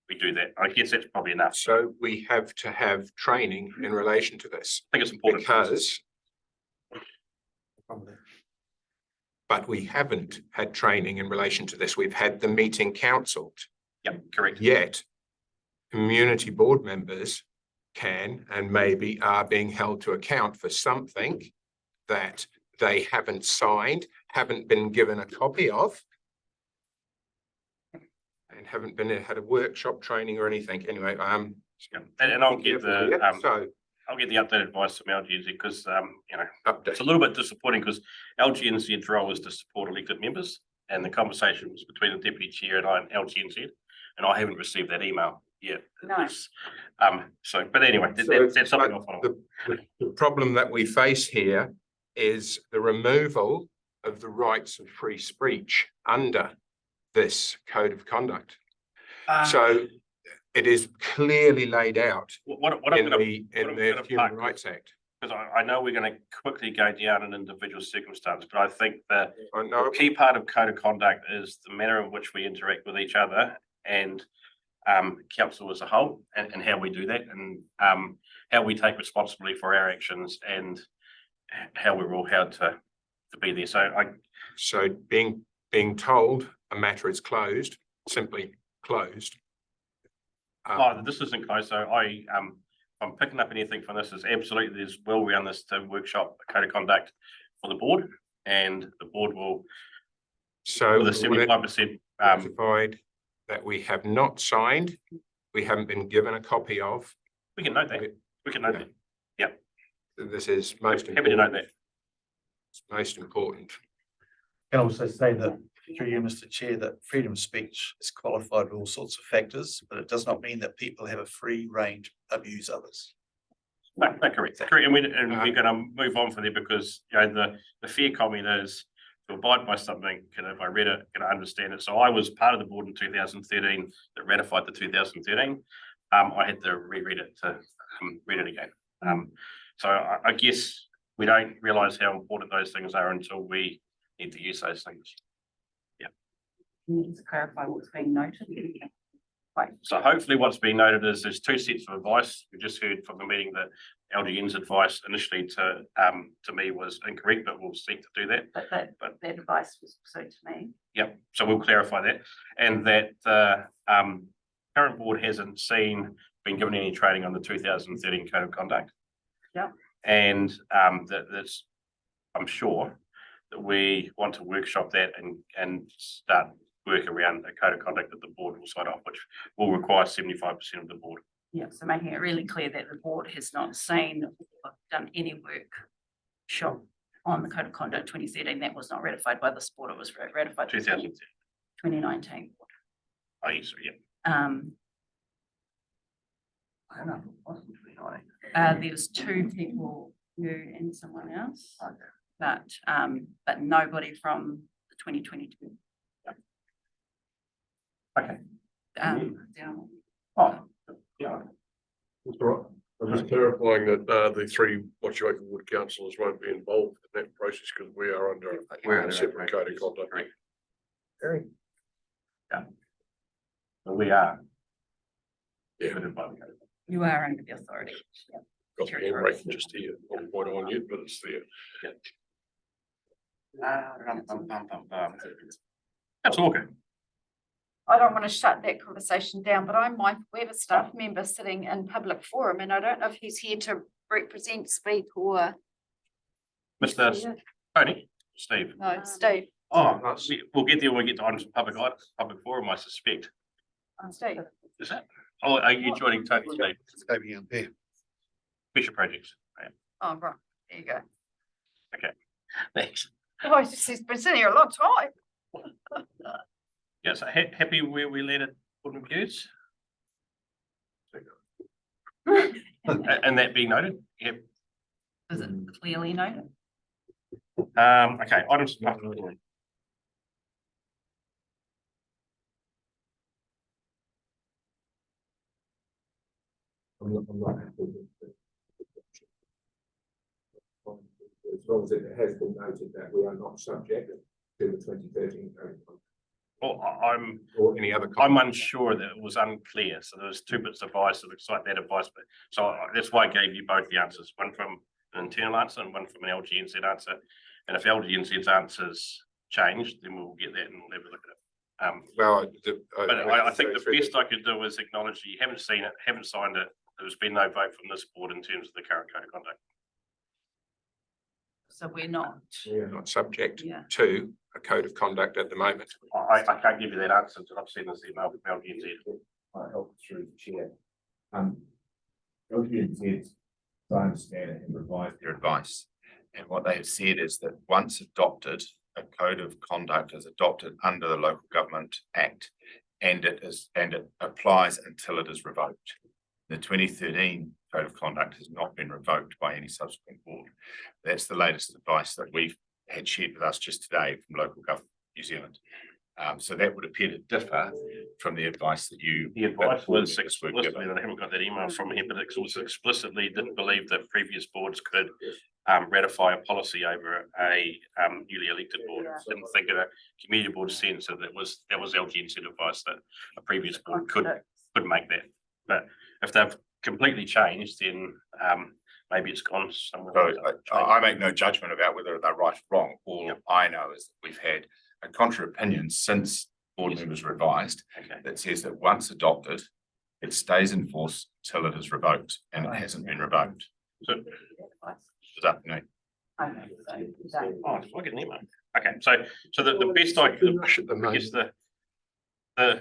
we do that, I guess that's probably enough. So we have to have training in relation to this. I think it's important because, but we haven't had training in relation to this. We've had the meeting counselled. Yep, correct. Yet, community board members can and maybe are being held to account for something that they haven't signed, haven't been given a copy of, and haven't had a workshop training or anything. Anyway, and I'll get I'll get the updated advice from LGNZ because you know it's a little bit disappointing because LGNZ's role is to support elected members, and the conversation was between the deputy chair and I and LGNZ, and I haven't received that email yet. Nice. So, but anyway, that's something I'll follow. The problem that we face here is the removal of the rights of free speech under this code of conduct. So it is clearly laid out in the Human Rights Act. Because I know we're going to quickly go down an individual circumstance, but I think that the key part of code of conduct is the manner in which we interact with each other and council as a whole, and how we do that, and how we take responsibility for our actions, and how we're all held to be there. So being told a matter is closed, simply closed. This isn't closed. So I'm picking up anything from this is absolutely there's well around this to workshop a code of conduct for the board, and the board will. So the 75% notified that we have not signed, we haven't been given a copy of. We can note that. We can note that. Yep. This is most important. Happy to note that. It's most important. Can also say that through you, Mr. Chair, that freedom of speech is qualified with all sorts of factors, but it does not mean that people have a free range to abuse others. No, correct. Correct. And we're going to move on from there because you know the fair comment is to abide by something. If I read it, can I understand it? So I was part of the board in 2013 that ratified the 2013. I had to reread it to read it again. So I guess we don't realise how important those things are until we need to use those things. Yeah. Can you just clarify what's being noted? Right. So hopefully what's being noted is there's two sets of advice. We just heard from the meeting that LGN's advice initially to me was incorrect, but we'll seek to do that. But that advice was also to me. Yep. So we'll clarify that, and that the current board hasn't been given any training on the 2013 Code of Conduct. Yeah. And that's I'm sure that we want to workshop that and start work around a code of conduct that the board will sign off, which will require 75% of the board. Yeah, so making it really clear that the board has not seen or done any work shot on the Code of Conduct 2013, that was not ratified by this board, it was ratified 2019. Oh, yes, yeah. I don't know, if it wasn't 2019. There was two people, you and someone else, but nobody from the 2022. Okay. Down. Oh, yeah. That's all right. I'm just clarifying that the three Motueka Ward councillors won't be involved in that process because we are under a separate code of conduct. Very. Yeah. So we are. Yeah. You are under the authority. Got the handbrake just here, not quite on yet, but it's there. That's all good. I don't want to shut that conversation down, but I'm mindful we have a staff member sitting in public forum and I don't know if he's here to represent, speak or. Mr. Tony, Steve. No, Steve. Oh, we'll get there when we get to items of public forum, I suspect. Steve. Is that? Oh, are you joining Tony, Steve? Staying up there. Special projects. Yeah. Oh, right. There you go. Okay. Thanks. Oh, he's been sitting here a long time. Yeah, so happy where we let it put in views? And that being noted, yep. Is it clearly noted? Okay, items of public forum. I'm not happy with it. As long as it has been noted that we are not subject to the 2013 code. Well, Or any other. I'm unsure that it was unclear, so there was two bits of advice that looks like that advice, but so that's why I gave you both the answers, one from an internal answer and one from an LGNZ answer. And if LGNZ's answers changed, then we'll get that and we'll have a look at it. But I think the best I could do is acknowledge that you haven't seen it, haven't signed it. There's been no vote from this board in terms of the current code of conduct. So we're not. We are not subject Yeah. to a code of conduct at the moment. I can't give you that answer until I've seen this email from LGNZ. I help through the chair. LGNZ, as I understand it, have revised their advice. And what they have said is that once adopted, a code of conduct is adopted under the Local Government Act, and it applies until it is revoked. The 2013 Code of Conduct has not been revoked by any subsequent board. That's the latest advice that we've had shared with us just today from Local Government New Zealand. So that would appear to differ from the advice that you. The advice was explicitly, and I haven't got that email from him, but it was explicitly didn't believe that previous boards could ratify a policy over a newly elected board. Didn't think in a community board sense that that was LGNZ advice that a previous board could make that. But if they've completely changed, then maybe it's gone somewhere. So I make no judgment about whether they're right or wrong. All I know is that we've had a contra opinion since board members revised that says that once adopted, it stays in force till it is revoked, and it hasn't been revoked. So, good afternoon. Oh, I get an email. Okay, so the best I guess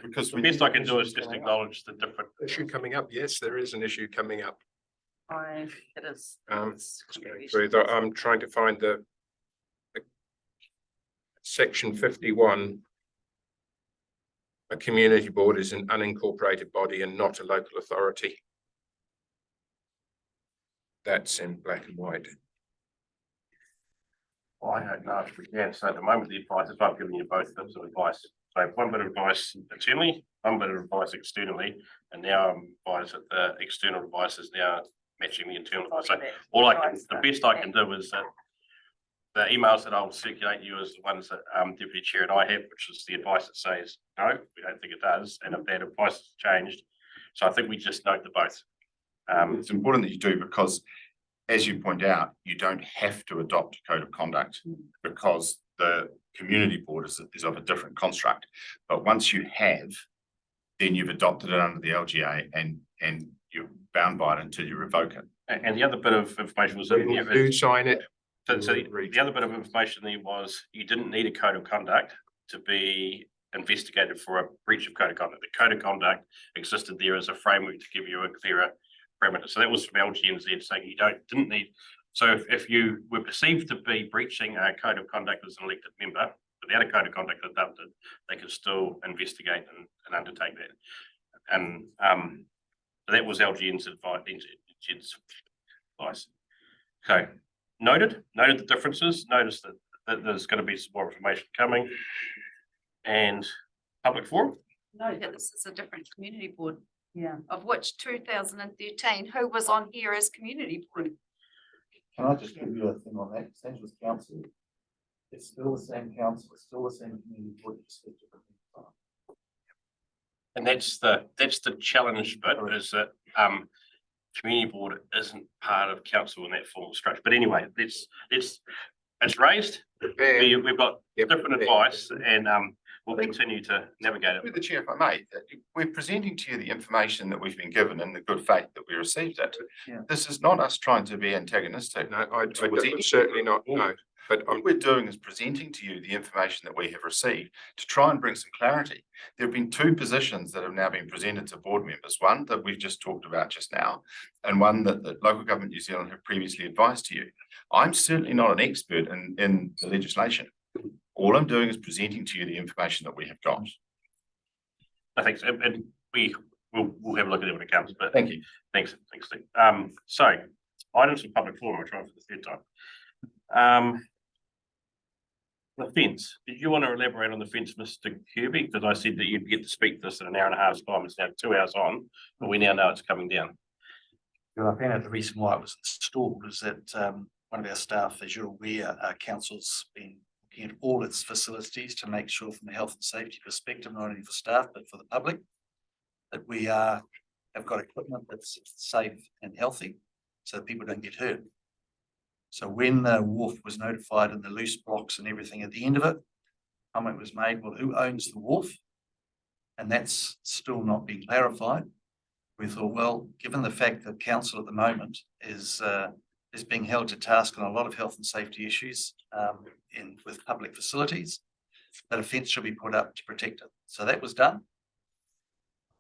because the best I can do is just acknowledge the different issue coming up. Yes, there is an issue coming up. It is. I'm trying to find the section 51. A community board is an unincorporated body and not a local authority. That's in black and white. I don't know if we can. So at the moment, the advice is I've given you both bits of advice. So one bit of advice internally, one bit of advice externally, and now I'm advised that the external advice is now matching the internal advice. So the best I can do is that the emails that I'll circulate you is the ones that Deputy Chair and I have, which is the advice that says, no, we don't think it does. And if that advice has changed, so I think we just note the both. It's important that you do, because as you point out, you don't have to adopt a code of conduct because the community board is of a different construct. But once you have, then you've adopted it under the LGA and you're bound by it until you revoke it. And the other bit of information was in there. Do sign it. So the other bit of information there was you didn't need a code of conduct to be investigated for a breach of code of conduct. The code of conduct existed there as a framework to give you a clearer parameter. So that was from LGNZ saying you didn't need So if you were perceived to be breaching a code of conduct as an elected member, without a code of conduct adopted, they can still investigate and undertake that. And that was LGN's advice. Okay, noted the differences, noticed that there's going to be some more information coming. And public forum? No, that this is a different community board. Yeah. Of which 2013, who was on here as community board? Can I just give you a thing on that? Same with council. It's still the same council, it's still the same community board. Just get different things. And that's the challenge bit, is that community board isn't part of council in that formal structure. But anyway, it's raised. We've got different advice, and we'll continue to navigate it. With the chair, if I may, we're presenting to you the information that we've been given in the good faith that we received it. Yeah. This is not us trying to be antagonistic. No, I would certainly not, no. But What we're doing is presenting to you the information that we have received to try and bring some clarity. There have been two positions that have now been presented to board members, one that we've just talked about just now, and one that the Local Government New Zealand have previously advised to you. I'm certainly not an expert in the legislation. All I'm doing is presenting to you the information that we have got. I think so, and we'll have a look at it when it comes, but Thank you. Thanks, Steve. So items for public forum, we're trying for the third time. The fence, did you want to elaborate on the fence, Mr. Kirby? Because I said that you'd get to speak to this in an hour and a half's time. It's now 2 hours on, but we now know it's coming down. Well, I found out the reason why it was installed is that one of our staff, as you're aware, council's been looking at all its facilities to make sure from a health and safety perspective, not only for staff, but for the public, that we have got equipment that's safe and healthy so that people don't get hurt. So when the wharf was notified and the loose blocks and everything at the end of it, comment was made, well, who owns the wharf? And that's still not been clarified. We thought, well, given the fact that council at the moment is being held to task on a lot of health and safety issues with public facilities, that a fence should be put up to protect it. So that was done.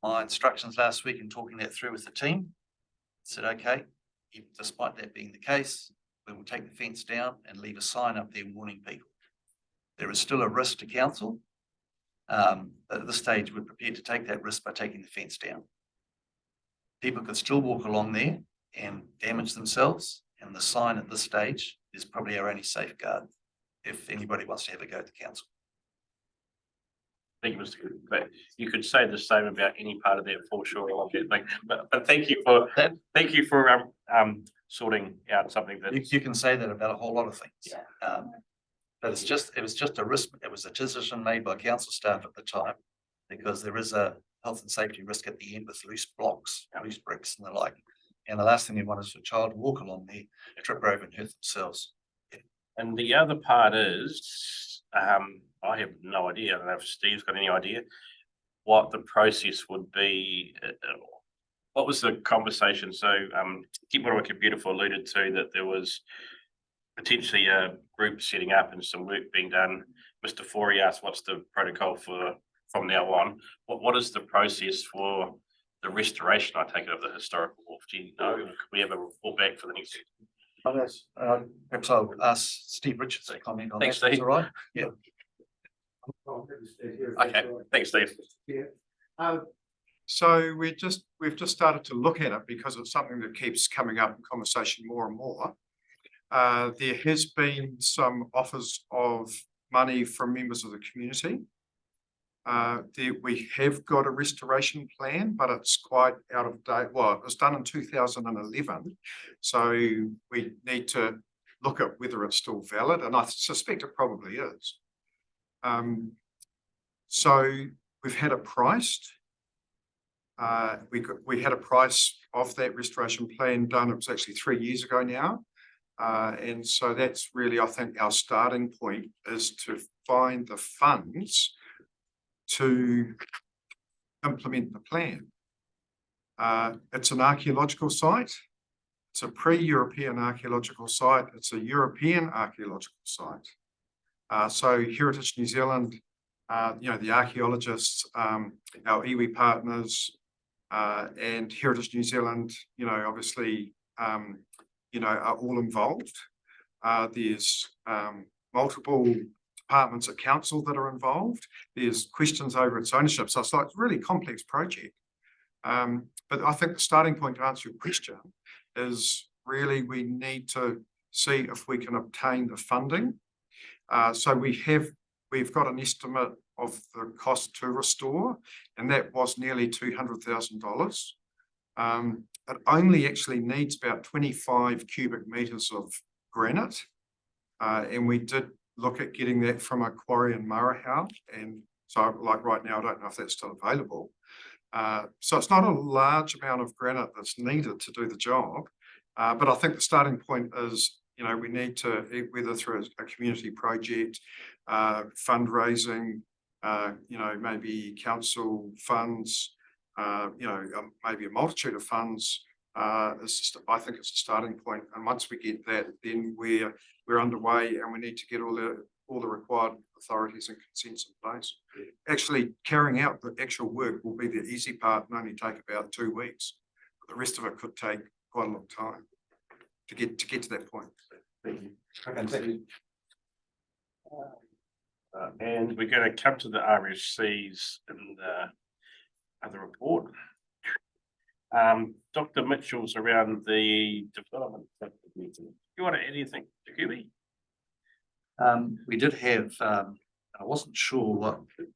My instructions last week in talking that through with the team said, okay, despite that being the case, we will take the fence down and leave a sign up there warning people. There is still a risk to council. But at this stage, we're prepared to take that risk by taking the fence down. People could still walk along there and damage themselves. And the sign at this stage is probably our only safeguard if anybody wants to have a go at the council. Thank you, Mr. Kirby. But you could say the same about any part of that foreshore along that thing. But thank you for that. Thank you for sorting out something that you can say that about a whole lot of things. But it was just a risk. It was a decision made by council staff at the time because there is a health and safety risk at the end with loose blocks, loose bricks and the like. And the last thing we want is for a child to walk along there, trip over and hurt themselves. And the other part is, I have no idea. I don't know if Steve's got any idea what the process would be. What was the conversation? So, Keep Motueka Beautiful alluded to that there was potentially a group setting up and some work being done. Mr. Forey asked, what's the protocol from now on? What is the process for the restoration, I take it, of the historical wharf? Do you know? Could we have a report back for the next? Perhaps I'll ask Steve Richards to comment on that. Thanks, Steve. All right. Yeah. Okay. Thanks, Steve. So we've just started to look at it because it's something that keeps coming up in conversation more and more. There has been some offers of money from members of the community. We have got a restoration plan, but it's quite out of date. Well, it was done in 2011. So we need to look at whether it's still valid, and I suspect it probably is. So we've had it priced. We had a price of that restoration plan done. It was actually 3 years ago now. And so that's really, I think, our starting point is to find the funds to implement the plan. It's an archaeological site. It's a pre-European archaeological site. It's a European archaeological site. So Heritage New Zealand, the archaeologists, our iwi partners, and Heritage New Zealand, obviously are all involved. There's multiple departments at council that are involved. There's questions over its ownership. So it's like a really complex project. But I think the starting point to answer your question is really we need to see if we can obtain the funding. So we've got an estimate of the cost to restore, and that was nearly $200,000. It only actually needs about 25 cubic meters of granite. And we did look at getting that from a quarry in Marahau. And so like right now, I don't know if that's still available. So it's not a large amount of granite that's needed to do the job. But I think the starting point is, we need to, whether through a community project, fundraising, maybe council funds, maybe a multitude of funds. I think it's a starting point. And once we get that, then we're underway, and we need to get all the required authorities and consents in place. Actually, carrying out the actual work will be the easy part and only take about 2 weeks. But the rest of it could take quite a long time to get to that point. Thank you. Okay, thank you. And we're going to come to the RFCs in the other report. Dr. Mitchell's around the development meeting. You want to add anything to QB? We did have, I wasn't sure what the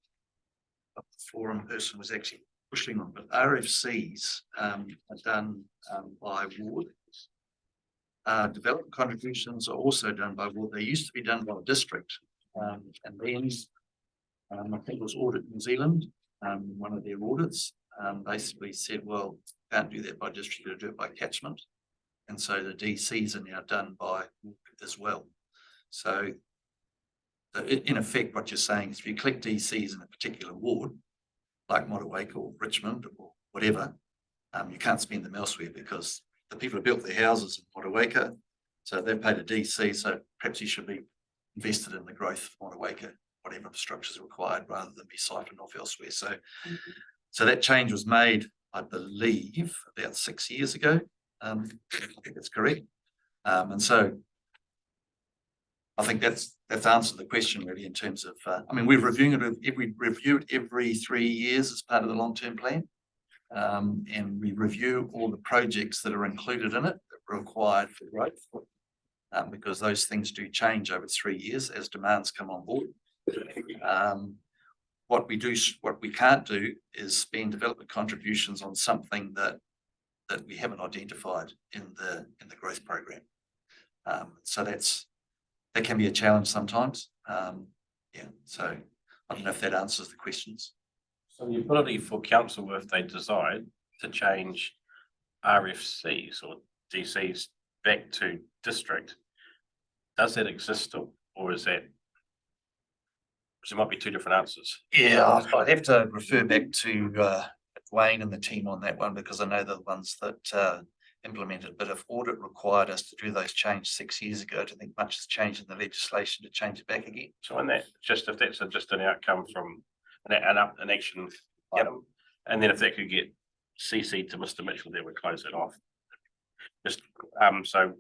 forum person was actually pushing on, but RFCs are done by ward. Development contributions are also done by ward. They used to be done by district. And then I think it was Audit New Zealand, one of their audits, basically said, well, can't do that by district, you do it by catchment. And so the DCs are now done by ward as well. So in effect, what you're saying is if you click DCs in a particular ward, like Motueka or Richmond or whatever, you can't spend them elsewhere because the people who built their houses in Motueka, so they've paid a DC, so perhaps you should be invested in the growth of Motueka, whatever infrastructure is required, rather than be siphoned off elsewhere. So, so that change was made, I believe, about 6 years ago. I think that's correct. And so I think that's answered the question really in terms of, I mean, we're reviewing it, we review it every 3 years as part of the long-term plan. And we review all the projects that are included in it that are required for growth. Because those things do change over 3 years as demands come on board. What we can't do is spend development contributions on something that we haven't identified in the growth program. So that can be a challenge sometimes. Yeah, so I don't know if that answers the questions. So the ability for council, if they decide to change RFCs or DCs back to district, does that exist still, or is that? Because there might be two different answers. Yeah, I'd have to refer back to Wayne and the team on that one because I know they're the ones that implemented. But if audit required us to do those changes 6 years ago, I don't think much has changed in the legislation to change it back again. So in that, just if that's just an outcome from an action, yep. And then if that could get CC'd to Mr. Mitchell, that would close it off. Just so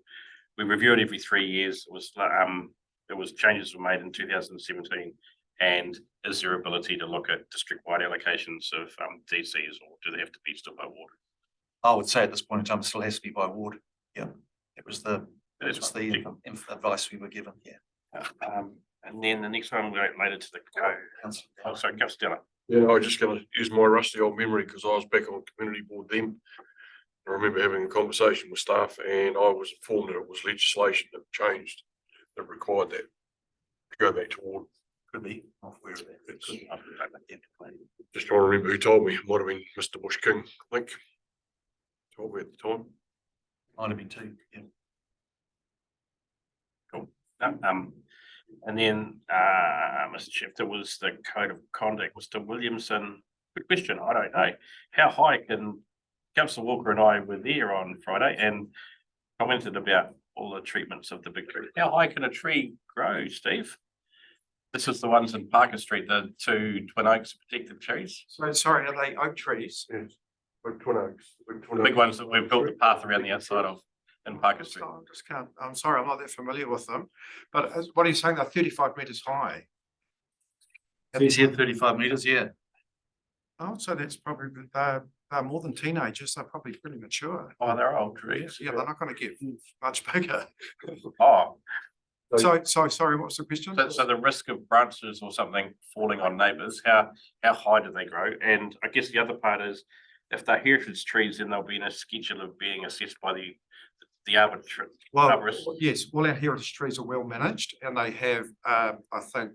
we review it every 3 years. It was changes were made in 2017. And is there ability to look at district-wide allocations of DCs, or do they have to be still by ward? I would say at this point in time, it still has to be by ward. Yeah, it was the advice we were given. Yeah. And then the next one related to the code. Oh, sorry, Councillor. Yeah, I was just going to use my rusty old memory because I was back on community board then. I remember having a conversation with staff and I was informed that it was legislation that changed that required that to go back to ward. Could be. Not aware of that. Just trying to remember who told me. It might have been Mr. Bush King, I think. Told me at the time. Might have been too. Yeah. Cool. And then, Mr. Chief, there was the code of conduct. Mr. Williamson, good question. I don't know. How high can Councillor Walker and I were there on Friday and commented about all the treatments of the big tree. How high can a tree grow, Steve? This is the ones in Parker Street, the 2 twin oaks protected trees. So sorry, are they oak trees? Yes, like twin oaks. The big ones that we've built the path around the outside of. in Parker Street. I just can't, I'm sorry, I'm not that familiar with them, but what are you saying? They're 35 meters high. He's here 35 meters, yeah. Oh, so that's probably, they're more than teenagers. They're probably pretty mature. Oh, they're old trees. Yeah, they're not going to get much bigger. Oh, Sorry, what was the question? so the risk of branches or something falling on neighbours, how high do they grow? And I guess the other part is, if they're heritage trees, then they'll be in a schedule of being assessed by the arborist. Yes, all our heritage trees are well managed and they have, I think,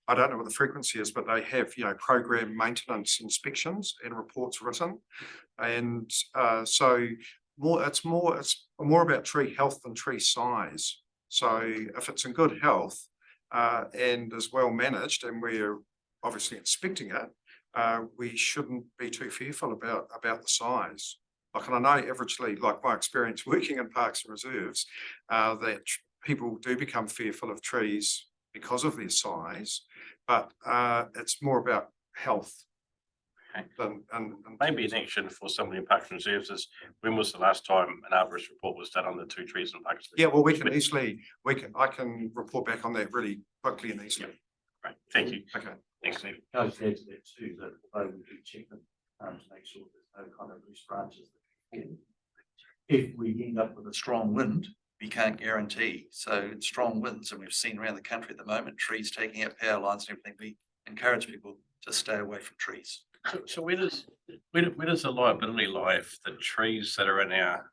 I don't know what the frequency is, but they have, program maintenance inspections and reports written. And so it's more about tree health than tree size. So if it's in good health and is well managed and we're obviously inspecting it, we shouldn't be too fearful about the size. And I know averagely, like my experience working in parks and reserves, that people do become fearful of trees because of their size, but it's more about health. Okay. Maybe an action for somebody in Parks and Reserves is, when was the last time an arborist report was done on the 2 trees in Parks? Yeah, well, I can report back on that really quickly and easily. Right, thank you. Okay. Thanks, Steve. I would add to that too, that they will do check them to make sure there's no kind of loose branches. If we end up with a strong wind, we can't guarantee. So strong winds, and we've seen around the country at the moment, trees taking out power lines and everything. We encourage people to stay away from trees. So where does the liability lie if the trees that are in are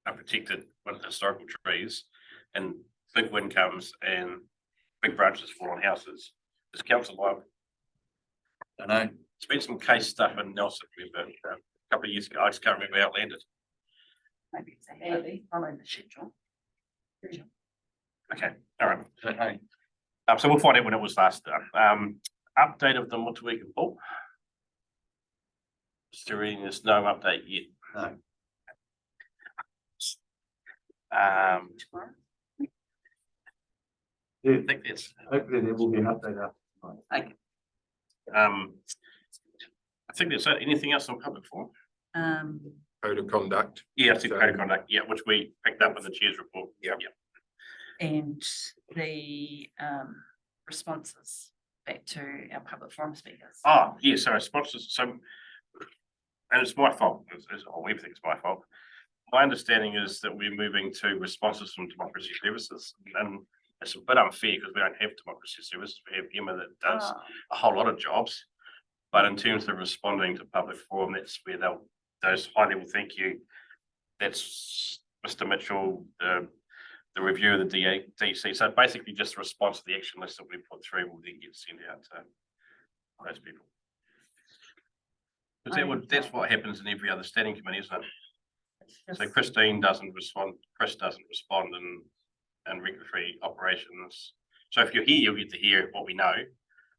protected with historical trees, and big wind comes and big branches fall on houses? Is council liable? I know. There's been some case stuff in Nelson, remember, a couple of years ago. I just can't remember how it landed. Maybe it's a heavy, following the schedule. Okay, all right. Okay. So we'll find out when it was last done. Update of the Motueka pool. There's no update yet. No. I think that's. Hopefully there will be an update after tonight. Okay. I think there's anything else on public forum. Code of conduct. Yeah, I think code of conduct. Yeah, which we picked up in the chair's report. Yeah. And the responses back to our public forum speakers. Oh, yeah, so responses, and it's my fault, everything's my fault. My understanding is that we're moving to responses from democracy services, and it's a bit unfair because we don't have democracy services. We have Emma that does a whole lot of jobs, but in terms of responding to public forum, that's where those high level thank you. That's Mr. Mitchell, the review of the DC. So basically just a response to the action list that we put through will then get sent out to those people. Because that's what happens in every other standing committee, isn't it? So Christine doesn't respond, Chris doesn't respond in regulatory operations. So if you're here, you'll get to hear what we know.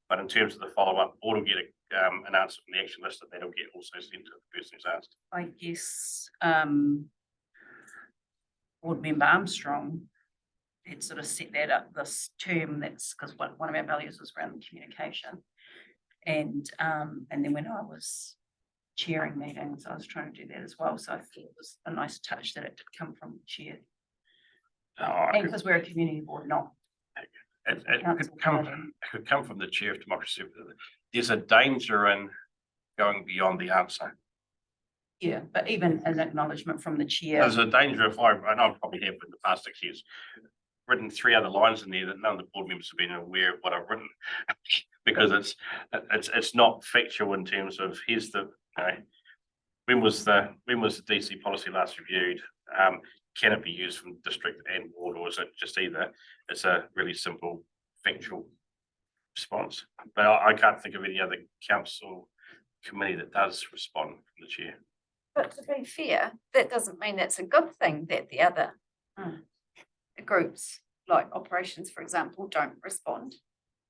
But in terms of the follow-up, board will get an answer from the action list that that'll get also sent to the person who's asked. I guess board member Armstrong had sort of set that up this term. That's because one of our values was around communication. And then when I was chairing meetings, I was trying to do that as well. So I thought it was a nice touch that it did come from the chair. And because we're a community board, not it could come from the chair of democracy. There's a danger in going beyond the answer. Yeah, but even an acknowledgement from the chair. There's a danger if I probably have in the past 6 years, written 3 other lines in there that none of the board members have been aware of what I've written, because it's not factual in terms of here's the when was the DC policy last reviewed? Can it be used from district and ward, or is it just either? It's a really simple factual response. But I can't think of any other council committee that does respond from the chair. But to be fair, that doesn't mean that's a good thing that the other groups, like operations, for example, don't respond.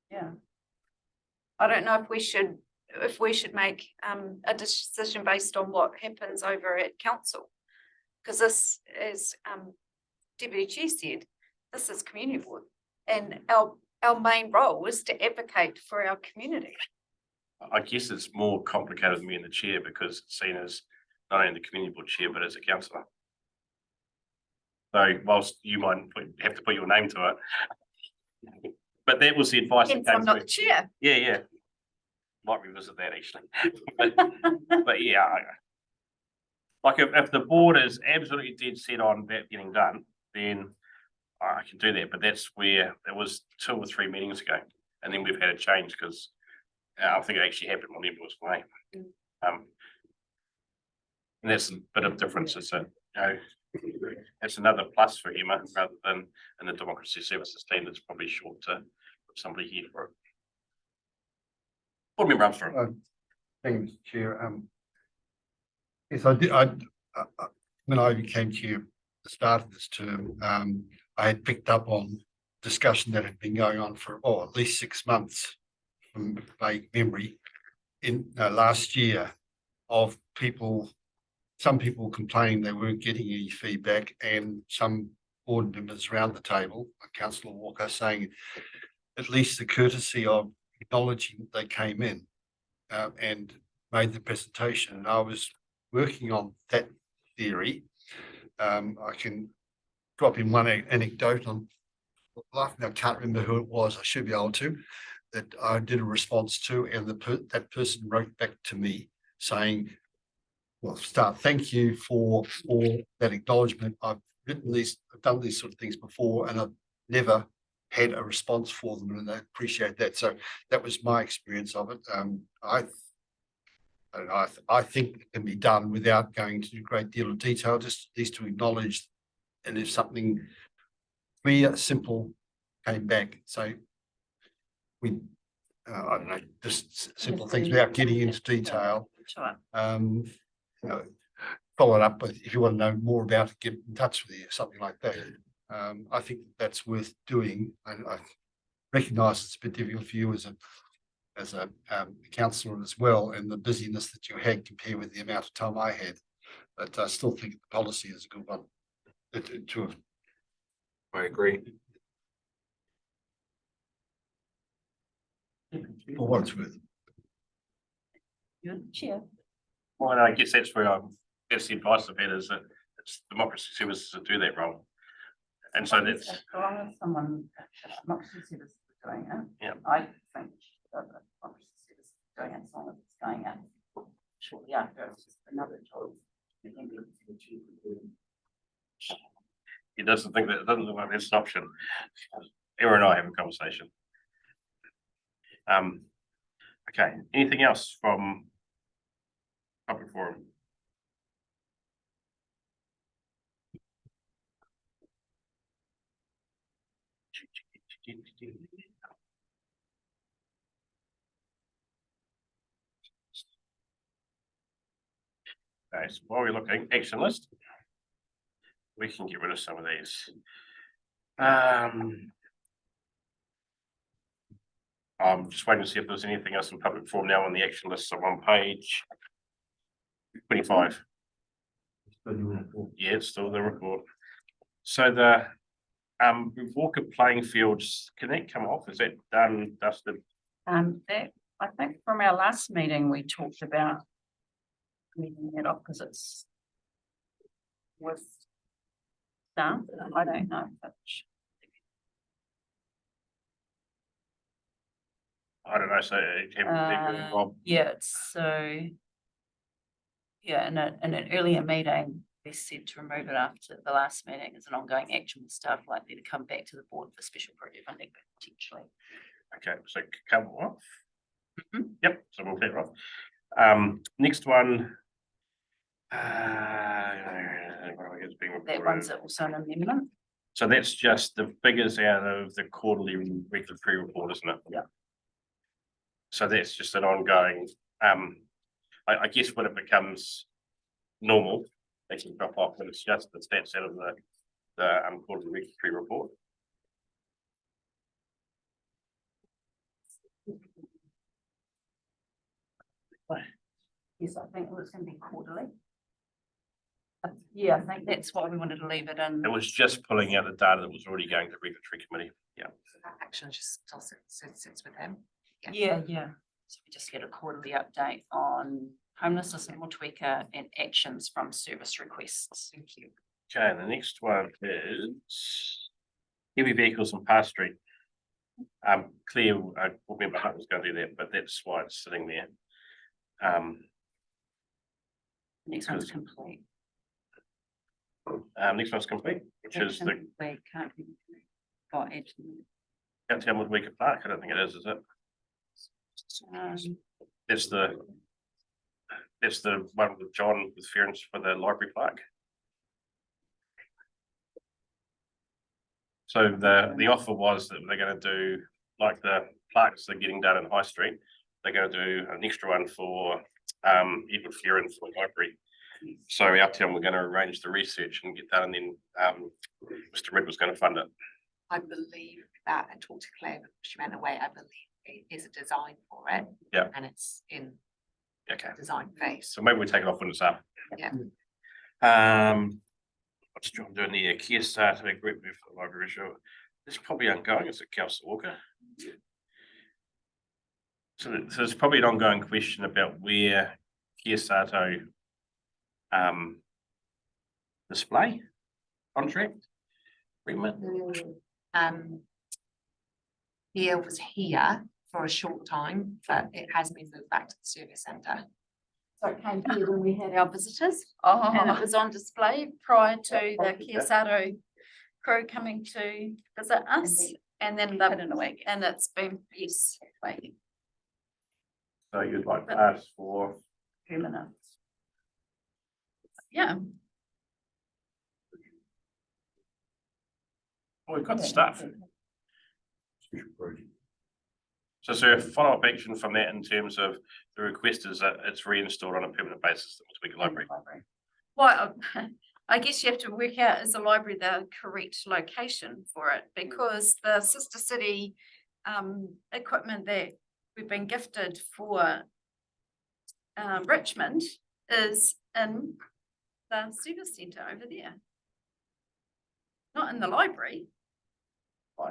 Yeah. I don't know if we should make a decision based on what happens over at council. Because this, as Deputy Chair said, this is community board, and our main role is to advocate for our community. I guess it's more complicated than me and the chair, because it's seen as not only the community board chair, but as a councillor. So whilst you might have to put your name to it. But that was the advice that Hence, came I'm not through. the chair. Yeah, yeah. Might revisit that actually. But yeah, like if the board is absolutely dead set on that getting done, then I can do that. But that's where it was 2 or 3 meetings ago, and then we've had a change because I think it actually happened on Emma's way. And that's a bit of difference, is that, you know, that's another plus for Emma rather than in the democracy services team. That's probably short to put somebody here for it. Board member Armstrong. Thank you, Mr. Chair. Yes, I did. When I became chair at the start of this term, I had picked up on discussion that had been going on for at least 6 months from vague memory in last year of some people complaining they weren't getting any feedback, and some board members around the table, like Councillor Walker, saying at least the courtesy of acknowledging that they came in and made the presentation. And I was working on that theory. I can drop in one anecdote on life. I can't remember who it was. I should be able to. That I did a response to, and that person wrote back to me saying, "Well, thank you for that acknowledgement. I've done these sort of things before, and I've never had a response for them, and I appreciate that." So that was my experience of it. I think it can be done without going into a great deal of detail, just at least to acknowledge, and if something clear, simple came back. So I don't know, just simple things without getting into detail. Sure. Follow it up with, if you want to know more about it, get in touch with you, something like that. I think that's worth doing. I recognise it's a bit difficult for you as a councillor as well, and the busyness that you had compared with the amount of time I had. But I still think the policy is a good one. I agree. For what it's worth. You're the chair. Well, and I guess that's where that's the advice I've had, is that it's democracy services that do that role. And so that's. As long as someone, democracy services is doing it. Yeah. I think that democracy services is doing it, as long as it's going out shortly after, it's just another job. He doesn't think that, it doesn't look like that's an option. Emma and I have a conversation. Okay, anything else from public forum? Okay, so while we're looking, action list, we can get rid of some of these. I'm just waiting to see if there's anything else in public forum now on the action list. So on page 25. Yeah, it's still the report. So the Walker playing fields, can that come off? Is that done, dusted? That, I think from our last meeting, we talked about leaving that off because it's with staff. I don't know. I don't know, so yeah, so yeah, in an earlier meeting, we said to remove it after the last meeting as an ongoing action with staff likely to come back to the board for special project funding potentially. Okay, so come off. Yep, so we'll clear off. Next one. That one's also an amendment. So that's just the figures out of the quarterly regulatory report, isn't it? Yeah. So that's just an ongoing, I guess when it becomes normal, they can drop off, but it's just the stats out of the quarterly regulatory report. Yes, I think it was going to be quarterly. Yeah, I think that's why we wanted to leave it in. It was just pulling out the data that was already going to regulatory committee. Yeah. Action just sits with them. Yeah. So we just get a quarterly update on homelessness in Motueka and actions from service requests. Thank you. Okay, and the next one is heavy vehicles on Park Street. Claire, I remember Hunt was going to do that, but that's why it's sitting there. Next one's complete. Next one's complete, which is the Complete, can't be. Got it. Can't tell Motueka Park. I don't think it is it? That's the one with John with Ference for the library plaque. So the offer was that they're going to do like the plaques they're getting done in High Street. They're going to do an extra one for Edward Ference for the library. So our team we're going to arrange the research and get that, and then Mr. Red was going to fund it. I believe that, and talked to Claire, but she ran away. I believe it is a design for it. Yeah. And it's in Okay. design phase. So maybe we take it off when it's up. Yeah. What's John doing the Kia starter group with the library issue? It's probably ongoing. Is it Councillor Walker? So there's probably an ongoing question about where Kia Sato display contract agreement. Neil was here for a short time, but it has been moved back to the service centre. So it came here when we had our visitors, and it was on display prior to the Kia Sato crew coming to visit us, and then they've been away, and it's been, yes, waiting. So you'd like to ask for 2 minutes. Yeah. Well, we've got the stuff. So is there a follow-up action from that in terms of the request is that it's reinstalled on a permanent basis at the Motueka Library? Well, I guess you have to work out, is the library the correct location for it? Because the sister city equipment that we've been gifted for Richmond is in the service centre over there. Not in the library.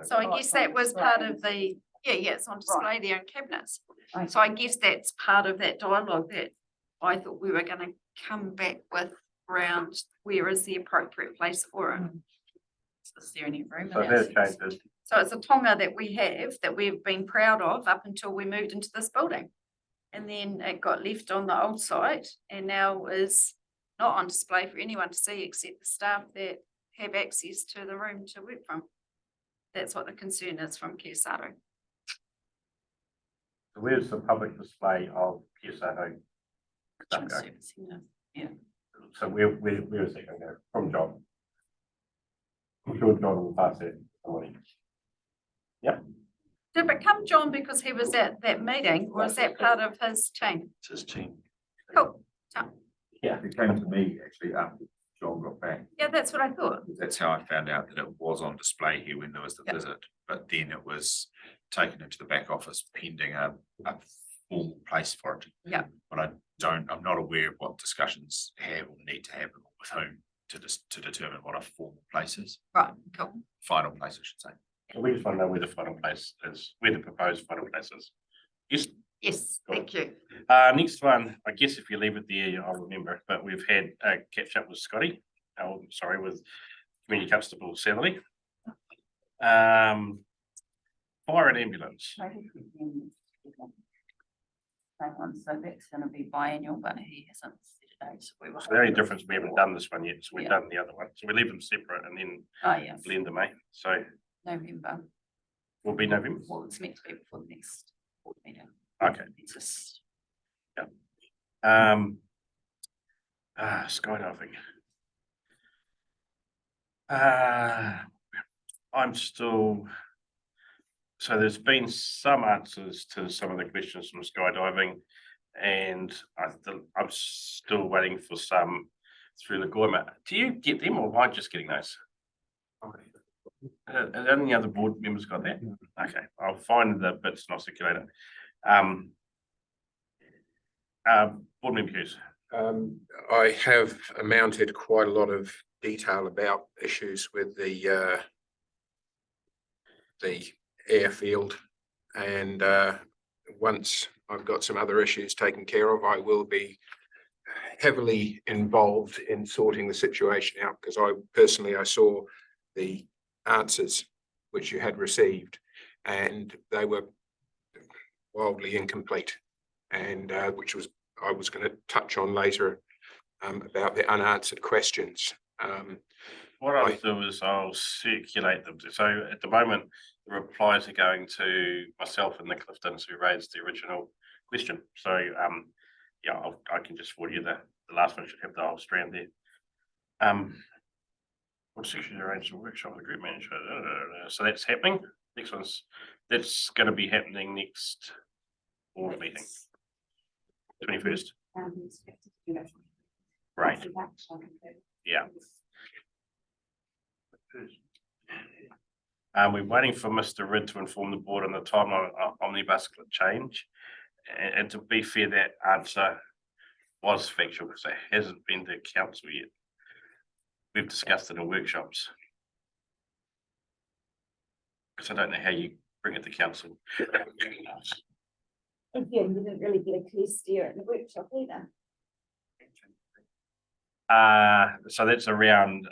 So I guess that was part of the, yeah, it's on display there in cabinets. So I guess that's part of that dialogue that I thought we were gonna come back with around where is the appropriate place for it. Is there any room? So there's changes. So it's a tonga that we have that we've been proud of up until we moved into this building. And then it got left on the old site and now is not on display for anyone to see except the staff that have access to the room to work from. That's what the concern is from Kia Sato. So where's the public display of Kia Sato stuff going? Yeah. So where is that going to go? From John? I'm sure John will pass it to somebody. Yeah. Did it become John because he was at that meeting, or is that part of his team? It's his team. Cool. Yeah. It came to me actually after John got back. Yeah, that's what I thought. That's how I found out that it was on display here when there was the visit, but then it was taken into the back office pending a formal place for it. Yeah. But I'm not aware of what discussions have or need to happen with whom to determine what a formal place is. Right, cool. Final place, I should say. So we just want to know where the final place is, where the proposed final place is. Yes. Yes, thank you. Next one, I guess if you leave it there, I'll remember it, but we've had a catch up with Scotty. Oh, sorry, with Community Constable Sally. Fire and ambulance. So that's gonna be biannual, but he hasn't said a date, so we will. So the only difference, we haven't done this one yet, so we've done the other one. So we leave them separate and then blend them, eh? So November. will be November. Well, it's meant to be before the next board meeting. Okay. It's just. Skydiving. I'm still. So there's been some answers to some of the questions from skydiving, and I'm still waiting for some through the Gourmet. Do you get them, or am I just getting those? Have any other board members got that? Okay, I'll find the bits and I'll circulate it. Board member Hughes. I have mounted quite a lot of detail about issues with the airfield, and once I've got some other issues taken care of, I will be heavily involved in sorting the situation out, because I saw the answers which you had received, and they were wildly incomplete, and which was I was going to touch on later about the unanswered questions. What I'll do is I'll circulate them. So at the moment, the replies are going to myself and the Cliftons who raised the original question. So yeah, I can just forward you the last one. Should have the whole strand there. What section arranged the workshop with the group manager? So that's happening. Next that's going to be happening next board meeting, 21st. Right. Yeah. We're waiting for Mr. Ridd to inform the board on the timeline on omnibus change. And to be fair, that answer was factual because it hasn't been to council yet. We've discussed it in workshops. Because I don't know how you bring it to council. Again, you didn't really get a clear steer in the workshop either. So that's around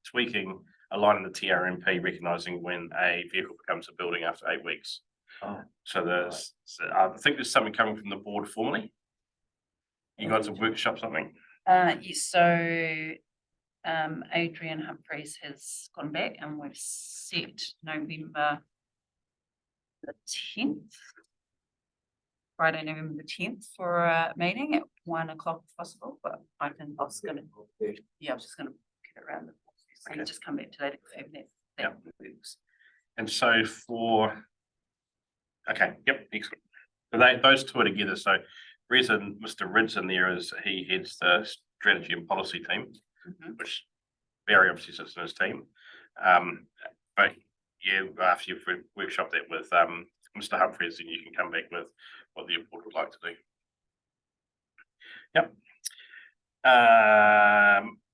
tweaking, aligning the TRMP, recognising when a vehicle becomes a building after 8 weeks. Oh. So I think there's something coming from the board formally. You guys have workshop something? Yes, so Adrian Humphreys has gone back and we've set November the 10th. Friday, November the 10th for a meeting at 1 o'clock if possible, but I was just gonna get it around the, so you just come back to that and confirm that works. And so okay, yep, excellent. So those two are together. So the reason Mr. Ridd's in there is he heads the strategy and policy team, which Barry obviously sits in his team. But yeah, after you've workshopped that with Mr. Humphreys, then you can come back with what the board would like to do. Yep.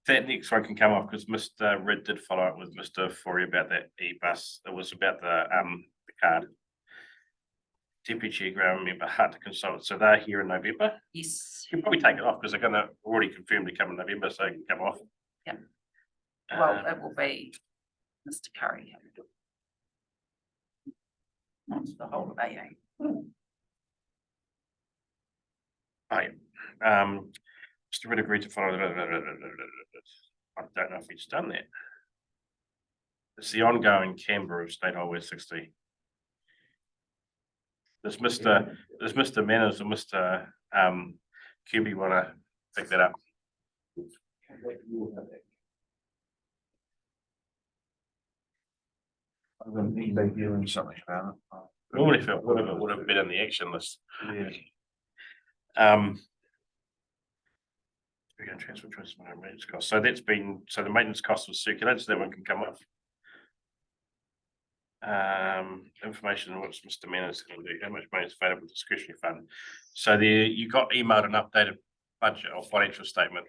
That next one can come off because Mr. Ridd did follow up with Mr. Forey about that e-bus. It was about the card. Deputy Chair Graham member hard to consult. So they're here in November. Yes. You can probably take it off because they're gonna already confirmed to come in November, so it can come off. Yeah. Well, it will be Mr. Curry. Not the whole of AA. Right. Mr. Ridd agreed to follow. I don't know if he's done that. It's the ongoing Canberra of State Highway 60. Does Mr. Manners or Mr. QB want to pick that up? I wouldn't need to be doing something about it. Normally, if it would have been in the action list. Yeah. We're going to transfer maintenance costs. So that's been, so the maintenance cost was circulated, so that one can come off. Information on what Mr. Manners going to do, how much money is available discretionary fund. So there, you got emailed an updated budget or financial statement.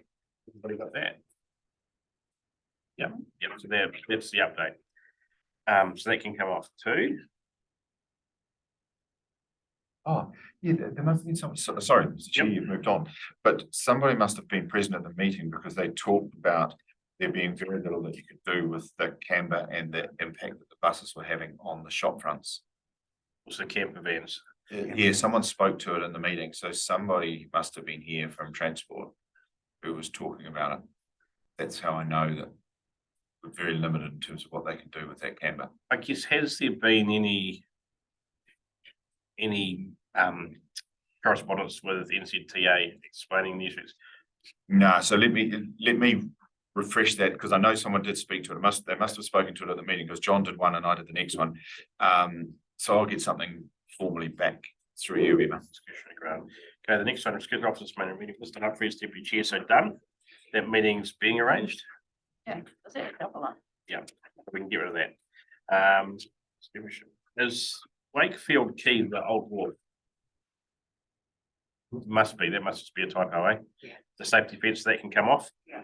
Everybody got that? Yep, so there, that's the update. So that can come off too. Oh, yeah, there must have been some, sorry, Mr. Chair, you've moved on, but somebody must have been present at the meeting because they talked about there being very little that you could do with the camber and the impact that the buses were having on the shop fronts. Also camper vans. Yeah, someone spoke to it in the meeting, so somebody must have been here from transport who was talking about it. That's how I know that we're very limited in terms of what they can do with that camber. I guess, has there been any correspondence with NZTA explaining the issues? No, so let me refresh that because I know someone did speak to it. They must have spoken to it at the meeting because John did one and I did the next one. So I'll get something formally back through you, Emma. Okay, the next one is scheduled officers main meeting. Mr. Humphreys, Deputy Chair, so done. That meeting's being arranged. Yeah, that's it. Yeah, we can get rid of that. Is Wakefield Key the old wharf? Must be, that must just be a typo, eh? Yeah. The safety fence that can come off. Yeah.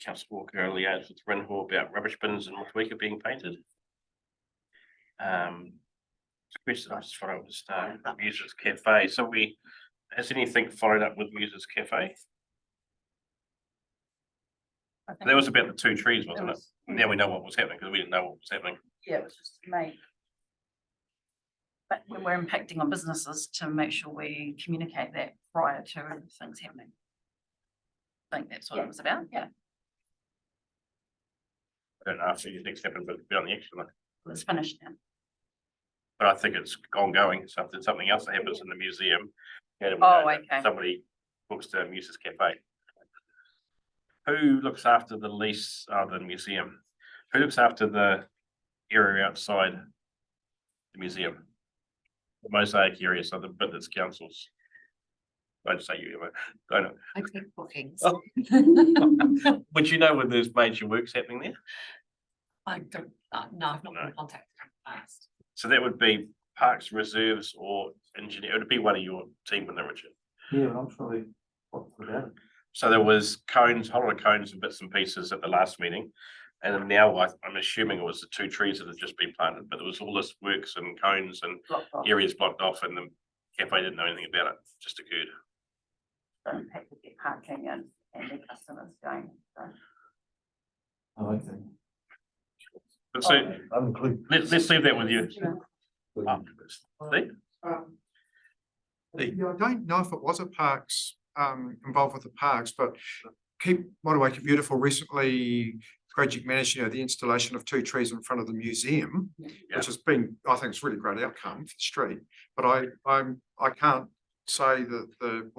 Councillor Walker liaised with Rinhall about rubbish bins and Motueka being painted. Question I just followed was Users Cafe. So we Has anything followed up with Muses Cafe? That was about the 2 trees, wasn't it? Now we know what was happening because we didn't know what was happening. Yeah, it was just made. But when we're impacting on businesses to make sure we communicate that prior to things happening. I think that's what it was about, yeah. I don't know if anything's happened, but beyond the action. It's finished now. But I think it's ongoing. So if there's something else that happens in the museum, yeah, we Oh, know that okay. somebody books to Muses Cafe. Who looks after the lease of the museum? Who looks after the area outside the museum? The mosaic area, so the bit that's councils. I just say you, Emma. I know. I take bookings. Oh. Would you know when there's major works happening there? I don't, no, I've not been contacted in the past. So that would be parks, reserves, or engineer. It would be one of your team, wouldn't it, Richard? Yeah, I'm sorry. What's about it? So there was cones, a whole lot of cones and bits and pieces at the last meeting. And then now I'm assuming it was the 2 trees that had just been planted, but there was all this works and cones and areas blocked off and the cafe didn't know anything about it, just occurred. So impacted their parking and their customers going. So. Oh, okay. But so let's leave that with you. Steve? Yeah, I don't know if it was a parks, involved with the parks, but Keep Motueka Beautiful recently project managed, the installation of 2 trees in front of the museum, which has been, I think it's a really great outcome for the street. But I can't say that the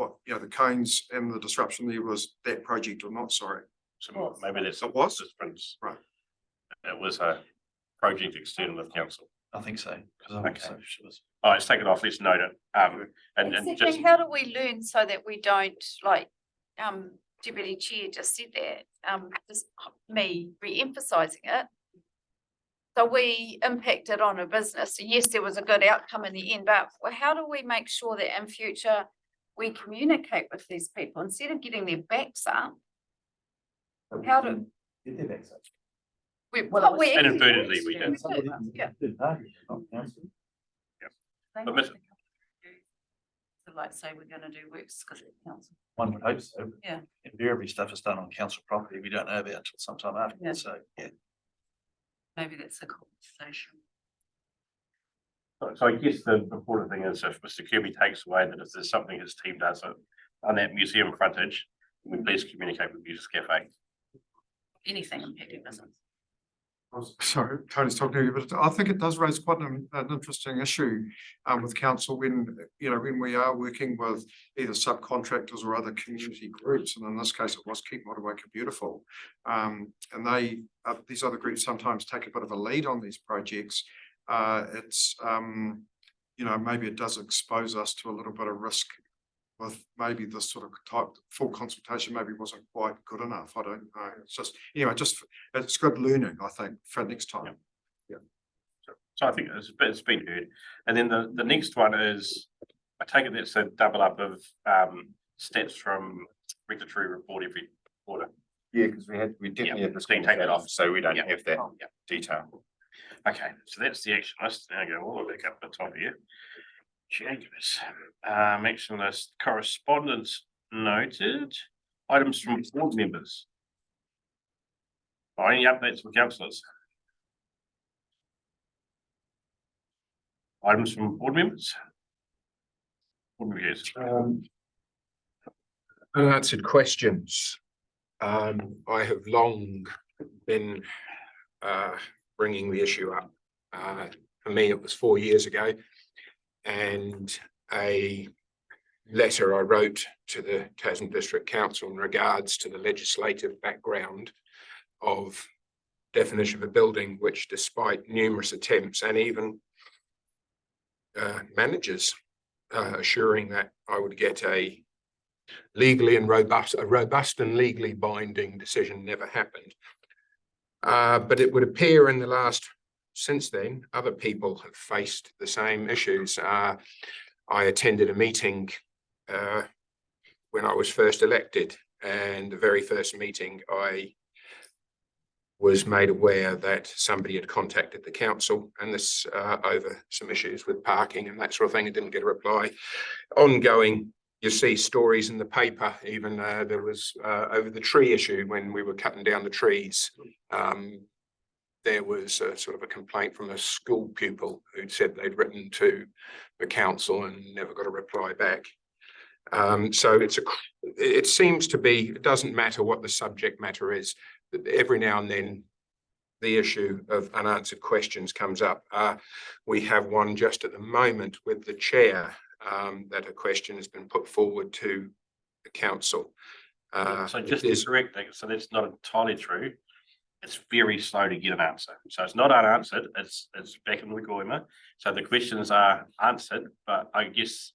cones and the disruption there was that project or not, sorry. So maybe that's it was difference. Right. It was a project external of council. I think so. Okay. All right, let's take it off. Let's note it. And just How do we learn so that we don't Deputy Chair just said that, just me re-emphasising it. So we impacted on a business. Yes, there was a good outcome in the end, but how do we make sure that in future we communicate with these people instead of getting their backs up? How do Get their backs up. inadvertently we did. Yeah. But So like say we're gonna do works because it's council. One would hope so. Yeah. Invariably stuff is done on council property. We don't know about until sometime after. Yeah. So, yeah. Maybe that's a conversation. So I guess the important thing is if Mr. Kirby takes away that if there's something his team does on that museum frontage, we please communicate with Muses Cafe. Anything impacting business. Sorry, Tony's talking to you, but I think it does raise quite an interesting issue with council when we are working with either subcontractors or other community groups, and in this case it was Keep Motueka Beautiful, and these other groups sometimes take a bit of a lead on these projects. It's maybe it does expose us to a little bit of risk with maybe this sort of type full consultation maybe wasn't quite good enough. I don't know. It's just it's good learning, I think, for next time. Yeah. So I think it's been heard. And then the next one is, I take it that's a double up of stats from regulatory report every quarter. Yeah, because we definitely have to take that off, so we don't have that detail. Okay, so that's the action list. Now go all the way back up the top here. Changes. Action list, correspondence noted. Items from board members. Or any updates from councillors? Items from board members? Board members. Unanswered questions. I have long been bringing the issue up. For me, it was 4 years ago, and a letter I wrote to the Tasman District Council in regards to the legislative background of definition of a building, which despite numerous attempts and even managers assuring that I would get a robust and legally binding decision, never happened. But it would appear in the last, since then, other people have faced the same issues. I attended a meeting when I was first elected, and the very first meeting I was made aware that somebody had contacted the council, and this over some issues with parking and that sort of thing, and didn't get a reply. Ongoing you see stories in the paper, even there was over the tree issue when we were cutting down the trees. There was a sort of a complaint from a school pupil who'd said they'd written to the council and never got a reply back. So it seems to be, it doesn't matter what the subject matter is, that every now and then the issue of unanswered questions comes up. We have one just at the moment with the chair, that a question has been put forward to the council. So just to correct that, so that's not entirely true. It's very slow to get an answer. So it's not unanswered, it's back in the Goima. So the questions are answered, but I guess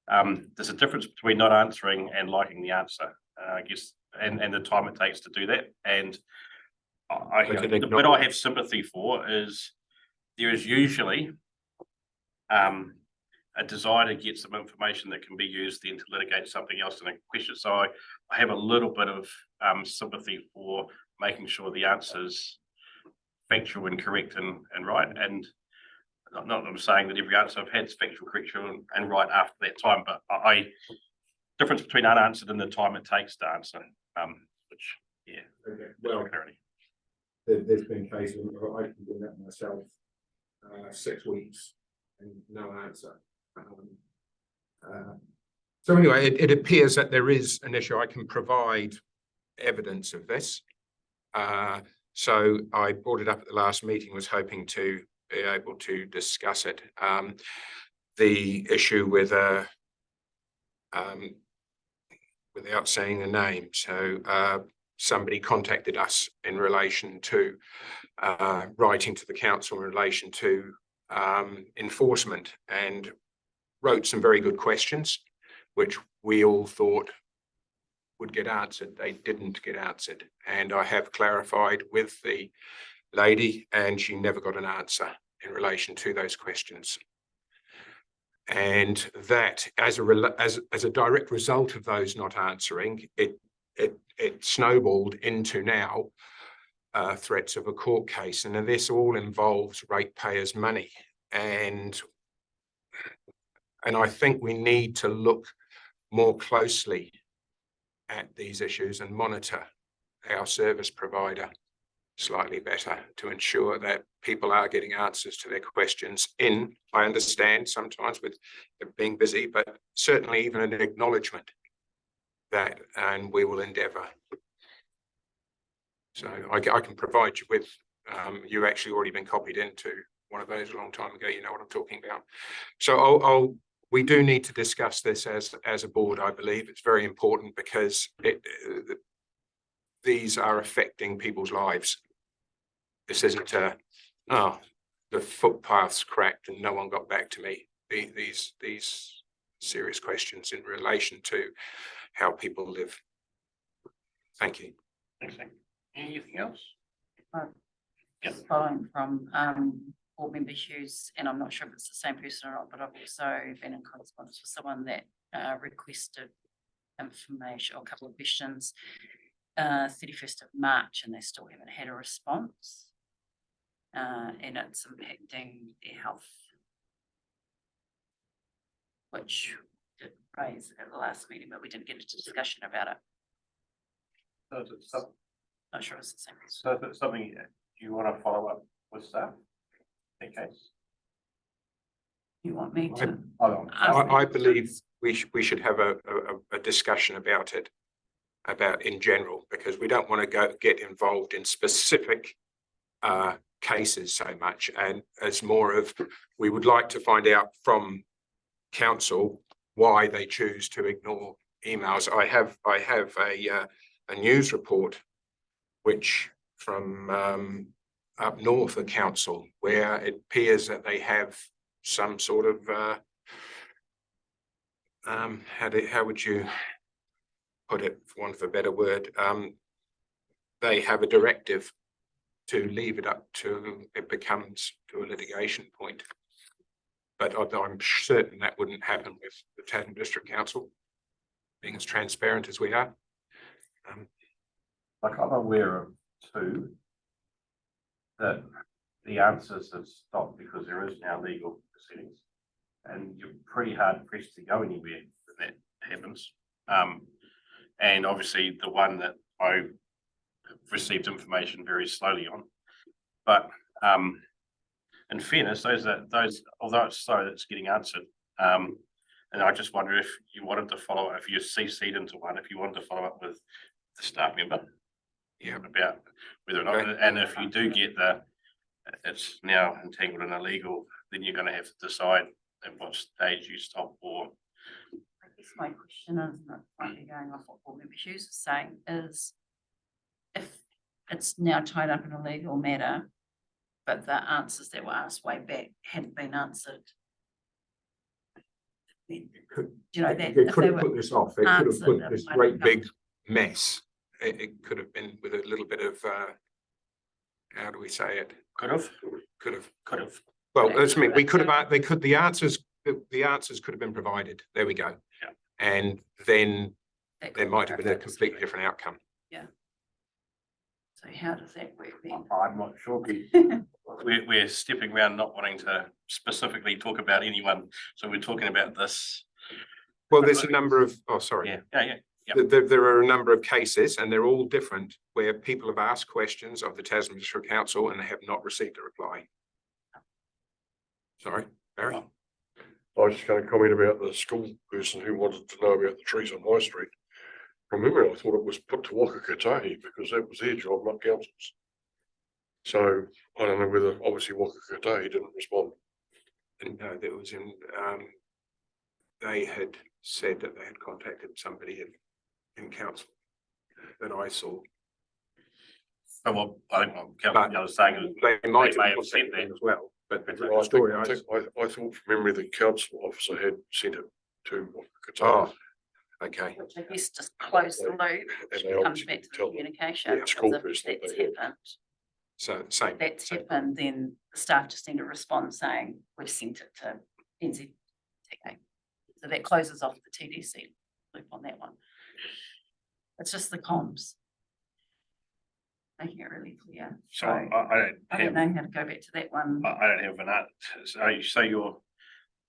there's a difference between not answering and liking the answer, I guess, and the time it takes to do that. And what I have sympathy for is there is usually a desire to get some information that can be used then to litigate something else in a question. So I have a little bit of sympathy for making sure the answer's factual and correct and right. And I'm saying that every answer I've had is factual, correct, and right after that time, but difference between unanswered and the time it takes to answer, which, yeah. Okay. Well, there's been cases where I can do that myself, 6 weeks and no answer. So anyway, it appears that there is an issue. I can provide evidence of this. So I brought it up at the last meeting, was hoping to be able to discuss it. The issue with without saying the name. So somebody contacted us in relation to writing to the council in relation to enforcement, and wrote some very good questions, which we all thought would get answered. They didn't get answered. And I have clarified with the lady, and she never got an answer in relation to those questions. And that, as a direct result of those not answering, it snowballed into now threats of a court case. And this all involves ratepayers' money. And I think we need to look more closely at these issues and monitor our service provider slightly better to ensure that people are getting answers to their questions I understand sometimes with being busy, but certainly even an acknowledgement that, and we will endeavour. So I can provide you with, you actually already been copied into one of those a long time ago, you know what I'm talking about. So we do need to discuss this as a board, I believe. It's very important because these are affecting people's lives. This isn't the footpath's cracked and no one got back to me. These serious questions in relation to how people live. Thank you. Anything else? Just following from board member Hughes, and I'm not sure if it's the same person or not, but I've also been in correspondence with someone that requested information or a couple of questions 31st of March, and they still haven't had a response. And it's impacting their health, which we did raise at the last meeting, but we didn't get into discussion about it. So is it Not sure it's the same. So if it's something you want to follow up with staff, in case. You want me to? I believe we should have a discussion about it, in general, because we don't want to get involved in specific cases so much, and it's more of, we would like to find out from council why they choose to ignore emails. I have a news report which from up north of council, where it appears that they have some sort of how would you put it, for want of a better word, they have a directive to leave it up to it becomes to a litigation point. But I'm certain that wouldn't happen with the Tatham District Council, being as transparent as we are. Like, I'm aware of two that the answers have stopped because there is now legal proceedings, and you're pretty hard pressed to go anywhere with that happens. And obviously the one that I received information very slowly on. But in fairness, those although it's slow, that's getting answered. And I just wonder if you wanted to follow, if you CC'd into one, if you wanted to follow up with the staff member. Yeah, about whether or not, and if you do get it's now entangled in illegal, then you're going to have to decide at what stage you stop or. I guess my question is, not finally going off what Board Member Hughes was saying, is if it's now tied up in a legal matter, but the answers that were asked way back hadn't been answered. Then, you know, that It if could they have were put this off, it could have answered, put it this might great have big mess. It could have been with a little bit of, how do we say it? Could have. Well, that's me, we could have, the answers could have been provided, there we go. Yeah. And then that there could might have been a clarify the completely different outcome. Yeah. So how does that work then? I'm not sure. We're stepping around not wanting to specifically talk about anyone, so we're talking about this. Well, there's a number of, oh, sorry. Yeah. There are a number of cases and they're all different where people have asked questions of the Tasman District Council and they have not received a reply. Sorry, Barry? I was just going to comment about the school person who wanted to know about the trees on High Street. From memory, I thought it was put to Waka Kotahi because that was their job, not council's. So I don't know whether, obviously Waka Kotahi didn't respond. And no, that was in, they had said that they had contacted somebody in council that I saw. So what I think what Councillor was saying is They might may have have sent contacted that as well, but I the story I thought from memory the council officer had sent it to Waka Kotahi. Oh, okay. Which I guess just close the loop, And which they comes obviously back to the tell them, communication. yeah, school because if person that that's they had. happened, So same. that's happened, then the staff just need to respond saying, we've sent it to NZTK. So that closes off the TDC loop on that one. It's just the comms. Making it really clear. So I don't know how to go back to that one. I don't have an answer. So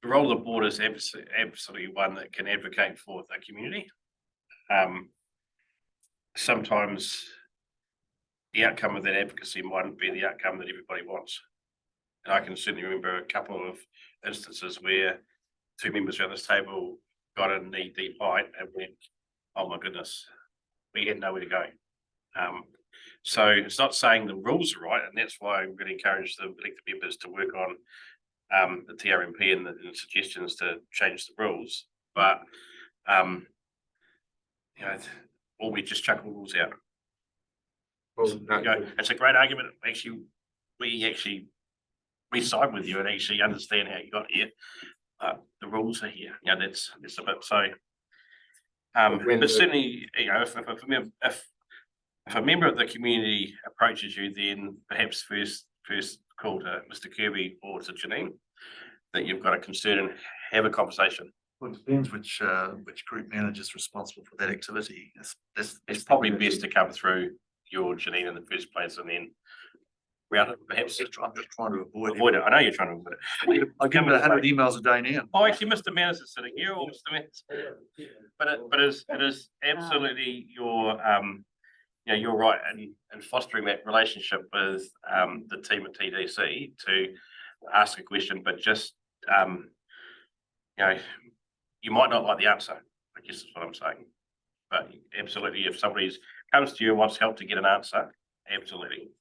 the role of the board is absolutely one that can advocate for the community. Sometimes the outcome of that advocacy mightn't be the outcome that everybody wants. And I can certainly remember a couple of instances where two members around this table got a knee-deep bite and went, oh my goodness, we had nowhere to go. So it's not saying the rules are right, and that's why I really encourage the elected members to work on the TRMP and the suggestions to change the rules. But you know, or we just chuck the rules out. Well, no, You know, it's a great argument. Actually, we side with you and actually understand how you got here. The rules are here. You know, that's a bit so. But certainly, you know, if a member of the community approaches you, then perhaps first call to Mr. Kirby or to Janine that you've got a concern and have a conversation. Well, it depends which group manager is responsible for that activity. It's probably best to come through your Janine in the first place and then round it, perhaps. I'm just trying to avoid it. I know you're trying to avoid it. I get about 100 emails a day now. Oh, actually, Mr. Manners is sitting here, or Mr. Manners. But it is absolutely your you know, you're right in fostering that relationship with the team at TDC to ask a question, but just you know, you might not like the answer, I guess is what I'm saying. But absolutely, if somebody comes to you and wants help to get an answer, absolutely.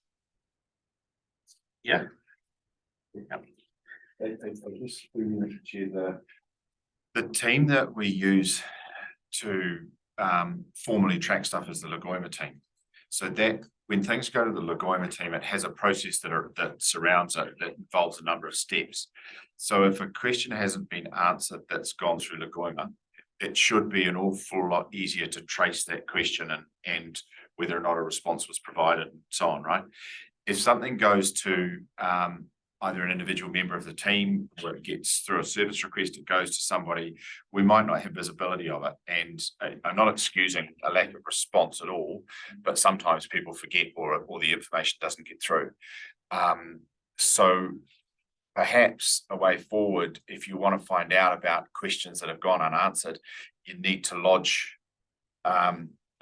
Yeah. I guess the team that we use to formally track stuff is the Lagoima team. So that when things go to the Lagoima team, it has a process that surrounds it that involves a number of steps. So if a question hasn't been answered that's gone through Lagoima, it should be an awful lot easier to trace that question and whether or not a response was provided and so on, right? If something goes to either an individual member of the team or it gets through a service request, it goes to somebody, we might not have visibility of it. And I'm not excusing a lack of response at all, but sometimes people forget or the information doesn't get through. So perhaps a way forward, if you want to find out about questions that have gone unanswered, you need to lodge a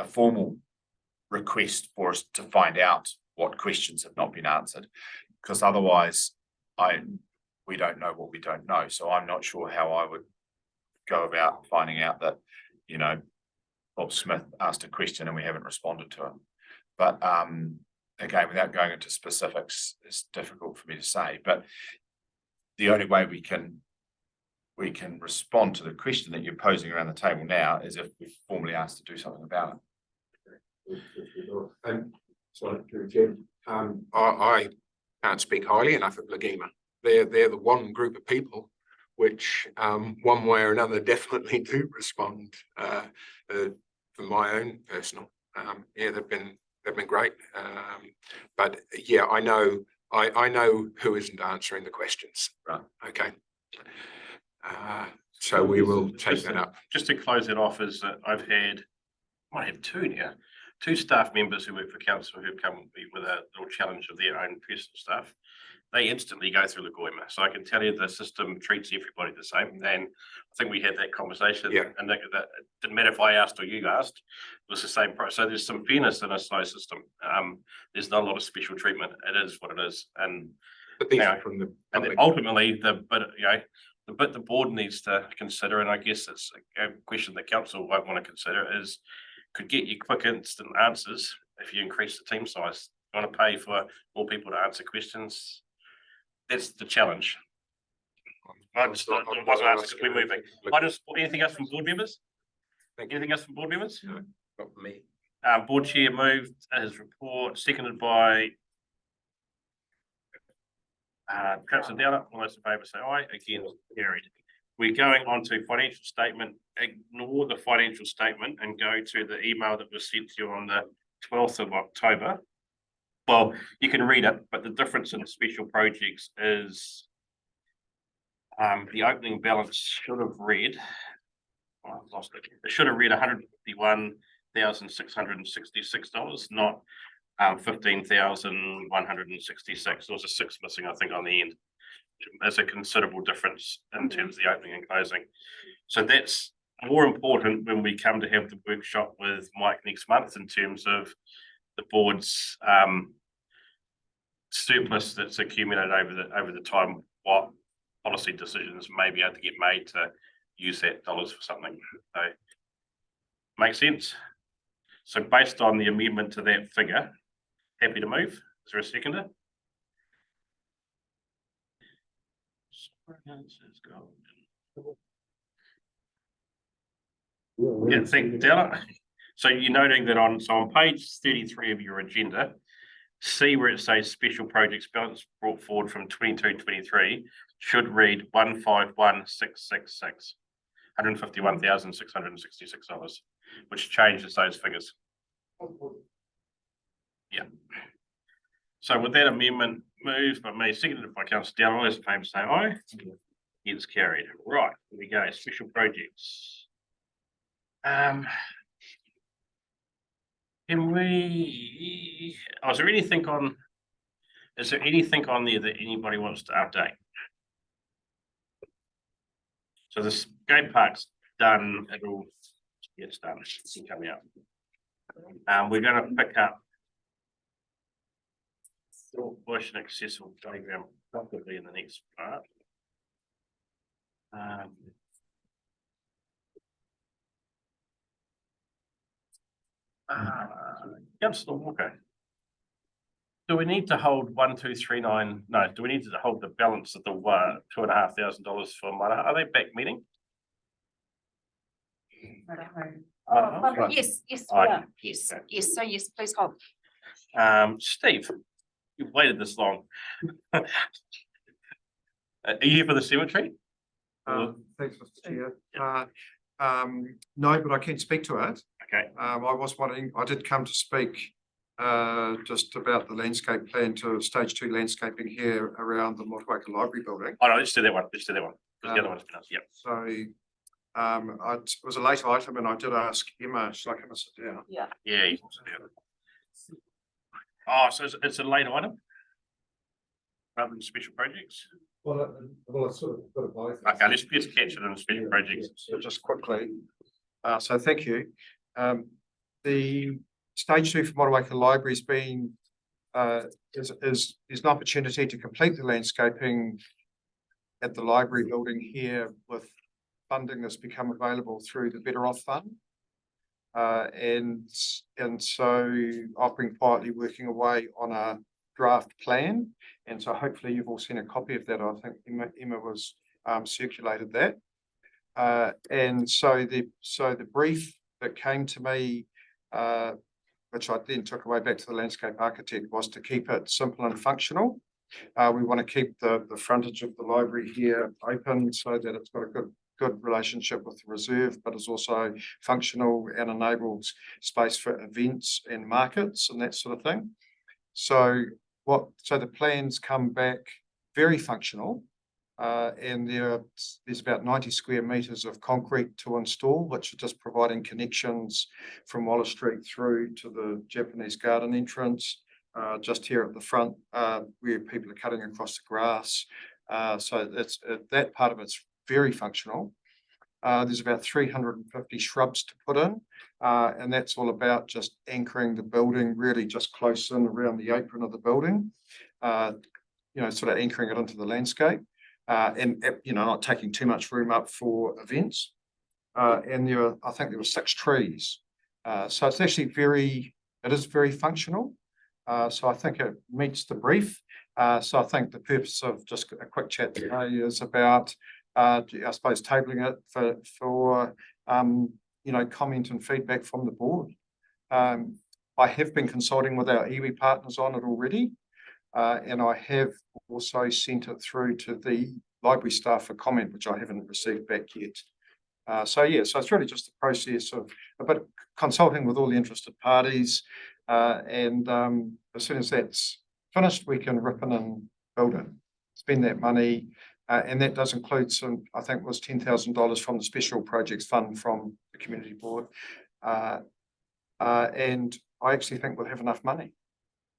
formal request for us to find out what questions have not been answered, because otherwise we don't know what we don't know. So I'm not sure how I would go about finding out that, you know, Bob Smith asked a question and we haven't responded to it. But again, without going into specifics, it's difficult for me to say. But the only way we can respond to the question that you're posing around the table now is if we're formally asked to do something about it. And sorry, Jim, I can't speak highly enough of Lagima. They're the one group of people which one way or another definitely do respond. For my own personal, yeah, they've been great. But yeah, I know who isn't answering the questions. Right. Okay. So we will take that up. Just to close it off, is that I might have two now. Two staff members who work for council who've come with a little challenge of their own personal stuff. They instantly go through Lagoima. So I can tell you the system treats everybody the same. And I think we had that conversation. Yeah. And that didn't matter if I asked or you asked, it was the same process. So there's some fairness in a slow system. There's not a lot of special treatment. It is what it is. And from the and then ultimately the bit the board needs to consider, and I guess it's a question that council won't want to consider, is could get you quick instant answers if you increase the team size. You want to pay for more people to answer questions. That's the challenge. I wasn't asking, we're moving. Anything else from board members? Anything else from board members? No, not for me. Board chair moved his report, seconded by Councillor Downer. All those in favour say aye. Again, carried. We're going on to financial statement. Ignore the financial statement and go to the email that was sent to you on the 12th of October. Well, you can read it, but the difference in the special projects is the opening balance should have read, I've lost it. It should have read $151,666, not 15,166. There was a 6 missing, I think, on the end. There's a considerable difference in terms of the opening and closing. So that's more important when we come to have the workshop with Mike next month in terms of the board's surplus that's accumulated over the time, what policy decisions may be able to get made to use that dollars for something. So make sense? So based on the amendment to that figure, happy to move. Is there a seconder? Yeah, thank you, Della. So you're noting that on page 33 of your agenda, see where it says special projects balance brought forward from 22-23 should read 151,666, $151,666, which changes those figures. Yeah. So with that amendment moved by me, seconded by Councillor Downer, all those in favour say aye. It's carried. Right, here we go. Special projects. Can we, is there anything on there that anybody wants to update? So the skate park's done, it's done, it's coming out. We're gonna pick up bush and accessible playground probably in the next part. Councillor Walker, do we need to hold 1239? No, do we need to hold the balance of the $2,500 for Mana? Are they back meeting? Yes, we are. Yes, so yes, please hold. Steve, you've waited this long. Are you here for the cemetery? Thanks, Mr. Chair. No, but I can speak to it. Okay. I was wondering, I did come to speak just about the landscape plan to stage 2 landscaping here around the Motueka Library building. Oh no, let's do that one. Let's do that one. Because the other one's been, yeah. So it was a late item and I did ask Emma, should I come and sit down? Yeah. Yeah, you can sit down. Oh, so it's a late item rather than special projects? Well, I sort of got a both. Okay, let's catch it in the special projects. So just quickly, so thank you. The stage 2 for Motueka Library has been, is an opportunity to complete the landscaping at the library building here with funding that's become available through the Better Off Fund. And so I've been quietly working away on a draft plan. And so hopefully you've all seen a copy of that. I think Emma was circulated that. And so the brief that came to me, which I then took away back to the landscape architect, was to keep it simple and functional. We want to keep the frontage of the library here open so that it's got a good relationship with the reserve, but is also functional and enables space for events and markets and that sort of thing. So the plans come back very functional, and there's about 90 square meters of concrete to install, which are just providing connections from Wallace Street through to the Japanese garden entrance, just here at the front, where people are cutting across the grass. So that's that part of it's very functional. There's about 350 shrubs to put in, and that's all about just anchoring the building really just close in around the apron of the building, sort of anchoring it into the landscape, and not taking too much room up for events. And I think there were 6 trees. So it's actually it is very functional. So I think it meets the brief. So I think the purpose of just a quick chat today is about, I suppose, tabling it for comment and feedback from the board. I have been consulting with our iwi partners on it already, and I have also sent it through to the library staff for comment, which I haven't received back yet. So it's really just a process of a bit of consulting with all the interested parties, and as soon as that's finished, we can rip in and build it, spend that money. And that does include some, I think it was $10,000 from the Special Projects Fund from the Community Board. And I actually think we'll have enough money.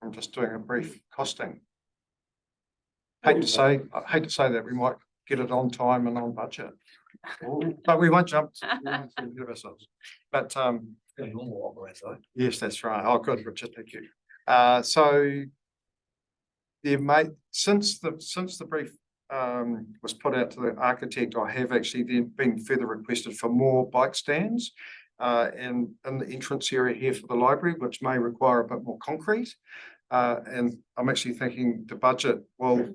I'm just doing a brief costing. I hate to say that we might get it on time and on budget, but we won't jump ahead of ourselves. But yes, that's right. Oh, good, Richard, thank you. So since the brief was put out to the architect, I have actually then been further requested for more bike stands in the entrance area here for the library, which may require a bit more concrete. And I'm actually thinking the budget will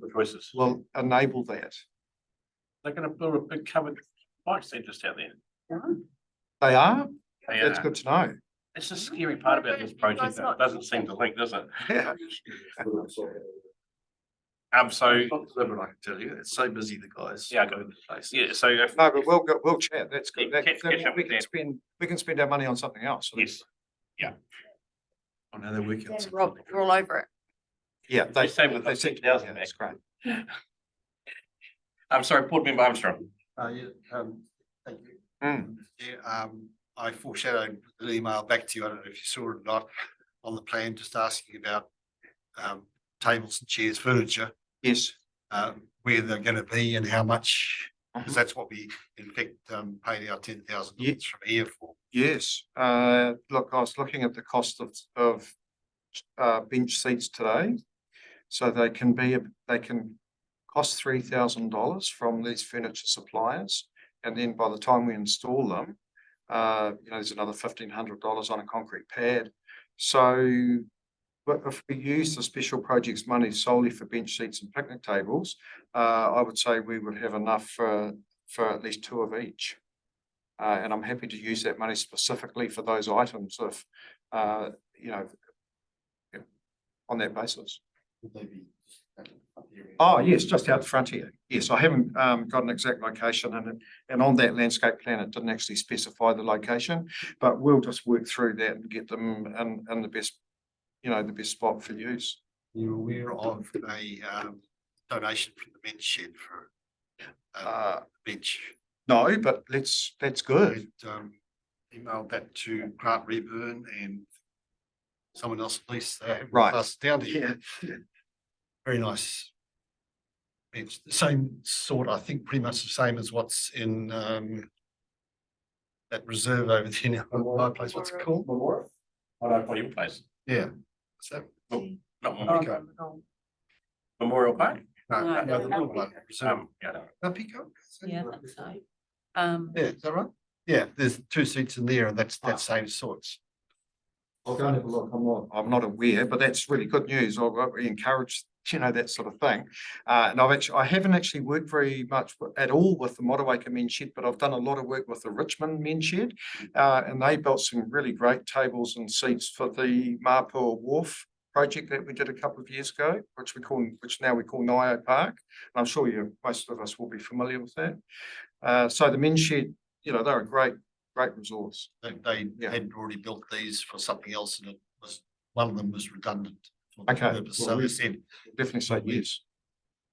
enable that. They're going to build a big covered bike stand just out there. They are? They That's are. good to know. It's the scary part about this project that it doesn't seem to link, does it? Yeah. So I can tell you, it's so busy, the guys. Yeah, I got it. Yeah, so No, but we'll chat. That's good. We can spend our money on something else. Yes. Yeah. I know they're working. Rob, we're all over it. Yeah, they said with they said 50,000. that's great. I'm sorry, Board Member Armstrong. Thank you. I foreshadowed an email back to you. I don't know if you saw it or not on the plan, just asking about tables and chairs, furniture. Yes. Where they're going to be and how much, because that's what we in fact paid our $10,000 from here for. Yes. Look, I was looking at the cost of bench seats today. So they can cost $3,000 from these furniture suppliers, and then by the time we install them, there's another $1,500 on a concrete pad. So, but if we use the special projects money solely for bench seats and picnic tables, I would say we would have enough for at least 2 of each. And I'm happy to use that money specifically for those items if, on that basis. Would they be Oh, yes, just out the front here. Yes, I haven't got an exact location, and on that landscape plan, it didn't actually specify the location, but we'll just work through that and get them in the best, the best spot for use. You're aware of a donation from the men's shed for bench? No, but that's good. Emailed that to Grant Reburn and someone else, at least, right, us down here. Very nice It's the same sort, I think, pretty much the same as what's in that reserve over there now. My place, what's it called? Memorial? I don't know your place. Yeah. So, Not Memorial. Memorial Park? no, the little one. Reserve. Yeah. Pico? Yeah, I think so. Yeah, is that right? Yeah, there's 2 seats in there and that's that same sorts. I'll go and have a look. I'm not aware, but that's really good news. We encourage, that sort of thing. And I haven't actually worked very much at all with the Motueka men's shed, but I've done a lot of work with the Richmond men's shed. And they built some really great tables and seats for the Mapua Wharf project that we did a couple of years ago, which now we call Nio Park. And I'm sure most of us will be familiar with that. So the men's shed, they're a great resource. They had already built these for something else and one of them was redundant. For the Okay, purpose. well, So we they said, definitely say yes.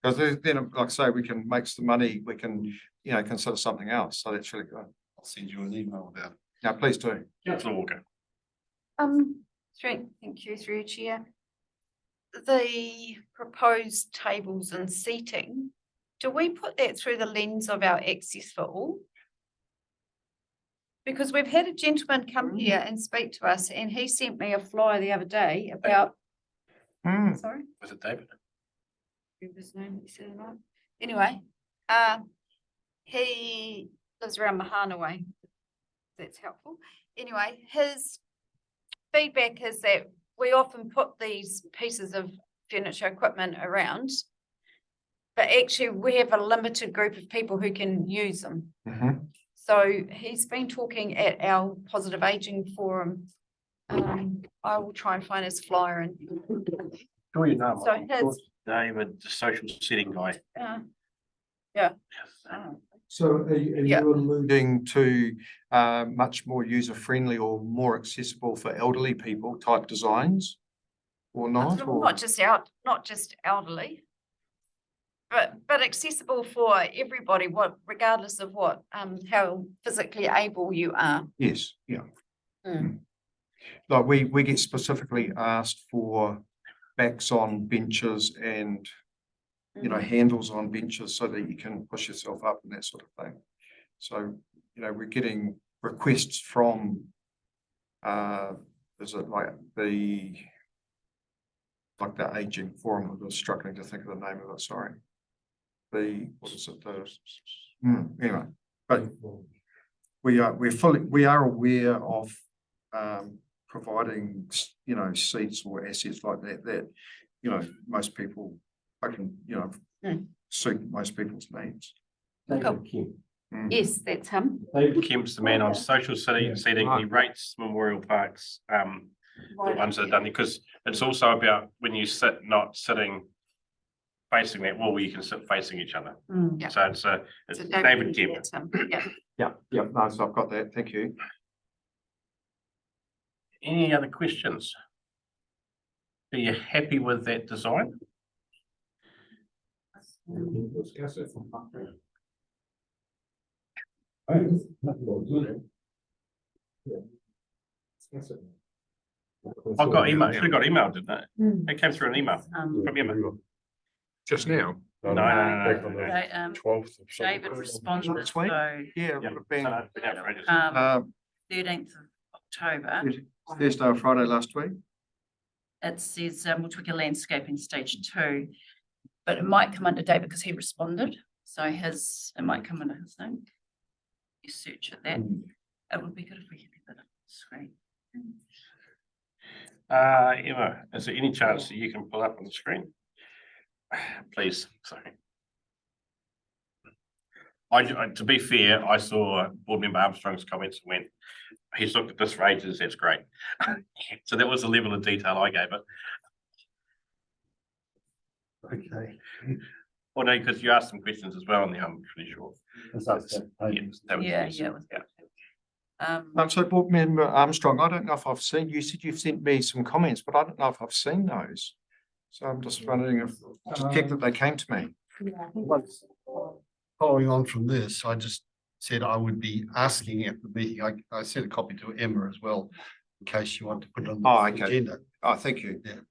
Because then, like I say, we can make some money, we can, consider something else. So that's really good. I'll send you an email about it. Yeah, please do. Councillor Walker. Thank you through Chair. The proposed tables and seating, do we put that through the lens of our access for all? Because we've had a gentleman come here and speak to us and he sent me a flyer the other day about. Sorry? Was it David? Remember his name, he said it right. Anyway, he lives around Mahana way. That's helpful. Anyway, his feedback is that we often put these pieces of furniture equipment around, but actually we have a limited group of people who can use them. So he's been talking at our positive aging forum. I will try and find his flyer and. Sure you know. So his, David, the social setting guy. yeah. So are you alluding to much more user-friendly or more accessible for elderly people type designs? Or not? Or? Not just elderly. But accessible for everybody, regardless of how physically able you are. Yes, yeah. Like we get specifically asked for backs on benches and handles on benches so that you can push yourself up and that sort of thing. So we're getting requests from is it like the aging forum? I was struggling to think of the name of it, sorry. What is it? Anyway, but we are aware of providing seats or assets like that most people suit most people's needs. Yes, that's him. Kim's the man on social seating. He rates memorial parks, the ones that are done, because it's also about when you sit, not sitting facing that wall, you can sit facing each other. So it's David Kim. Yeah, no, so I've got that, thank you. Any other questions? Are you happy with that design? I got email. Should have got emailed, didn't it? It came through an email from Emma. Just now? No. 12th of David responded, This week? so Yeah, it would have been 13th of October. Thursday or Friday last week. It says Motueka landscaping stage 2, but it might come under David because he responded. So it might come under his name. You search at that. It would be good if we could get that up on the screen. Emma, is there any chance that you can pull up on the screen? Please, sorry. To be fair, I saw board member Armstrong's comments and went, he's looked at this for ages, that's great. So that was the level of detail I gave it. Okay. Well, no, because you asked some questions as well, and I'm pretty sure. So board member Armstrong, I don't know if I've seen, you said you've sent me some comments, but I don't know if I've seen those. So I'm just wondering if, just check that they came to me. Following on from this, I just said I would be asking at the meeting. I sent a copy to Emma as well, in case you want to put it on the agenda. Oh, thank you. Yeah.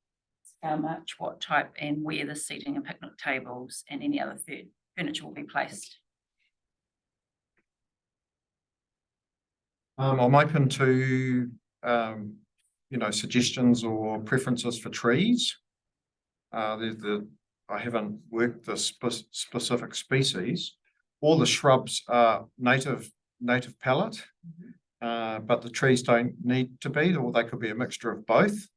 how much, what type, and where the seating and picnic tables and any other furniture will be placed. I'm open to, suggestions or preferences for trees. I haven't worked the specific species. All the shrubs are native palette. But the trees don't need to be, or they could be a mixture of both.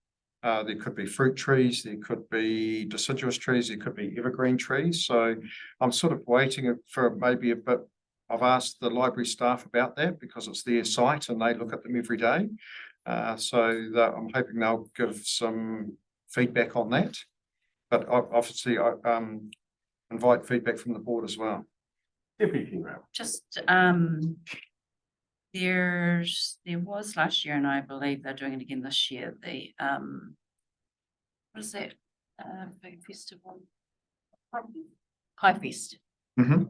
There could be fruit trees, there could be deciduous trees, there could be evergreen trees. So I'm sort of waiting for maybe a bit. I've asked the library staff about that because it's their site and they look at them every day. So that I'm hoping they'll give some feedback on that. But obviously, I invite feedback from the board as well. Just, there was last year, and I believe they're doing it again this year, the, what is that, big festival? High Fest. Mm-hmm.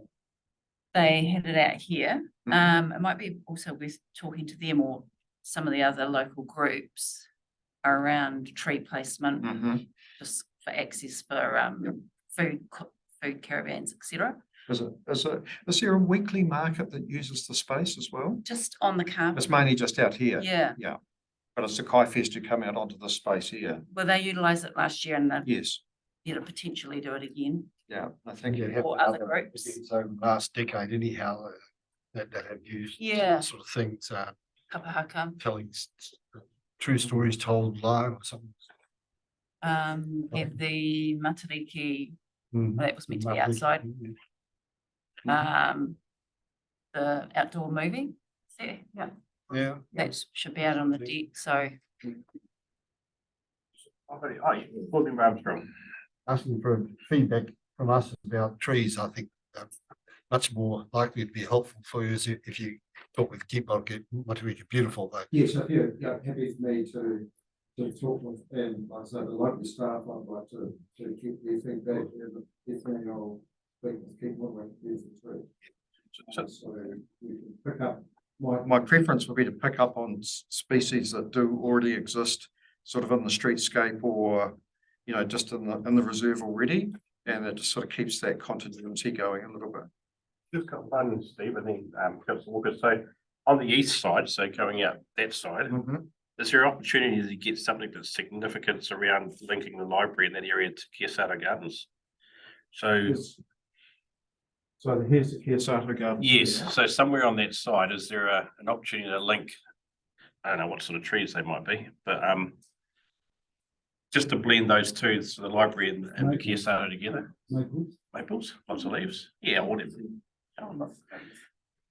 They had it out here. It might be also worth talking to them or some of the other local groups around tree placement, just for access for food caravans, etc. Is there a weekly market that uses the space as well? Just on the carpet. It's mainly just out here. Yeah. Yeah. But it's the Kai Fest you come out onto the space here. Well, they utilised it last year and they Yes. potentially do it again. Yeah, I think Or other groups. So last decade anyhow, that have used Yeah. sort of things, Kapahaka. telling true stories told live or something. At the Matariki, Mm. that was meant to be outside. The outdoor movie, yeah. Yeah. That should be out on the deck, so. Asking for feedback from us about trees, I think much more likely to be helpful for you is if you talk with Motueka, Motueka beautiful though. Yes, if you're happy for me to talk with, and like I say, the local staff, I'd like to keep their feedback, and definitely I'll speak with people when we use the tree. So we can pick up, my preference would be to pick up on species that do already exist sort of in the streetscape or, just in the reserve already. And it just sort of keeps that continuity going a little bit. Just got one, Steve, and then Councillor Walker. So on the east side, so going out that side, is there opportunity to get something that's significant around linking the library in that area to Keasato Gardens? So here's the Keasato Gardens. Yes, so somewhere on that side, is there an opportunity to link? I don't know what sort of trees they might be, but just to blend those two, so the library and the Keasato together. Maples, lots of leaves. Yeah, whatever.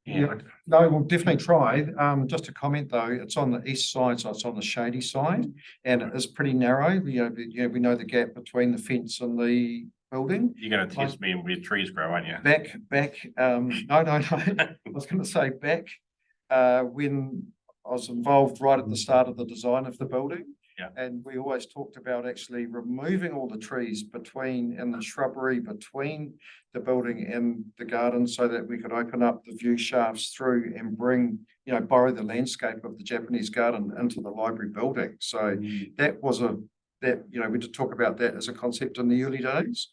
Yeah, no, we'll definitely try. Just to comment though, it's on the east side, so it's on the shady side, and it is pretty narrow. We know the gap between the fence and the building. You're going to test me where trees grow, aren't you? Back. No. I was going to say back when I was involved right at the start of the design of the building. Yeah. And we always talked about actually removing all the trees and the shrubbery between the building and the garden so that we could open up the view shafts through and bring, borrow the landscape of the Japanese garden into the library building. So that was we did talk about that as a concept in the early days.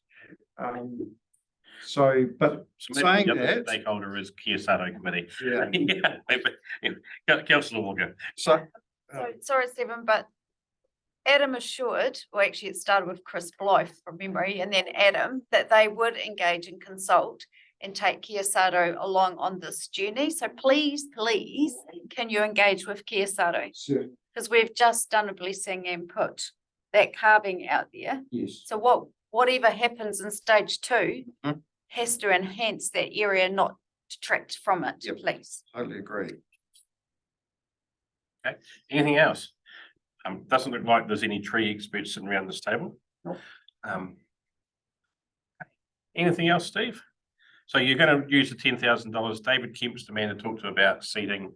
Saying that, stakeholder is Keasato committee. Yeah. Councillor Walker. So, sorry, Stephen, but Adam assured, well, actually it started with Chris Blythe from memory, and then Adam, that they would engage and consult and take Keasato along on this journey. So please, can you engage with Keasato? Sure. Because we've just done a blessing and put that carving out there. Yes. So whatever happens in stage 2 has to enhance that area, not detract from it, please. Totally agree. Okay, anything else? Doesn't look like there's any tree experts sitting around this table. Nope. Anything else, Steve? So you're going to use the $10,000. David Kemp's the man to talk to about seating.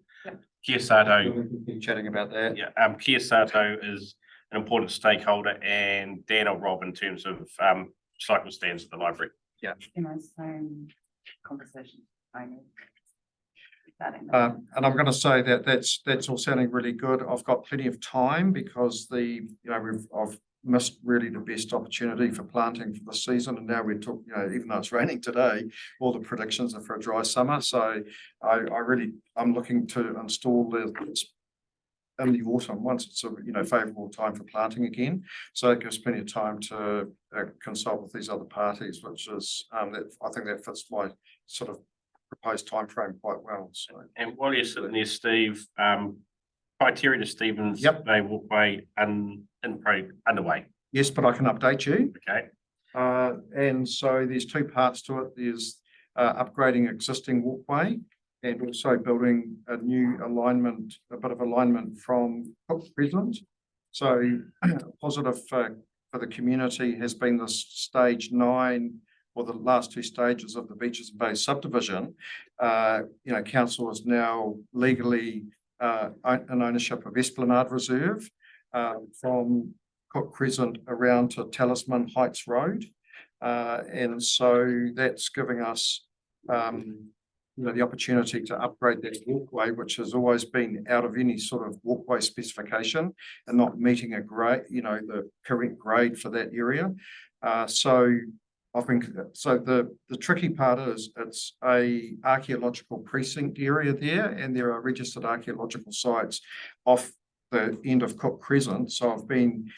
Keasato. We've been chatting about that. Yeah, Keasato is an important stakeholder, and Dan or Rob in terms of cycle stands at the library. Yeah. Same conversation. And I'm going to say that that's all sounding really good. I've got plenty of time because I've missed really the best opportunity for planting for the season. And now we're talking, even though it's raining today, all the predictions are for a dry summer. So I'm looking to install this in the autumn once it's a favourable time for planting again. So it gives plenty of time to consult with these other parties, which is I think that fits my sort of proposed timeframe quite well. So. And while you're sitting there, Steve, criteria to Stevens Bay Walkway underway. Yes, but I can update you. Okay. And so there's two parts to it. There's upgrading existing walkway and also building a new alignment, a bit of alignment from Cook Crescent. So positive for the community has been this stage 9 or the last 2 stages of the Beaches and Bay subdivision. Council is now legally in ownership of Esplanade Reserve from Cook Crescent around to Talisman Heights Road. And so that's giving us the opportunity to upgrade that walkway, which has always been out of any sort of walkway specification and not meeting a grade, the correct grade for that area. So the tricky part is it's a archaeological precinct area there, and there are registered archaeological sites off the end of Cook Crescent. So I've been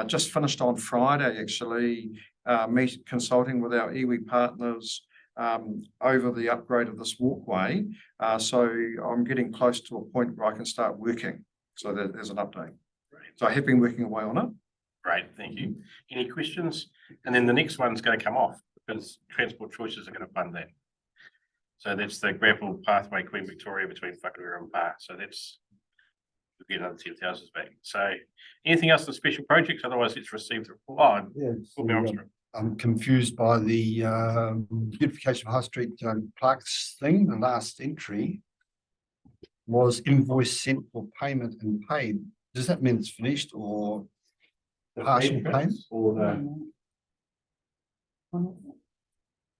just finished on Friday actually consulting with our iwi partners over the upgrade of this walkway. So I'm getting close to a point where I can start working. So there's an update. So I have been working away on it. Great, thank you. Any questions? And then the next one's going to come off because Transport Choices are going to fund that. So that's the gravel pathway Queen Victoria between Whakaru and Park. So that's, we'll get another 10,000 back. So anything else in special projects? Otherwise, it's received the report. I'm confused by the beautification of High Street plaques thing. The last entry was invoice sent for payment and paid. Does that mean it's finished or partial payment? Or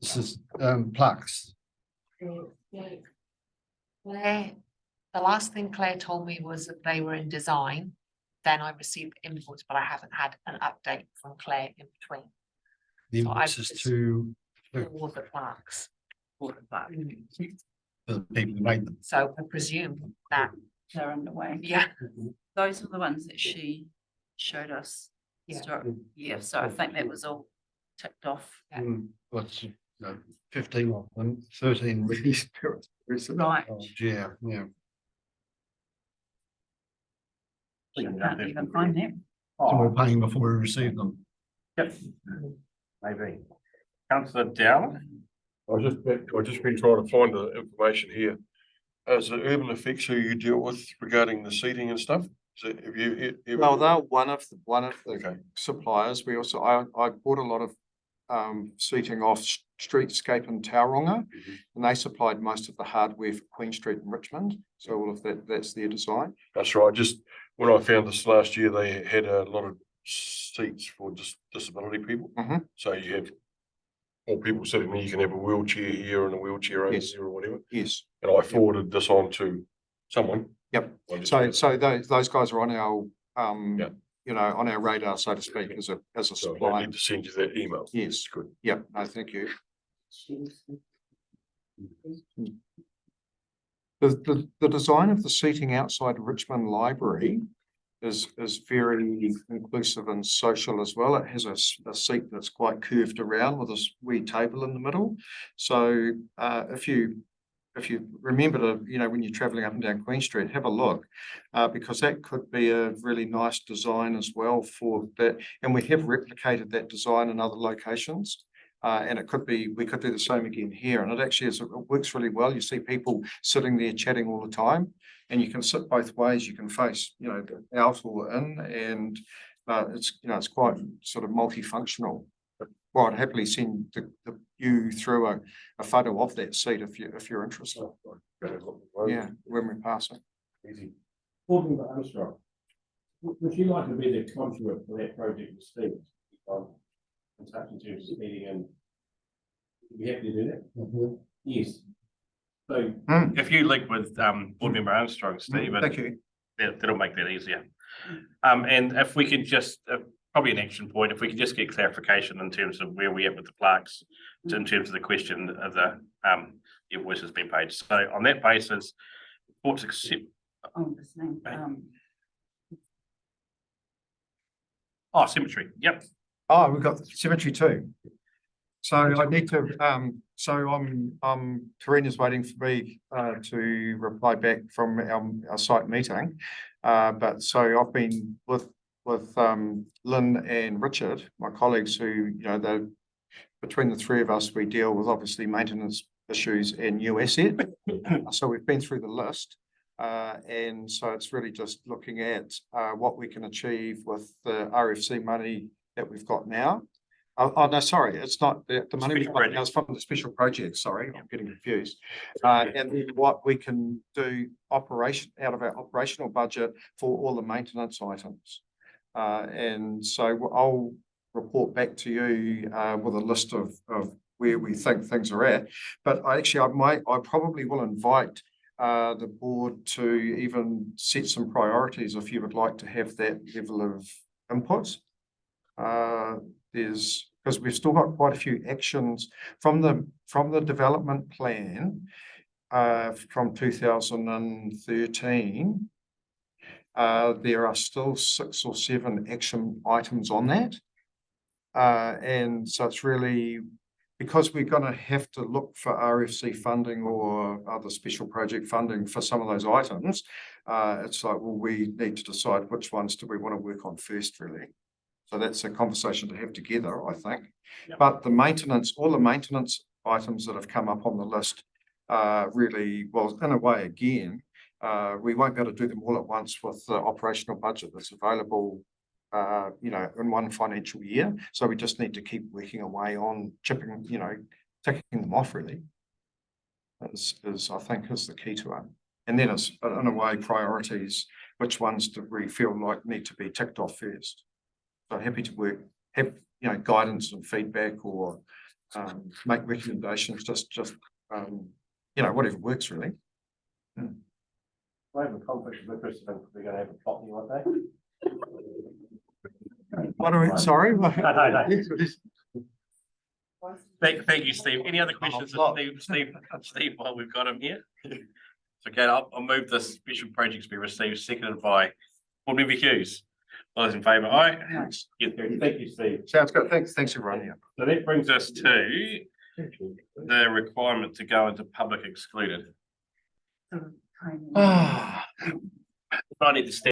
this is plaques. Claire, the last thing Claire told me was that they were in design. Then I received the invoice, but I haven't had an update from Claire in between. The invoices to all the plaques. For the plaque. the people who made them. So I presume that They're underway. Yeah. Those are the ones that she showed us. Yeah, so I think that was all ticked off. What's 15 of them, 13 released. Right. Yeah. You can't even find them. So we're paying before we receive them. Yep. Maybe. Councillor Dowler. I've just been trying to find the information here. As the urban effects who you deal with regarding the seating and stuff? So have you? Well, they're one of the suppliers. We also, I bought a lot of seating off Streetscape and Tauranga, and they supplied most of the hardware for Queen Street in Richmond. So all of that's their design. That's right. Just when I found this last year, they had a lot of seats for disability people. So you have more people sitting there. You can have a wheelchair here and a wheelchair over there or whatever. Yes. And I forwarded this on to someone. Yep. So those guys are on our on our radar, so to speak, as a supplier. I need to send you that email. Yes. Good. Yep. No, thank you. The design of the seating outside Richmond Library is very inclusive and social as well. It has a seat that's quite curved around with a wee table in the middle. So if you remember to, when you're traveling up and down Queen Street, have a look, because that could be a really nice design as well for that. And we have replicated that design in other locations. And we could do the same again here. And it actually it works really well. You see people sitting there chatting all the time, and you can sit both ways. You can face, out or in, and it's quite sort of multifunctional. Well, I'd happily send you through a photo of that seat if you're interested. Yeah, when we pass it. Easy. Talking about Armstrong, would you like to be the conduit for that project with Steve? In terms of meeting, and we have to do that. Yes. So if you link with board member Armstrong, Steve, thank you. That'll make that easier. And if we could just probably an action point, if we could just get clarification in terms of where we at with the plaques, in terms of the question of the invoice has been paid. So on that basis, reports accept. Oh, this name, Oh, cemetery, yep. Oh, we've got cemetery too. So I need to, Karina's waiting for me to reply back from our site meeting. But so I've been with Lynn and Richard, my colleagues who, between the three of us, we deal with obviously maintenance issues and new asset. So we've been through the list. And so it's really just looking at what we can achieve with the RFC money that we've got now. Oh, no, sorry, it's not the money we've got now, it's from the special project, sorry, I'm getting confused. And then what we can do out of our operational budget for all the maintenance items. And so I'll report back to you with a list of where we think things are at. But I probably will invite the board to even set some priorities if you would like to have that level of input. Because we've still got quite a few actions from the development plan from 2013. There are still 6 or 7 action items on that. And so it's really because we're going to have to look for RFC funding or other special project funding for some of those items. It's like, well, we need to decide which ones do we want to work on first, really. So that's a conversation to have together, I think. Yep. But all the maintenance items that have come up on the list really, well, in a way, again, we won't be able to do them all at once with the operational budget that's available, in one financial year. So we just need to keep working away on ticking them off, really. I think is the key to it. And then it's, in a way, priorities, which ones do we feel like need to be ticked off first. So happy to have guidance and feedback or make recommendations, just whatever works, really. I have a conflict of interest if we're going to have a plotting one day. What are we, sorry? No. Thank you, Steve. Any other questions of Steve, while we've got him here? Okay, I'll move this special projects be received, seconded by Board Member Hughes. All those in favour, aye? Yeah, thank you, Steve. Sounds good. Thanks everyone. Yeah. So that brings us to the requirement to go into public excluded. I need to step